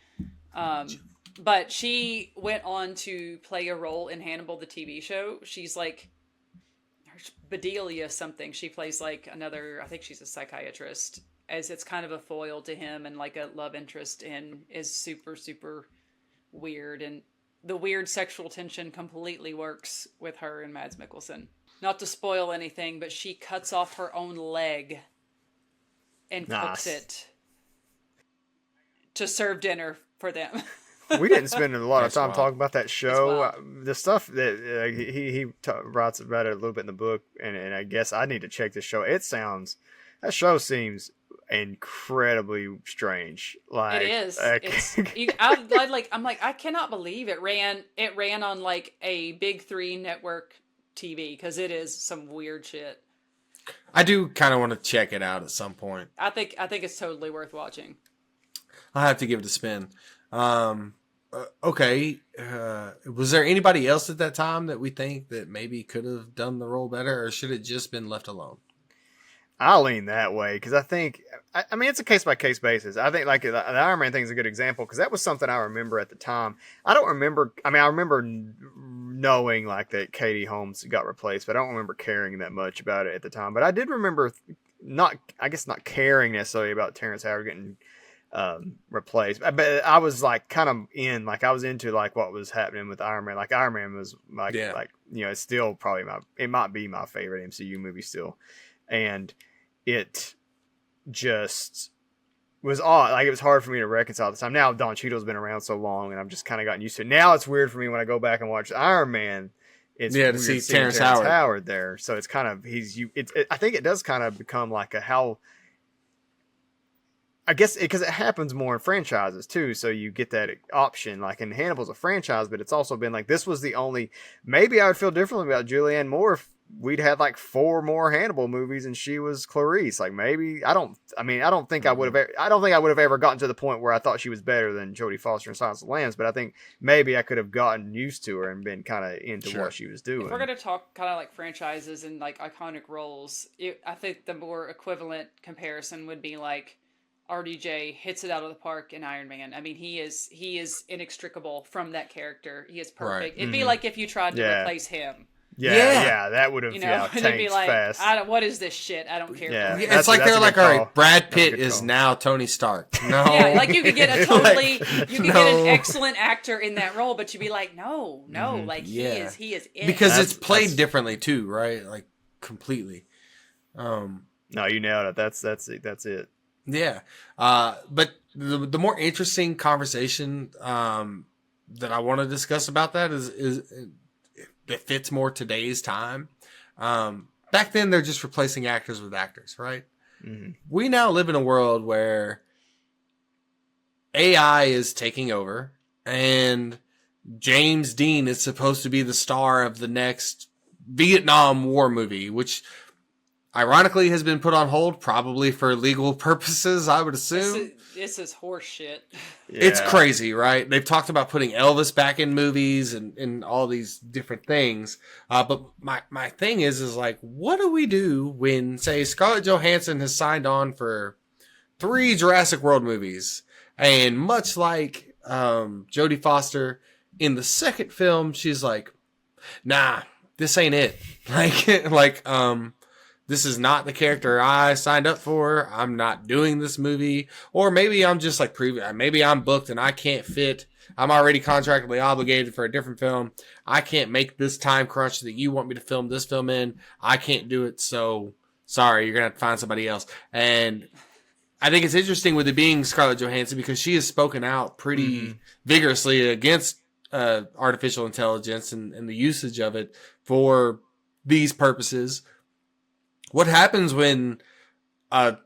Speaker 8: But she went on to play a role in Hannibal the TV show. She's like Bedelia something. She plays like another, I think she's a psychiatrist, as it's kind of a foil to him and like a love interest, and is super, super weird. And the weird sexual tension completely works with her and Mads Mikkelsen. Not to spoil anything, but she cuts off her own leg and cooks it to serve dinner for them.
Speaker 7: We didn't spend a lot of time
Speaker 2: wild.
Speaker 7: talking about that show.
Speaker 8: wild.
Speaker 7: The stuff that he writes about it a little bit in the book, and I guess I need to check this show. That show seems incredibly strange. Like,
Speaker 8: it is. I'm like, I cannot believe it ran on like a big 3 network TV, because it is some weird shit.
Speaker 2: I do kind of want to check it out at some point.
Speaker 8: I think it's totally worth watching.
Speaker 2: I'll have to give it a spin. Okay. Was there anybody else at that time that we think that maybe could have done the role better, or should it just been left alone?
Speaker 7: I lean that way because I think, I mean, it's a case by case basis. I think like the Iron Man thing is a good example because that was something I remember at the time. I remember knowing like that Katie Holmes got replaced, but I don't remember caring that much about it at the time. But I did remember not caring necessarily about Terrence Howard getting replaced, but I was like kind of I was into like what was happening with Iron Man. Like Iron Man was like it's still probably it might be my favorite MCU movie still, and it just was odd. Like it was hard for me to reconcile at the time. Now Don Cheadle's been around so long, and I've just kind of gotten used to it. Now it's weird for me when I go back and watch Iron Man. It's
Speaker 2: to see Terrence Howard
Speaker 7: there, so it's kind of I think it does kind of become like I guess because it happens more in franchises too, so you get that option. Like in Hannibal's a franchise, but it's also been like this was the only. Maybe I would feel differently about Julianne Moore if we'd had like 4 more Hannibal movies and she was Clarice. Like maybe I don't think I would have ever gotten to the point where I thought she was better than Jodie Foster in Silence of the Lambs. But I think maybe I could have gotten used to her and been kind of into what she was doing.
Speaker 8: If we're gonna talk kind of like franchises and like iconic roles, I think the more equivalent comparison would be like RDJ hits it out of the park in Iron Man. I mean, he is inextricable from that character. He is perfect.
Speaker 2: Right.
Speaker 8: It'd be like if you tried to replace him.
Speaker 7: Yeah, that would have
Speaker 8: it'd be like,
Speaker 7: fast.
Speaker 8: what is this shit? I don't care.
Speaker 7: Yeah.
Speaker 2: It's like they're like, all right, Brad Pitt is now Tony Stark. No,
Speaker 8: yeah, like you could get a totally, get an excellent actor in that role, but you'd be like, no, like he is it.
Speaker 2: Because it's played differently too, right? Like completely.
Speaker 7: No, you nailed it. That's it.
Speaker 2: Yeah. But the more interesting conversation that I want to discuss about that is it fits more today's time. Back then, they're just replacing actors with actors, right? Mm-hmm. We now live in a world where AI is taking over, and James Dean is supposed to be the star of the next Vietnam War movie, which ironically has been put on hold, probably for legal purposes, I would assume.
Speaker 8: This is horse shit.
Speaker 2: Yeah. It's crazy, right? They've talked about putting Elvis back in movies and all these different things. But my thing is like, what do we do when, say, Scarlett Johansson has signed on for 3 Jurassic World movies? And much like Jodie Foster, in the second film, she's like, nah, this ain't it. This is not the character I signed up for. I'm not doing this movie. Or maybe I'm just like, maybe I'm booked and I can't fit. I'm already contractually obligated for a different film. I can't make this time crunch that you want me to film this film in. I can't do it. So sorry, you're going to have to find somebody else. And I think it's interesting with it being Scarlett Johansson because she has spoken out pretty vigorously against artificial intelligence and the usage of it for these purposes. What happens when a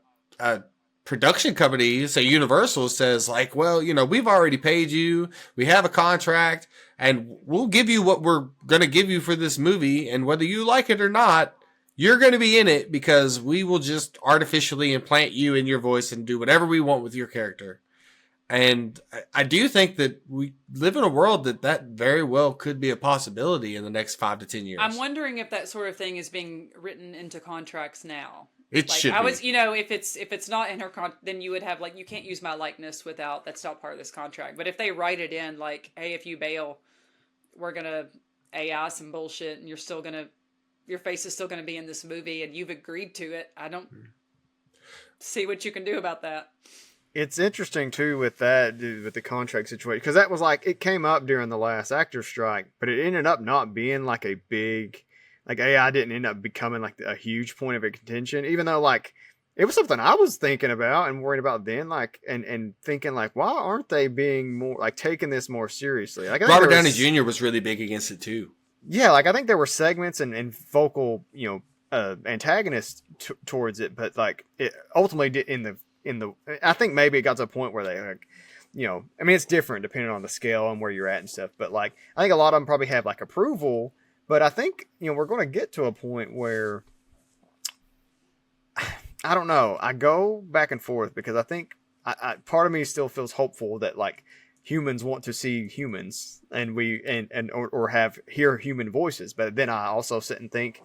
Speaker 2: production company, say Universal, says like, well, we've already paid you, we have a contract, and we'll give you what we're going to give you for this movie, and whether you like it or not, you're going to be in it because we will just artificially implant you in your voice and do whatever we want with your character. And I do think that we live in a world that very well could be a possibility in the next 5 to 10 years.
Speaker 8: I'm wondering if that sort of thing is being written into contracts now.
Speaker 2: It
Speaker 8: Like
Speaker 2: should
Speaker 8: I
Speaker 2: be.
Speaker 8: was, if it's not in her then you would have like you can't use my likeness without that's not part of this contract. But if they write it in like, hey, if you bail, we're gonna AI some bullshit, and your face is still gonna be in this movie, and you've agreed to it. I don't see what you can do about that.
Speaker 7: It's interesting too with that, dude, with the contract situation, because that was like it came up during the last actor strike, but it ended up not being like a big, like AI didn't end up becoming like a huge point of contention, even though like it was something I was thinking about and worried about then, like and thinking like, why aren't they being more like taking this more seriously? Like I think
Speaker 2: Robert Downey Jr. was really big against it too.
Speaker 7: Yeah, like I think there were segments and vocal, antagonists towards it, but like it ultimately did in the I think maybe it got to a point where they like, I mean it's different depending on the scale and where you're at and stuff, but like I think a lot of them probably have like approval, but I think we're going to get to a point where I don't know. I go back and forth because I think I part of me still feels hopeful that like humans want to see humans and or hear human voices, but then I also sit and think,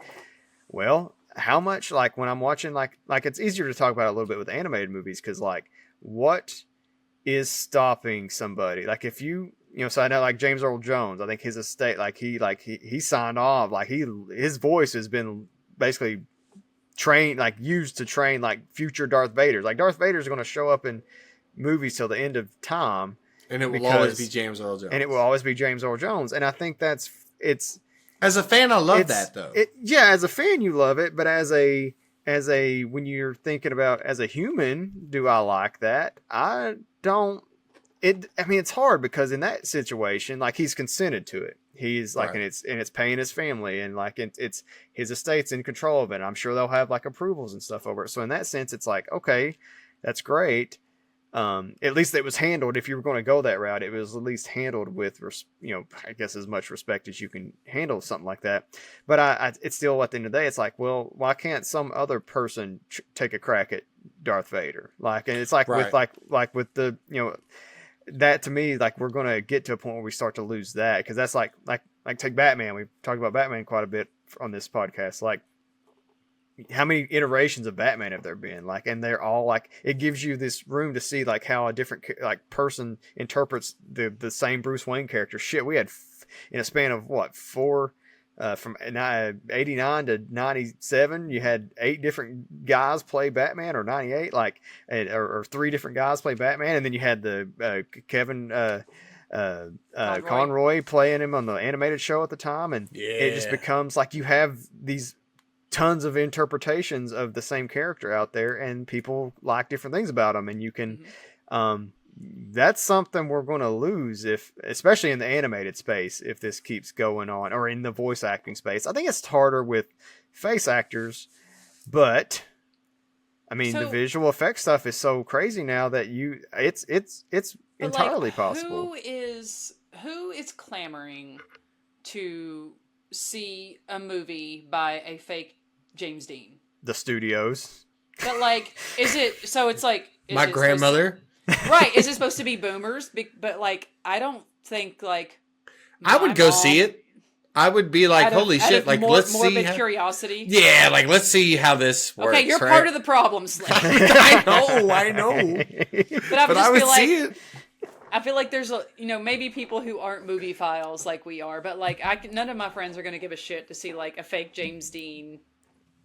Speaker 7: well, how much like when I'm watching like it's easier to talk about it a little bit with animated movies because like what is stopping somebody like if so I know like James Earl Jones, I think his estate he signed off, like his voice has been basically trained, like used to train like future Darth Vaders. Like Darth Vader's going to show up in movies till the end of time,
Speaker 2: and it will always be James Earl Jones.
Speaker 7: And it will always be James Earl Jones. And I think it's
Speaker 2: as a fan, I love that though.
Speaker 7: As a fan, you love it, but as a when you're thinking about as a human, do I like that? I don't. I mean, it's hard because in that situation, like he's consented to it. He's like, right. and it's paying his family, and like it's his estate's in control of it. I'm sure they'll have like approvals and stuff over it. So in that sense, it's like, okay, that's great. At least it was handled. If you were going to go that route, it was at least handled with, I guess as much respect as you can handle something like that. But it's still at the end of the day, it's like, well, why can't some other person take a crack at Darth Vader? Like, and it's like right. with with the, that to me, like we're going to get to a point where we start to lose that. Because that's like take Batman. We've talked about Batman quite a bit on this podcast. Like, how many iterations of Batman have there been? Like, and they're all like, it gives you this room to see like how a different like person interprets the same Bruce Wayne character. Shit, we had in a span of what, from 89 to 97, you had 8 different guys play Batman, or 98, like, or 3 different guys play Batman, and then you had the Kevin Conroy playing him on the animated show at the time, and it just becomes like you have these tons of interpretations of the same character out there, and people like different things about them, and you can that's something we're going to lose especially in the animated space, if this keeps going on, or in the voice acting space. I think it's harder with face actors, but I mean, the visual effects stuff is so crazy now that it's entirely possible.
Speaker 8: Who is clamoring to see a movie by a fake James Dean?
Speaker 7: The studios.
Speaker 8: But like, is it, so it's like,
Speaker 2: my grandmother?
Speaker 8: Right. Is it supposed to be boomers? But like, I don't think like,
Speaker 2: I would go see it. I would be like, holy shit. Like, let's see.
Speaker 8: Morbid curiosity.
Speaker 2: Yeah. Like, let's see how this works.
Speaker 8: Okay. You're part of the problem, Slim.
Speaker 2: I know.
Speaker 8: But I would
Speaker 2: see it.
Speaker 8: I feel like there's maybe people who aren't movie files like we are, but like none of my friends are going to give a shit to see like a fake James Dean.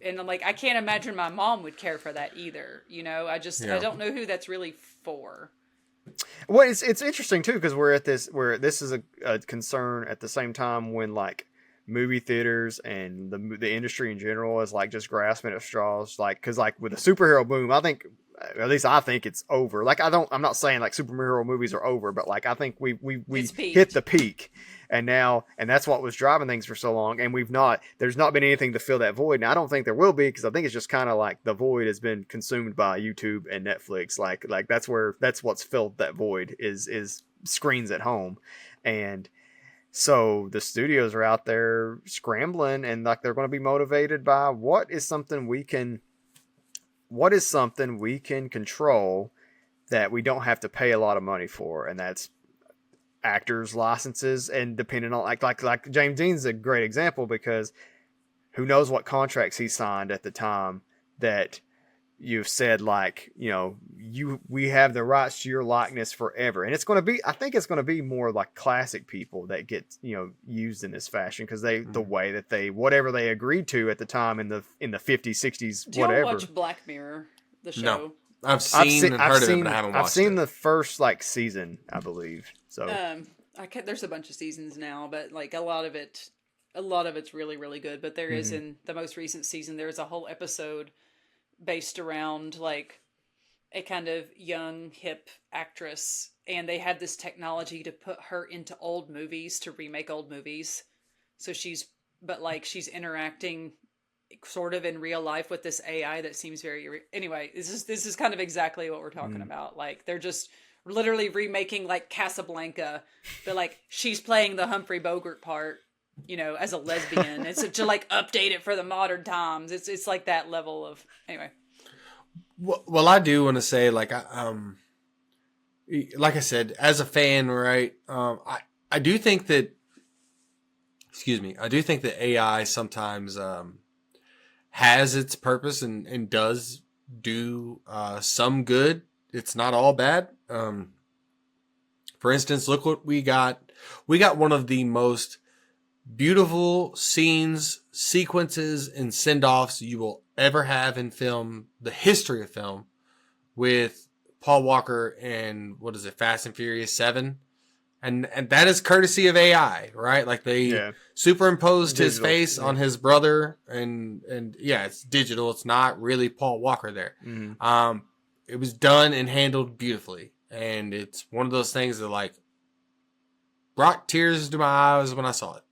Speaker 8: And I'm like, I can't imagine my mom would care for that either. I don't know who that's really for.
Speaker 7: Well, it's interesting too, because we're at this, where this is a concern at the same time when like movie theaters and the industry in general is like just grasping at straws. Like, because like with the superhero boom, I think it's over. Like, I'm not saying like superhero movies are over, but like I think we hit the peak, and that's what was driving things for so long, and there's not been anything to fill that void. And I don't think there will be, because I think it's just kind of like the void has been consumed by YouTube and Netflix. Like that's what's filled that void is screens at home. And so the studios are out there scrambling, and like they're going to be motivated by what is something we can control that we don't have to pay a lot of money for, and that's actors' licenses. And depending on like James Dean's a great example, because who knows what contracts he signed at the time that you've said like, we have the rights to your likeness forever. And I think it's going to be more like classic people that get, used in this fashion because the way that whatever they agreed to at the time in the 50s, 60s, whatever.
Speaker 8: Do y'all watch Black Mirror, the show?
Speaker 2: No. I've seen and heard of it, but I haven't watched it.
Speaker 7: I've seen the first season, I believe. So
Speaker 8: there's a bunch of seasons now, but like a lot of it's really, really good. But there is in the most recent season, there's a whole episode based around like a kind of young hip actress, and they had this technology to put her into old movies to remake old movies. So she's interacting sort of in real life with this AI that seems anyway, this is kind of exactly what we're talking about. Like they're just literally remaking like Casablanca, but like she's playing the Humphrey Bogart part, as a lesbian. It's to like update it for the modern times. It's like that level of anyway.
Speaker 2: Well, I do want to say like I said, as a fan, right? I do think that. Excuse me. I do think that AI sometimes has its purpose and does do some good. It's not all bad. For instance, look what we got. We got one of the most beautiful scenes, sequences, and send-offs you will ever have in film, the history of film, with Paul Walker and Fast and Furious 7. And that is courtesy of AI, right? Like they superimposed his face on his brother, and it's digital. It's not really Paul Walker there. Mm-hmm. It was done and handled beautifully, and it's one of those things that like brought tears to my eyes when I saw it.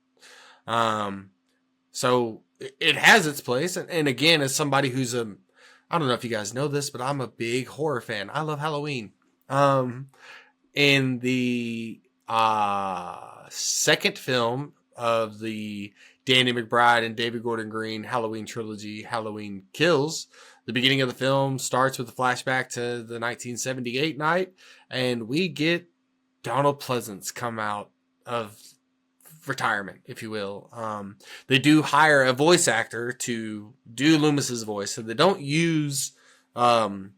Speaker 2: So it has its place, and again, as somebody who's I don't know if you guys know this, but I'm a big horror fan. I love Halloween. In the second film of the Danny McBride and David Gordon Green Halloween trilogy, Halloween Kills, the beginning of the film starts with a flashback to the 1978 night, and we get Donald Pleasance come out of retirement, if you will. They do hire a voice actor to do Loomis's voice, so they don't use Donald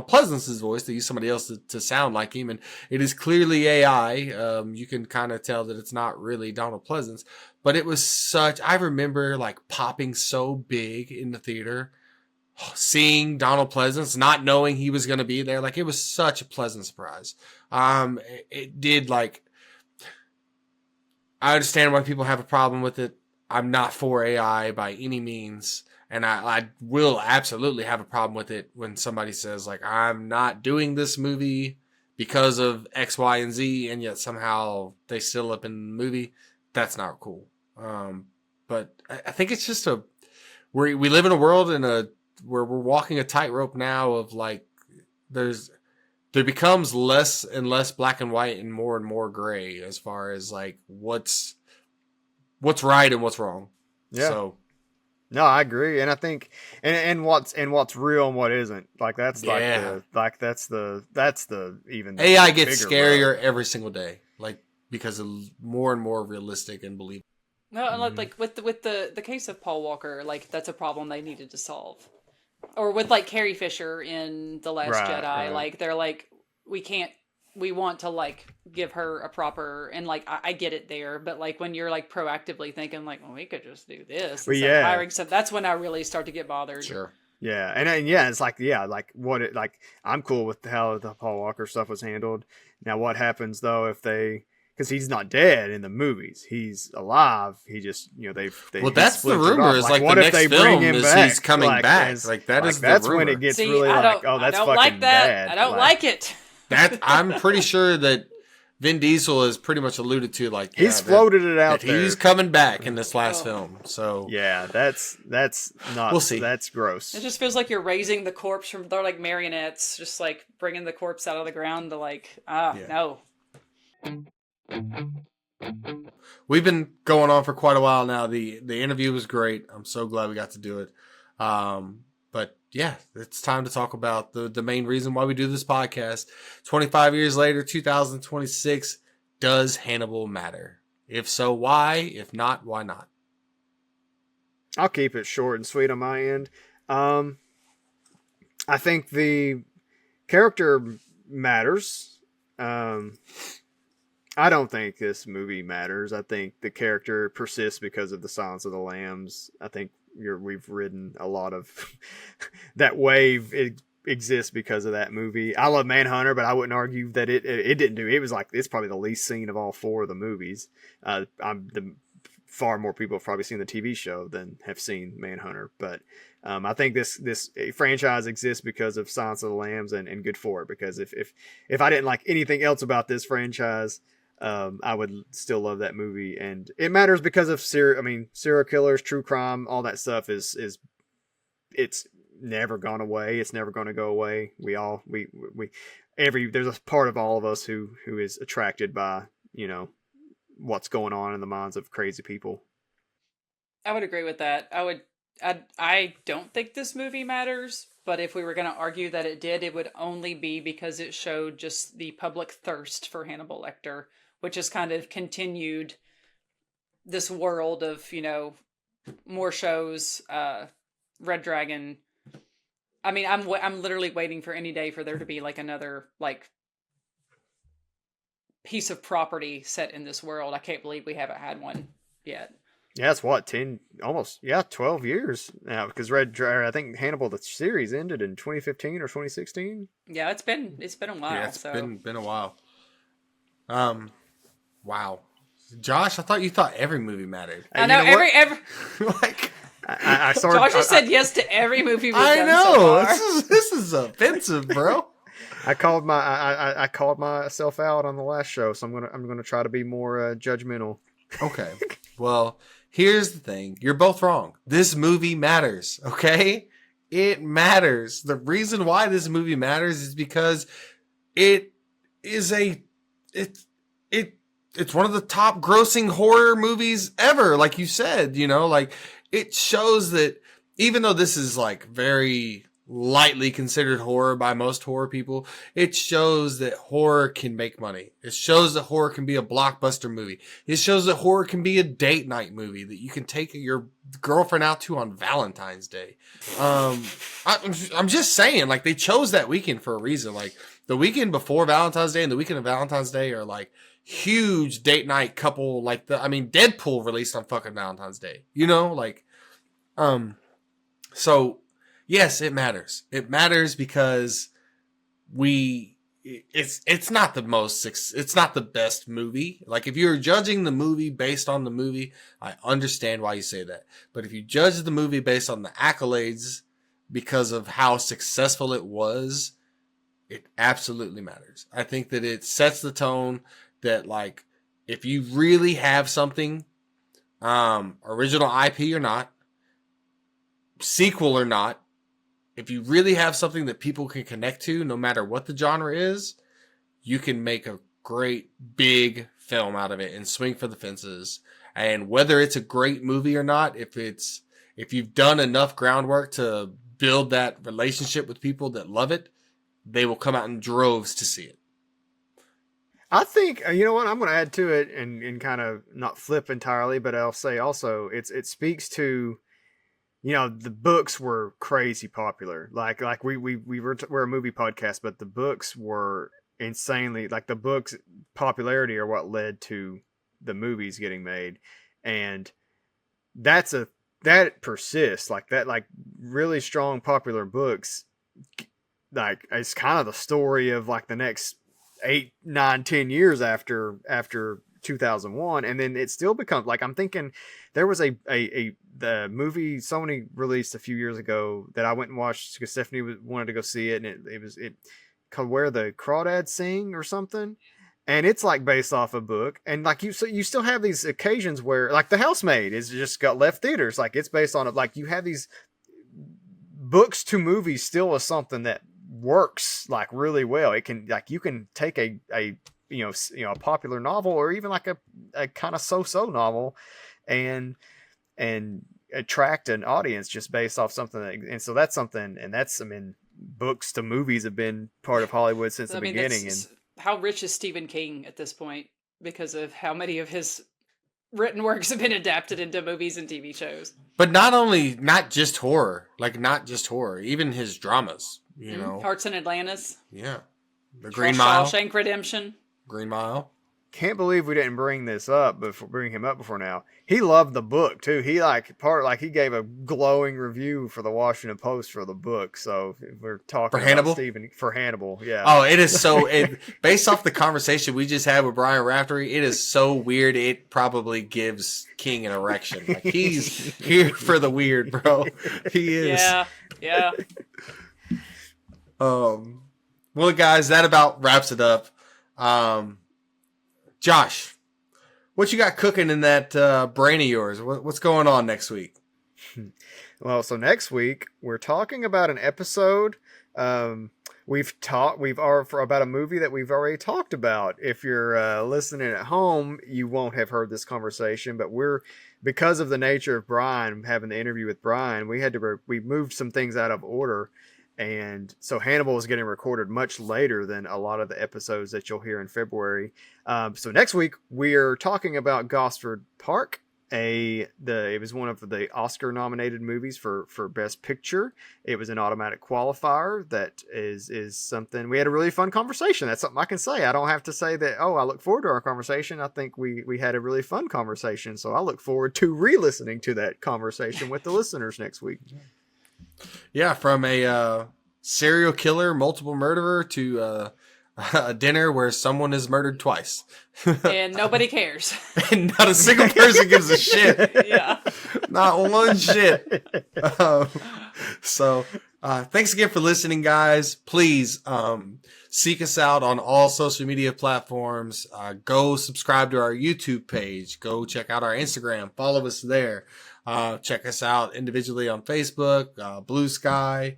Speaker 2: Pleasance's voice. They use somebody else to sound like him, and it is clearly AI. You can kind of tell that it's not really Donald Pleasance, but it was I remember like popping so big in the theater, seeing Donald Pleasance, not knowing he was going to be there. Like it was such a pleasant surprise. It did like, I understand why people have a problem with it. I'm not for AI by any means. And I will absolutely have a problem with it when somebody says, like, I'm not doing this movie because of X, Y, and Z, and yet somehow they still up in the movie. That's not cool. But I think it's just we live in a world where we're walking a tightrope now of, like, there becomes less and less black and white and more gray as far as, like, what's right and what's wrong.
Speaker 7: Yeah.
Speaker 2: So.
Speaker 7: No, I agree, and I think, and what's real and what isn't, like that's that's the even
Speaker 2: AI gets scarier every single day, like because of more and more realistic and believable.
Speaker 8: No, like with the case of Paul Walker, like that's a problem they needed to solve, or with like Carrie Fisher in The Last Jedi, like they're like we want to like give her a proper, and like I get it there, but like when you're like proactively thinking like, well, we could just do this, hiring stuff, that's when I really start to get bothered.
Speaker 2: Sure.
Speaker 7: Yeah, and it's like I'm cool with how the Paul Walker stuff was handled. Now, what happens though if because he's not dead in the movies, he's alive. He just
Speaker 2: well, that's the rumor. Is like what the next film is he's coming back. Like that is
Speaker 7: that's
Speaker 2: the rumor.
Speaker 7: When it gets really like, oh, that's fucking
Speaker 8: like that.
Speaker 7: bad.
Speaker 8: I don't like it.
Speaker 2: That I'm pretty sure that Vin Diesel has pretty much alluded to, like
Speaker 7: he's floated it out there.
Speaker 2: He's coming back in this last film. So
Speaker 7: yeah, that's not.
Speaker 2: We'll see.
Speaker 7: That's gross.
Speaker 8: It just feels like you're raising the corpse they're like marionettes, just like bringing the corpse out of the ground to like no.
Speaker 2: We've been going on for quite a while now. The interview was great. I'm so glad we got to do it. But yeah, it's time to talk about the main reason why we do this podcast. 25 years later, 2026, does Hannibal matter? If so, why? If not, why not?
Speaker 7: I'll keep it short and sweet on my end. I think the character matters. I don't think this movie matters. I think the character persists because of the Silence of the Lambs. I think we've ridden a lot of that wave. It exists because of that movie. I love Manhunter, but I wouldn't argue that it didn't do. It was like it's probably the least seen of all four of the movies. Far more people have probably seen the TV show than have seen Manhunter, but I think this franchise exists because of Silence of the Lambs, and good for it, because if I didn't like anything else about this franchise, I would still love that movie, and it matters because of serial killers, true crime, all that stuff is it's never gone away. It's never going to go away. There's a part of all of us who is attracted by, what's going on in the minds of crazy people.
Speaker 8: I would agree with that. I don't think this movie matters, but if we were going to argue that it did, it would only be because it showed just the public thirst for Hannibal Lecter, which has kind of continued this world of, more shows, Red Dragon. I mean, I'm literally waiting for any day for there to be like another like piece of property set in this world. I can't believe we haven't had one yet.
Speaker 7: Yeah, it's 12 years now, because I think Hannibal the series ended in 2015 or 2016.
Speaker 8: Yeah, it's been a while.
Speaker 2: Yeah, it's been a while. Wow, Josh, I thought every movie mattered.
Speaker 8: I know every
Speaker 2: like.
Speaker 8: Josh has said yes to every movie we've done
Speaker 2: know.
Speaker 8: so far.
Speaker 2: This is offensive, bro.
Speaker 7: I called myself out on the last show, so I'm gonna try to be more judgmental.
Speaker 2: Okay. Well, here's the thing. You're both wrong. This movie matters, okay? It matters. The reason why this movie matters is because it's one of the top grossing horror movies ever, like you said, like it shows that even though this is like very lightly considered horror by most horror people, it shows that horror can make money. It shows that horror can be a blockbuster movie. It shows that horror can be a date night movie that you can take your girlfriend out to on Valentine's Day. I'm just saying, like, they chose that weekend for a reason. Like, the weekend before Valentine's Day and the weekend of Valentine's Day are like huge date night couple. Like Deadpool released on fucking Valentine's Day, so yes, it matters. It matters because it's not the best movie. Like, if you're judging the movie based on the movie, I understand why you say that. But if you judge the movie based on the accolades because of how successful it was, it absolutely matters. I think that it sets the tone that, like, if you really have something, original IP or not, sequel or not, if you really have something that people can connect to, no matter what the genre is, you can make a great big film out of it and swing for the fences. And whether it's a great movie or not, if you've done enough groundwork to build that relationship with people that love it, they will come out in droves to see it.
Speaker 7: I think, you know what, I'm going to add to it and kind of not flip entirely, but I'll say also it speaks to, the books were crazy popular. Like we're a movie podcast, but the books were insanely, like, the books' popularity are what led to the movies getting made. And that persists, like that, like really strong popular books. Like, it's kind of the story of like the next 8, 9, 10 years after 2001, and then it still becomes, like, I'm thinking there was the movie Sony released a few years ago that I went and watched because Stephanie wanted to go see it, and it was called Where the Crawdads Sing or something, and it's like based off a book, and like you still have these occasions where, like, The Housemaid is just got left theaters, like it's based on it. Like, you have these books to movies still is something that works like really well. It can, like, you can take a popular novel or even like a kind of so-so novel and attract an audience just based off something and so that's something, and that's, I mean, books to movies have been part of Hollywood since the beginning. And
Speaker 8: how rich is Stephen King at this point because of how many of his written works have been adapted into movies and TV shows.
Speaker 2: But not just horror, even his dramas, you know.
Speaker 8: Hearts in Atlantis.
Speaker 2: Yeah. The Green Mile.
Speaker 8: Shawshank Redemption.
Speaker 2: Green Mile.
Speaker 7: Can't believe we didn't bring him up before now. He loved the book too. He he gave a glowing review for the Washington Post for the book. So we're talking
Speaker 2: for Hannibal?
Speaker 7: For Hannibal, yeah.
Speaker 2: Oh, it is so based off the conversation we just had with Brian Raftery, it is so weird it probably gives King an erection. Like he's here for the weird, bro. He is.
Speaker 8: Yeah.
Speaker 2: Well, guys, that about wraps it up. Josh, what you got cooking in that brain of yours? What's going on next week?
Speaker 7: Well, so next week we're talking about an episode. We've about a movie that we've already talked about. If you're listening at home, you won't have heard this conversation, but because of the nature of Brian having the interview with Brian, we moved some things out of order. And so Hannibal is getting recorded much later than a lot of the episodes that you'll hear in February. So next week we're talking about Gosford Park. It was one of the Oscar-nominated movies for Best Picture. It was an automatic qualifier. That is something. We had a really fun conversation. That's something I can say. I don't have to say that. Oh, I look forward to our conversation. I think we had a really fun conversation. So I look forward to re-listening to that conversation with the listeners next week.
Speaker 2: Yeah, from a serial killer, multiple murderer to a dinner where someone is murdered twice.
Speaker 8: And nobody cares.
Speaker 2: And not a single person gives a shit.
Speaker 8: Yeah.
Speaker 2: Not one shit. So thanks again for listening, guys. Please seek us out on all social media platforms. Go subscribe to our YouTube page. Go check out our Instagram. Follow us there. Check us out individually on Facebook, Blue Sky.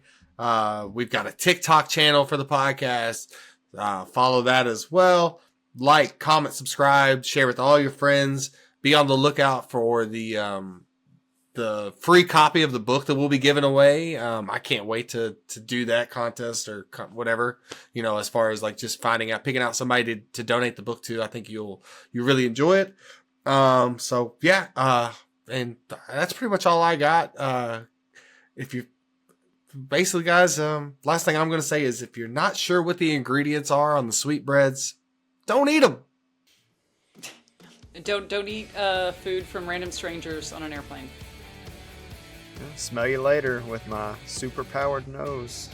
Speaker 2: We've got a TikTok channel for the podcast. Follow that as well. Like, comment, subscribe, share with all your friends. Be on the lookout for the free copy of the book that we'll be giving away. I can't wait to do that contest or whatever, as far as like just picking out somebody to donate the book to. I think you really enjoy it. So yeah. And that's pretty much all I got. Basically, guys, last thing I'm going to say is if you're not sure what the ingredients are on the sweetbreads, don't eat them.
Speaker 8: Don't eat food from random strangers on an airplane.
Speaker 7: Smell you later with my super-powered nose.